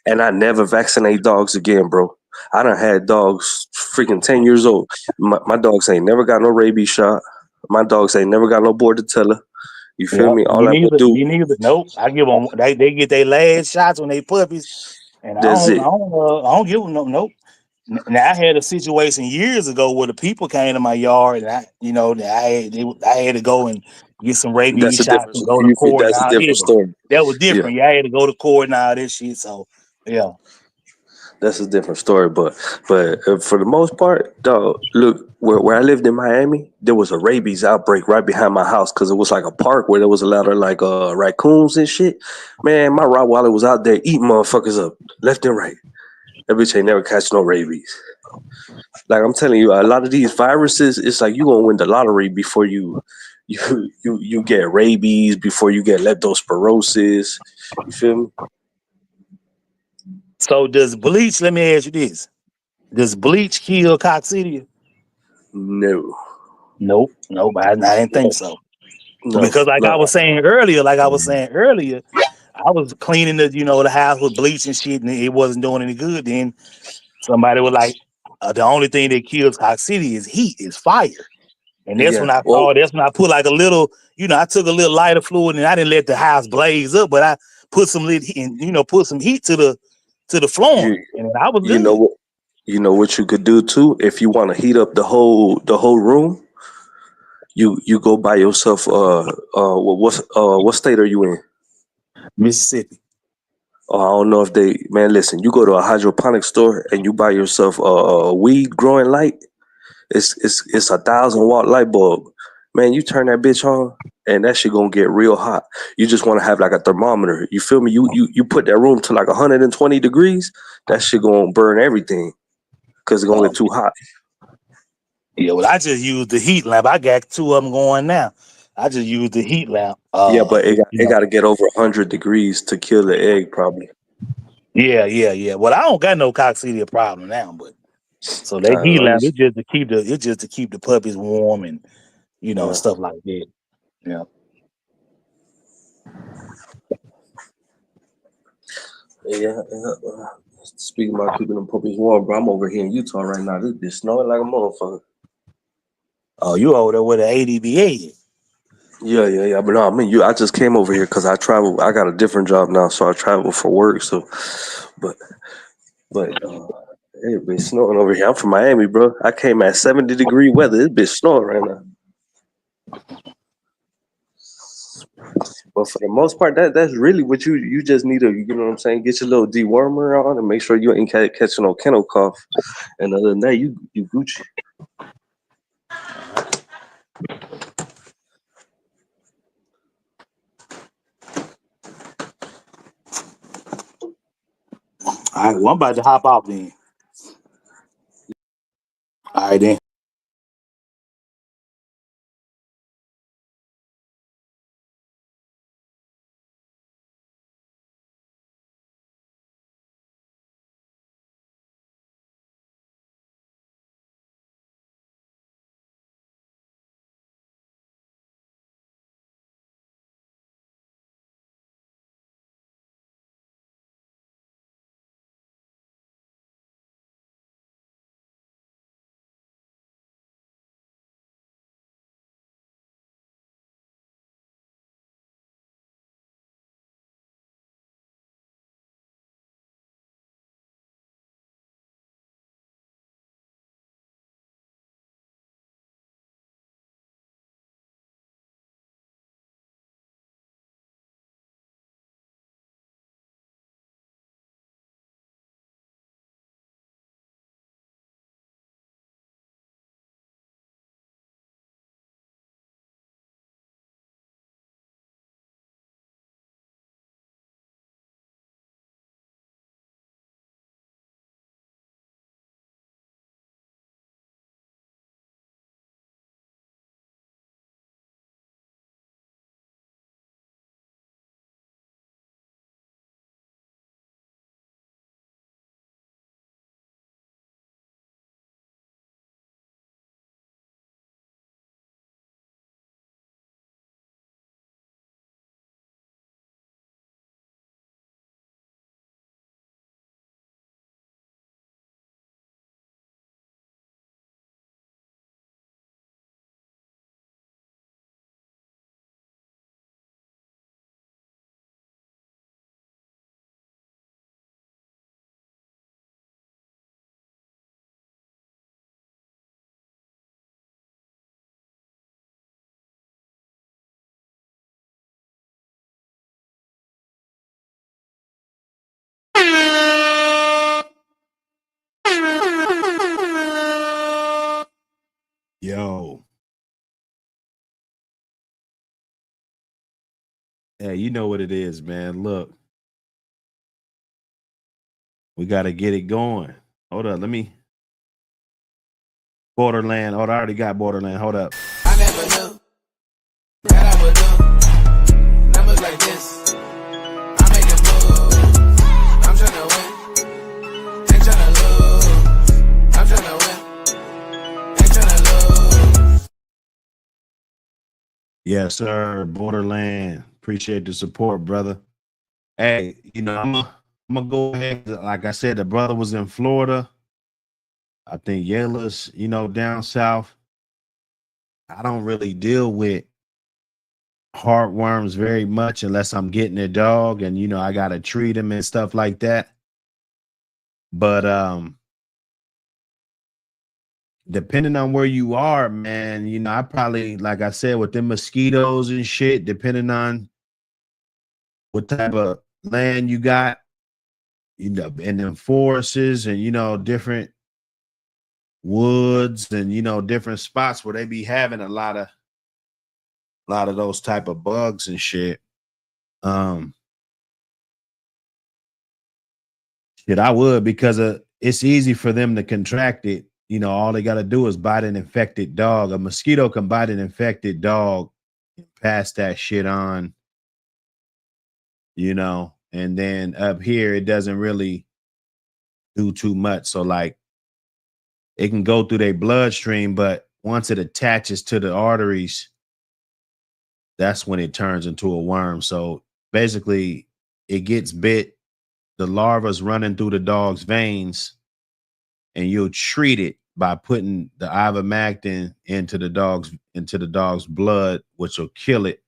And I never vaccinate dogs again, bro. I done had dogs freaking 10 years old. My dogs ain't never got no rabies shot. My dogs ain't never got no bordetella. You feel Yep. me? All Me I would neither. do, Me neither. Nope. I give them. They get their last shots when they puppies, and that's it. I don't give them no. Nope. Now I had a situation years ago where the people came to my yard, and I had to go and get some That's rabies a shots different, and go to you feel, court and that's a all. Yeah, different story. that was Yeah, different. Yeah, I had to go to court and all this shit. So yeah. that's a different story. But for the most part, dog, look, where I lived in Miami, there was a rabies outbreak right behind my house because it was like a park where there was a lot of like raccoons and shit. Man, my Rottweiler was out there eating motherfuckers up left and right. That bitch ain't never catch no rabies. Like I'm telling you, a lot of these viruses, it's like you gonna win the lottery before you get rabies, before you get leptospirosis. You feel me? So does bleach? Let me ask you this: does bleach kill coccidia? No, Nope. I didn't think no, so. no, Because like I no. was saying earlier, I was cleaning the house with bleach and shit, and it wasn't doing any good. Then somebody was like, the only thing that kills coccidia is heat, is fire. And that's when Yeah. I Well, thought, that's when I put like a little, I took a little lighter fluid and I didn't let the house blaze up, but I put some lit heat and put some heat to the you flooring, and I was you know good. what what you could do too if you want to heat up the whole room. You go buy yourself what state are you in? Mississippi. I don't know if they, man, listen, you go to a hydroponic store and you buy yourself a weed growing light. It's 1,000 watt light bulb. Man, you turn that bitch on and that shit gonna get real hot. You just want to have like a thermometer. You feel me? You put that room to like 120 degrees. That shit gonna burn everything because it's gonna get too hot. Yeah, well, I just used the heat lamp. I got two of them going now. I just used the heat lamp. Yeah, but it got to get over 100 degrees to kill the egg, probably. Yeah. Well, I don't got no coccidia problem now, but so that heat Let me lamp, see. it's just to keep the puppies warm and Uh, stuff like that. Yeah. yeah. Speaking about keeping them puppies warm, bro, I'm over here in Utah right now. This bitch snowing like a motherfucker. Oh, you over there with the ADBA? Yeah. But no, I mean, I just came over here because I travel. I got a different job now, so I travel for work. So, but it been snowing over here. I'm from Miami, bro. I came at 70-degree weather. It's been snowing right now. But for the most part, that's really what you just need to, you know what I'm saying? Get your little dewormer on and make sure you ain't catching no kennel cough. And other than that, you Gucci. All right, well, I'm about to hop off then. All right, then. Yo. Hey, you know what it is, man. Look, we got to get it going. Hold up. Let me. Borderland. Oh, I already got Borderland. Hold up. I never knew that I would do numbers like this. I make a move. I'm tryna win. Ain't tryna lose. I'm tryna win. Ain't tryna lose. Yes, sir. Borderland. Appreciate the support, brother. Hey, I'm gonna go ahead. Like I said, the brother was in Florida. I think Yala's, down south. I don't really deal with heartworms very much unless I'm getting a dog and I gotta treat him and stuff like that. But depending on where you are, man, I probably, like I said, with them mosquitoes and shit, depending on what type of land you got, and then forests and different woods and different spots where they be having a lot of those type of bugs and shit. Shit, I would, because it's easy for them to contract it. All they got to do is bite an infected dog. A mosquito can bite an infected dog and pass that shit on, and then up here, it doesn't really do too much. So, like, it can go through their bloodstream, but once it attaches to the arteries, that's when it turns into a worm. So basically, it gets bit, the larva's running through the dog's veins, and you'll treat it by putting the ivermectin into the dog's blood, which will kill it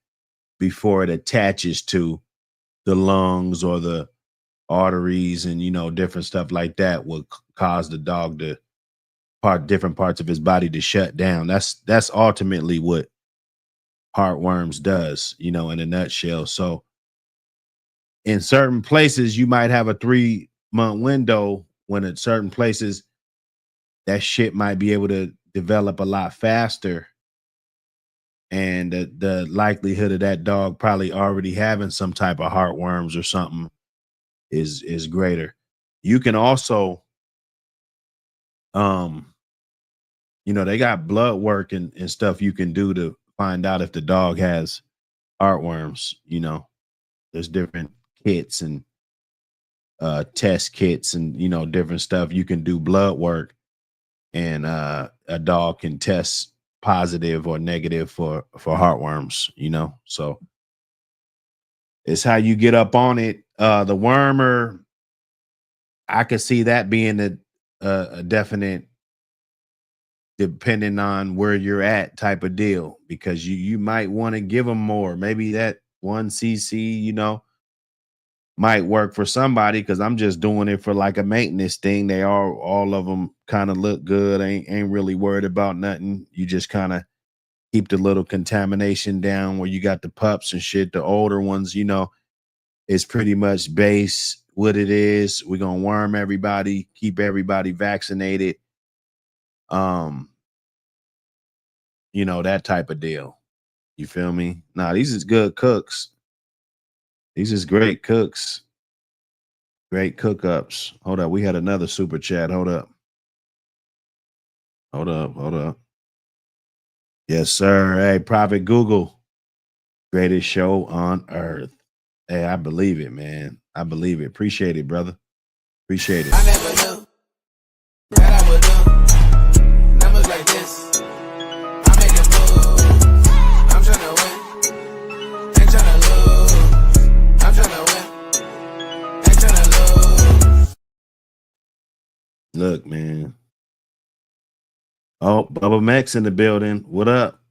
before it attaches to the lungs or the arteries, and different stuff like that will cause the dog to different parts of his body to shut down. That's ultimately what heartworms does, in a nutshell. So in certain places, you might have a 3-month window, when at certain places that shit might be able to develop a lot faster. And the likelihood of that dog probably already having some type of heartworms or something is greater. You can also, they got blood work and stuff you can do to find out if the dog has heartworms. There's different kits and test kits and different stuff. You can do blood work, and a dog can test positive or negative for heartworms. So it's how you get up on it. The wormer, I could see that being a definite, depending on where you're at, type of deal, because you might want to give them more. Maybe that 1cc, might work for somebody, because I'm just doing it for like a maintenance thing. They are, all of them kind of look good. Ain't really worried about nothing. You just kind of keep the little contamination down where you got the pups and shit. The older ones, it's pretty much base what it is. We're gonna worm everybody, keep everybody vaccinated. That type of deal. You feel me? Nah, these is good cooks. These is great cooks. Great cook-ups. Hold up. We had another super chat. Hold up. Hold up. Yes, sir. Hey, Prophet Google. Greatest show on earth. Hey, I believe it, man. I believe it. Appreciate it, brother. Appreciate it. I never knew that I would do numbers like this. I make a move. I'm tryna win. Ain't tryna lose. I'm tryna win. Ain't tryna lose. Look, man. Oh, Bubba Max in the building. What up?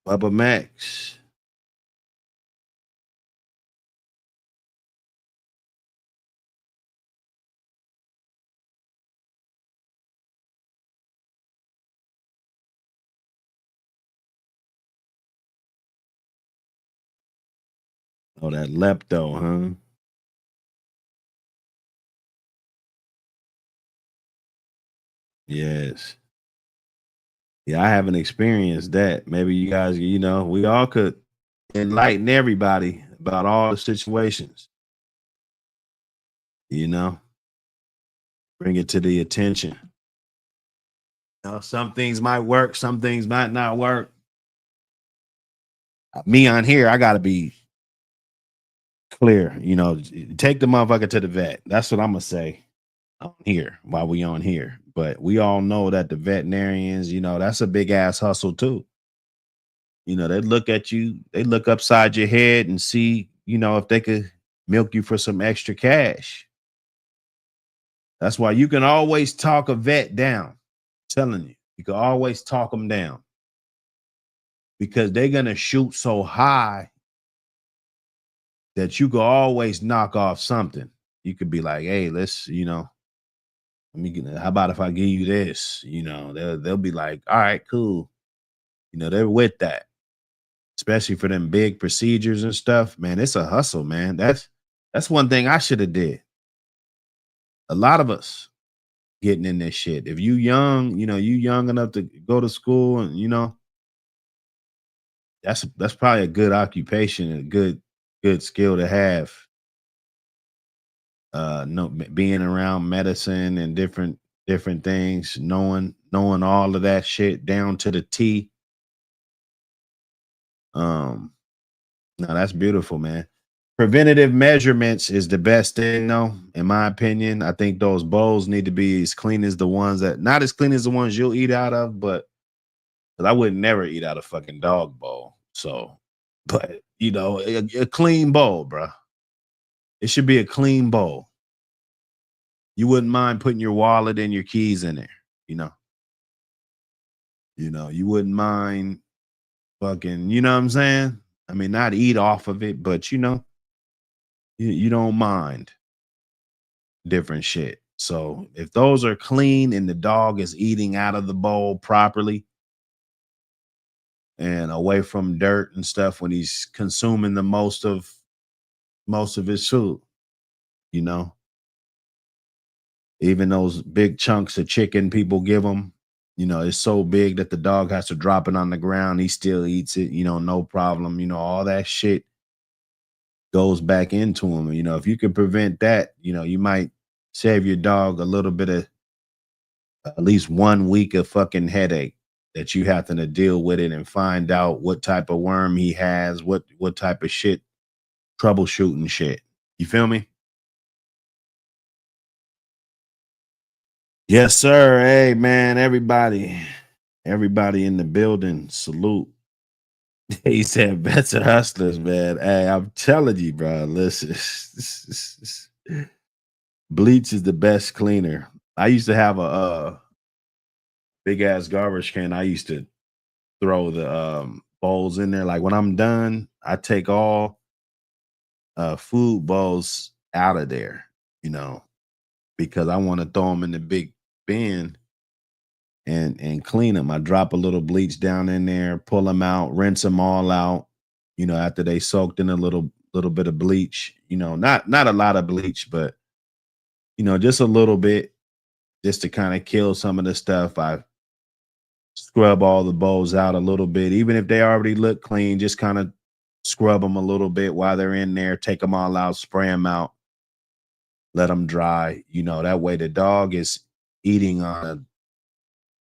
Bubba Max. Oh, that lepto, huh? Yes. Yeah, I haven't experienced that. Maybe you guys, we all could enlighten everybody about all the situations, bring it to the attention. Some things might work, some things might not work. Me on here, I gotta be clear. Take the motherfucker to the vet. That's what I'm gonna say on here while we on here. But we all know that the veterinarians, that's a big ass hustle too. They look at you, they look upside your head and see, if they could milk you for some extra cash. That's why you can always talk a vet down. I'm telling you, you can always talk them down because they're gonna shoot so high that you could always knock off something. You could be like, hey, let's, how about if I give you this? They'll be like, all right, cool. They're with that, especially for them big procedures and stuff. Man, it's a hustle, man. That's one thing I should have did. A lot of us getting in this shit. If you young, you young enough to go to school, and that's probably a good occupation and a good skill to have. No, being around medicine and different things, knowing all of that shit down to the T. No, that's beautiful, man. Preventative measurements is the best thing, though, in my opinion. I think those bowls need to be as clean as the ones not as clean as the ones you'll eat out of, but because I would never eat out of fucking dog bowl. So, but a clean bowl, bro. It should be a clean bowl. You wouldn't mind putting your wallet and your keys in there, you wouldn't mind fucking, you know what I'm saying? I mean, not eat off of it, but you don't mind different shit. So if those are clean and the dog is eating out of the bowl properly and away from dirt and stuff when he's consuming the most of his food, even those big chunks of chicken people give him, it's so big that the dog has to drop it on the ground. He still eats it, no problem. All that shit goes back into him. If you can prevent that, you might save your dog a little bit of at least 1 week of fucking headache that you have to deal with it and find out what type of worm he has, what type of shit, troubleshooting shit. You feel me? Yes, sir. Hey, man, everybody in the building, salute. He said, vets are hustlers, man. Hey, I'm telling you, bro. Listen, bleach is the best cleaner. I used to have a big ass garbage can. I used to throw the bowls in there. Like when I'm done, I take all food bowls out of there, because I want to throw them in the big bin and clean them. I drop a little bleach down in there, pull them out, rinse them all out, after they soaked in a little bit of bleach, not a lot of bleach, but just a little bit, just to kind of kill some of the stuff. I scrub all the bowls out a little bit, even if they already look clean, just kind of scrub them a little bit while they're in there, take them all out, spray them out, let them dry. That way the dog is eating on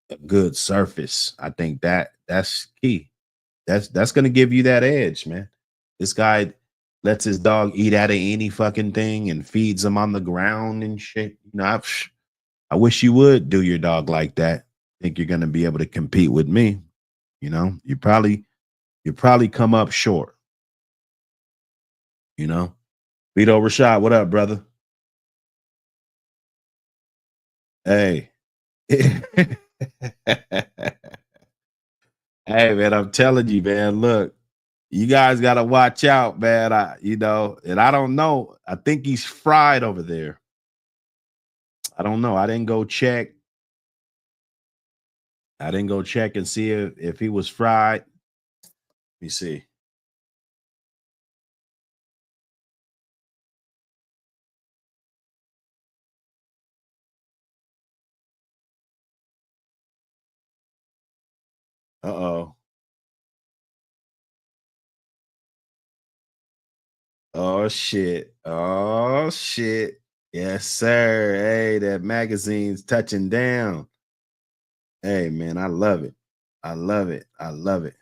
a good surface. I think that's key. That's gonna give you that edge, man. This guy lets his dog eat out of any fucking thing and feeds him on the ground and shit. I wish you would do your dog like that. Think you're gonna be able to compete with me. You probably come up short. Vito Rashad, what up, brother? Hey. Hey, man, I'm telling you, man. Look, you guys got to watch out, man. And I don't know. I think he's fried over there. I don't know. I didn't go check. And see if he was fried. Let me see. Uh-oh. Oh shit. Oh shit. Yes, sir. Hey, that magazine's touching down. Hey man, I love it. I love it. I love it.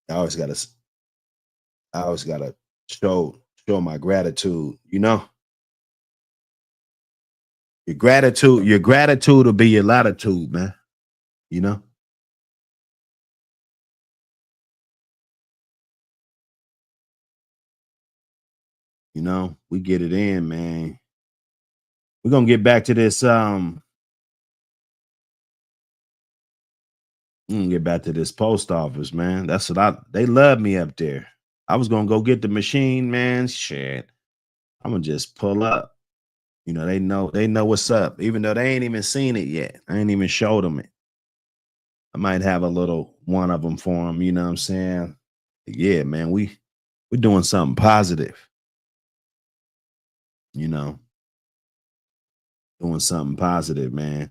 I always gotta show my gratitude, you know. Your gratitude will be your latitude, man. You know. You know, we get it in, man. We're gonna get back to this. I'm gonna get back to this post office, man. That's what they love me up there. I was gonna go get the machine, man. Shit. I'm gonna just pull up. You know, they know what's up, even though they ain't even seen it yet. I ain't even showed them it. I might have a little one of them for them, you know what I'm saying? Yeah, man, we're doing something positive, you know, doing something positive, man.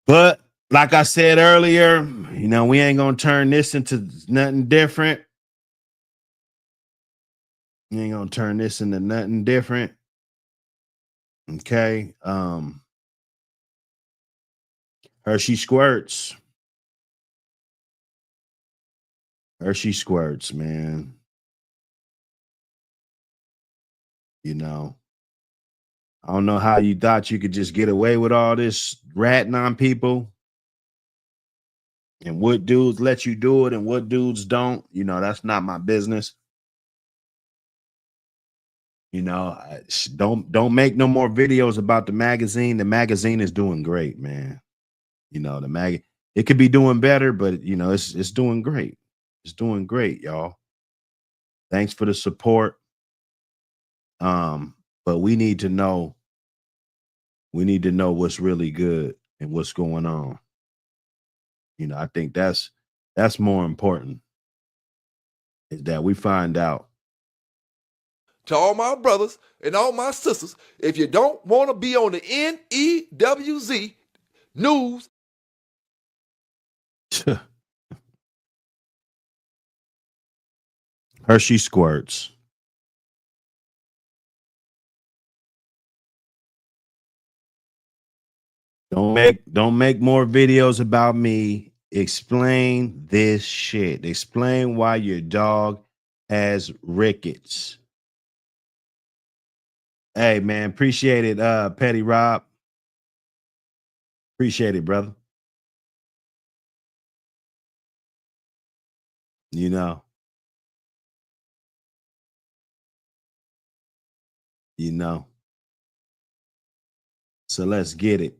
But like I said earlier, you know, we ain't gonna turn this into nothing different. We ain't gonna turn this into nothing different. Okay. Hershey squirts. Hershey squirts, man. You know, I don't know how you thought you could just get away with all this ratting on people and what dudes let you do it and what dudes don't. You know, that's not my business. You know, don't make no more videos about the magazine. The magazine is doing great, man. You know, it could be doing better, but you know, it's doing great. It's doing great, y'all. Thanks for the support. But we need to know what's really good and what's going on. You know, I think that's more important, is that we find out. To all my brothers and all my sisters, if you don't want to be on the NEWZ news, Hershey squirts. Don't make more videos about me. Explain this shit. Explain why your dog has rickets. Hey man, appreciate it, Petty Rob. Appreciate it, brother. You know. You know. So let's get it.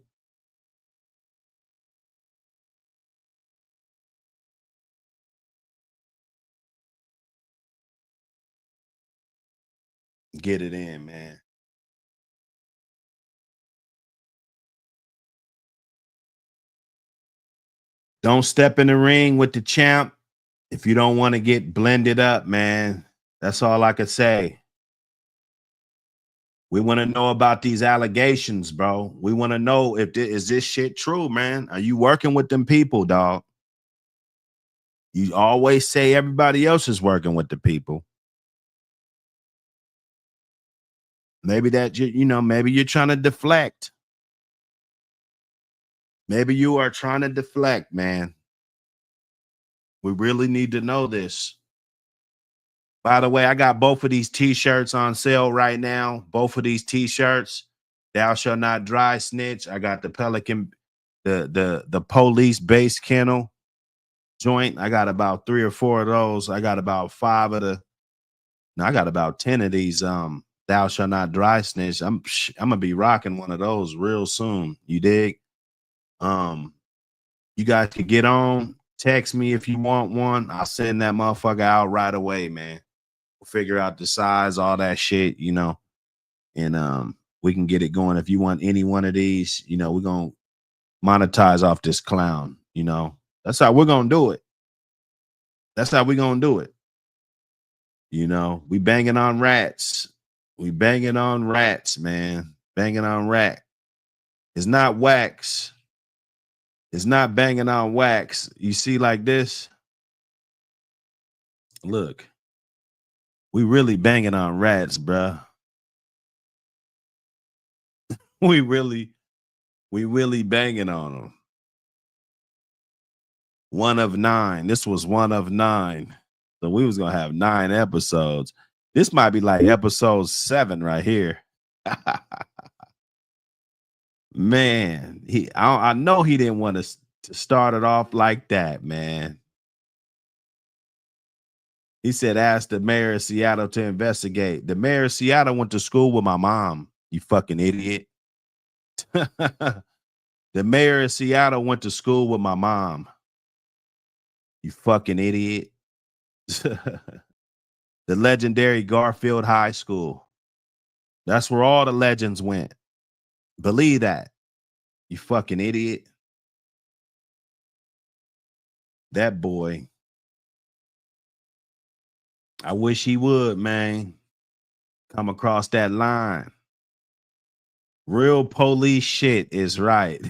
Get it in, man. Don't step in the ring with the champ if you don't want to get blended up, man. That's all I could say. We want to know about these allegations, bro. We want to know if is this shit true, man? Are you working with them people, dog? You always say everybody else is working with the people. Maybe that maybe you're trying to deflect. Maybe you are trying to deflect, man. We really need to know this. By the way, I got both of these t-shirts on sale right now. Both of these t-shirts. Thou shall not dry snitch. I got the Pelican, the police base kennel joint. I got about 3 or 4 of those. I got about 5 of I got about 10 of these thou shall not dry snitch. I'm gonna be rocking one of those real soon. You dig? You guys can get on, text me if you want one. I'll send that motherfucker out right away, man. We'll figure out the size, all that shit, you know. And we can get it going. If you want any one of these, you know, we're gonna monetize off this clown, you know. That's how we're gonna do it. That's how we gonna do it. You know, we banging on rats. We banging on rats, man. Banging on rat. It's not wax. It's not banging on wax. You see like this? Look, we really banging on rats, bruh. We really banging on them. 1 of 9. This was 1 of 9. So we was gonna have 9 episodes. This might be like episode 7 right here. Man, I know he didn't want to start it off like that, man. He said, ask the mayor of Seattle to investigate. The mayor of Seattle went to school with my mom, you fucking idiot. The mayor of Seattle went to school with my mom, you fucking idiot. The legendary Garfield High School. That's where all the legends went. Believe that, you fucking idiot. That boy. I wish he would, man. Come across that line. Real police shit is right.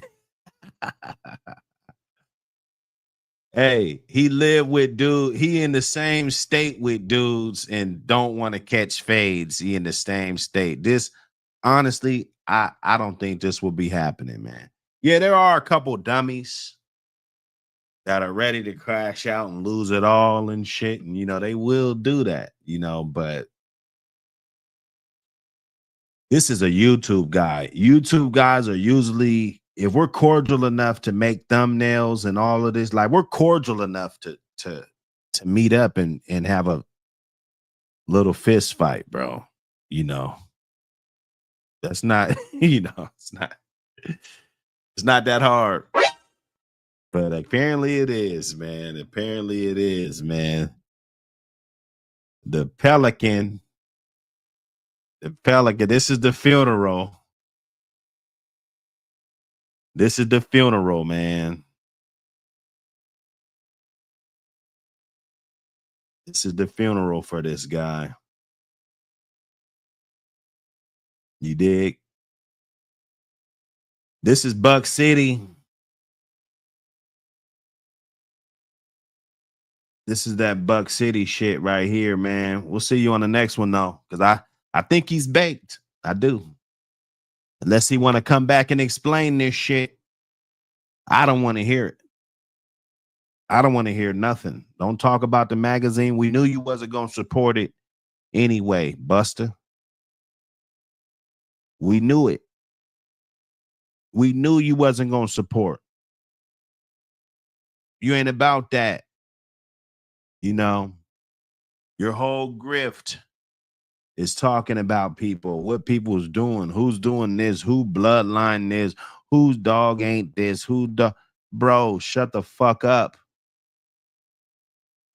Hey, he lived with dude. He in the same state with dudes and don't want to catch fades. He in the same state. This, honestly, I don't think this will be happening, man. Yeah, there are a couple dummies that are ready to crash out and lose it all and shit. And, you know, they will do that, you know, but this is a YouTube guy. YouTube guys are usually, if we're cordial enough to make thumbnails and all of this, like we're cordial enough to meet up and have a little fist fight, bro. You know, that's not, you know, it's not that hard. But apparently it is, man. Apparently it is, man. The Pelican, this is the funeral. This is the funeral, man. This is the funeral for this guy. You dig? This is Buck City. This is that Buck City shit right here, man. We'll see you on the next one, though, because I think he's baked. I do. Unless he want to come back and explain this shit. I don't want to hear it. I don't want to hear nothing. Don't talk about the magazine. We knew you wasn't going to support it anyway, Buster. We knew it. We knew you wasn't going to support. You ain't about that. You know, your whole grift is talking about people, what people's doing, who's doing this, who bloodline this, whose dog ain't this, bro, shut the fuck up.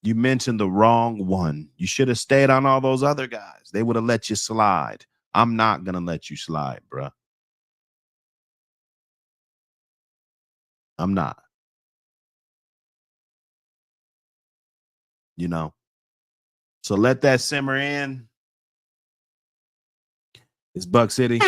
You mentioned the wrong one. You should have stayed on all those other guys. They would have let you slide. I'm not going to let you slide, bro. I'm not. You know, so let that simmer in. It's Buck City.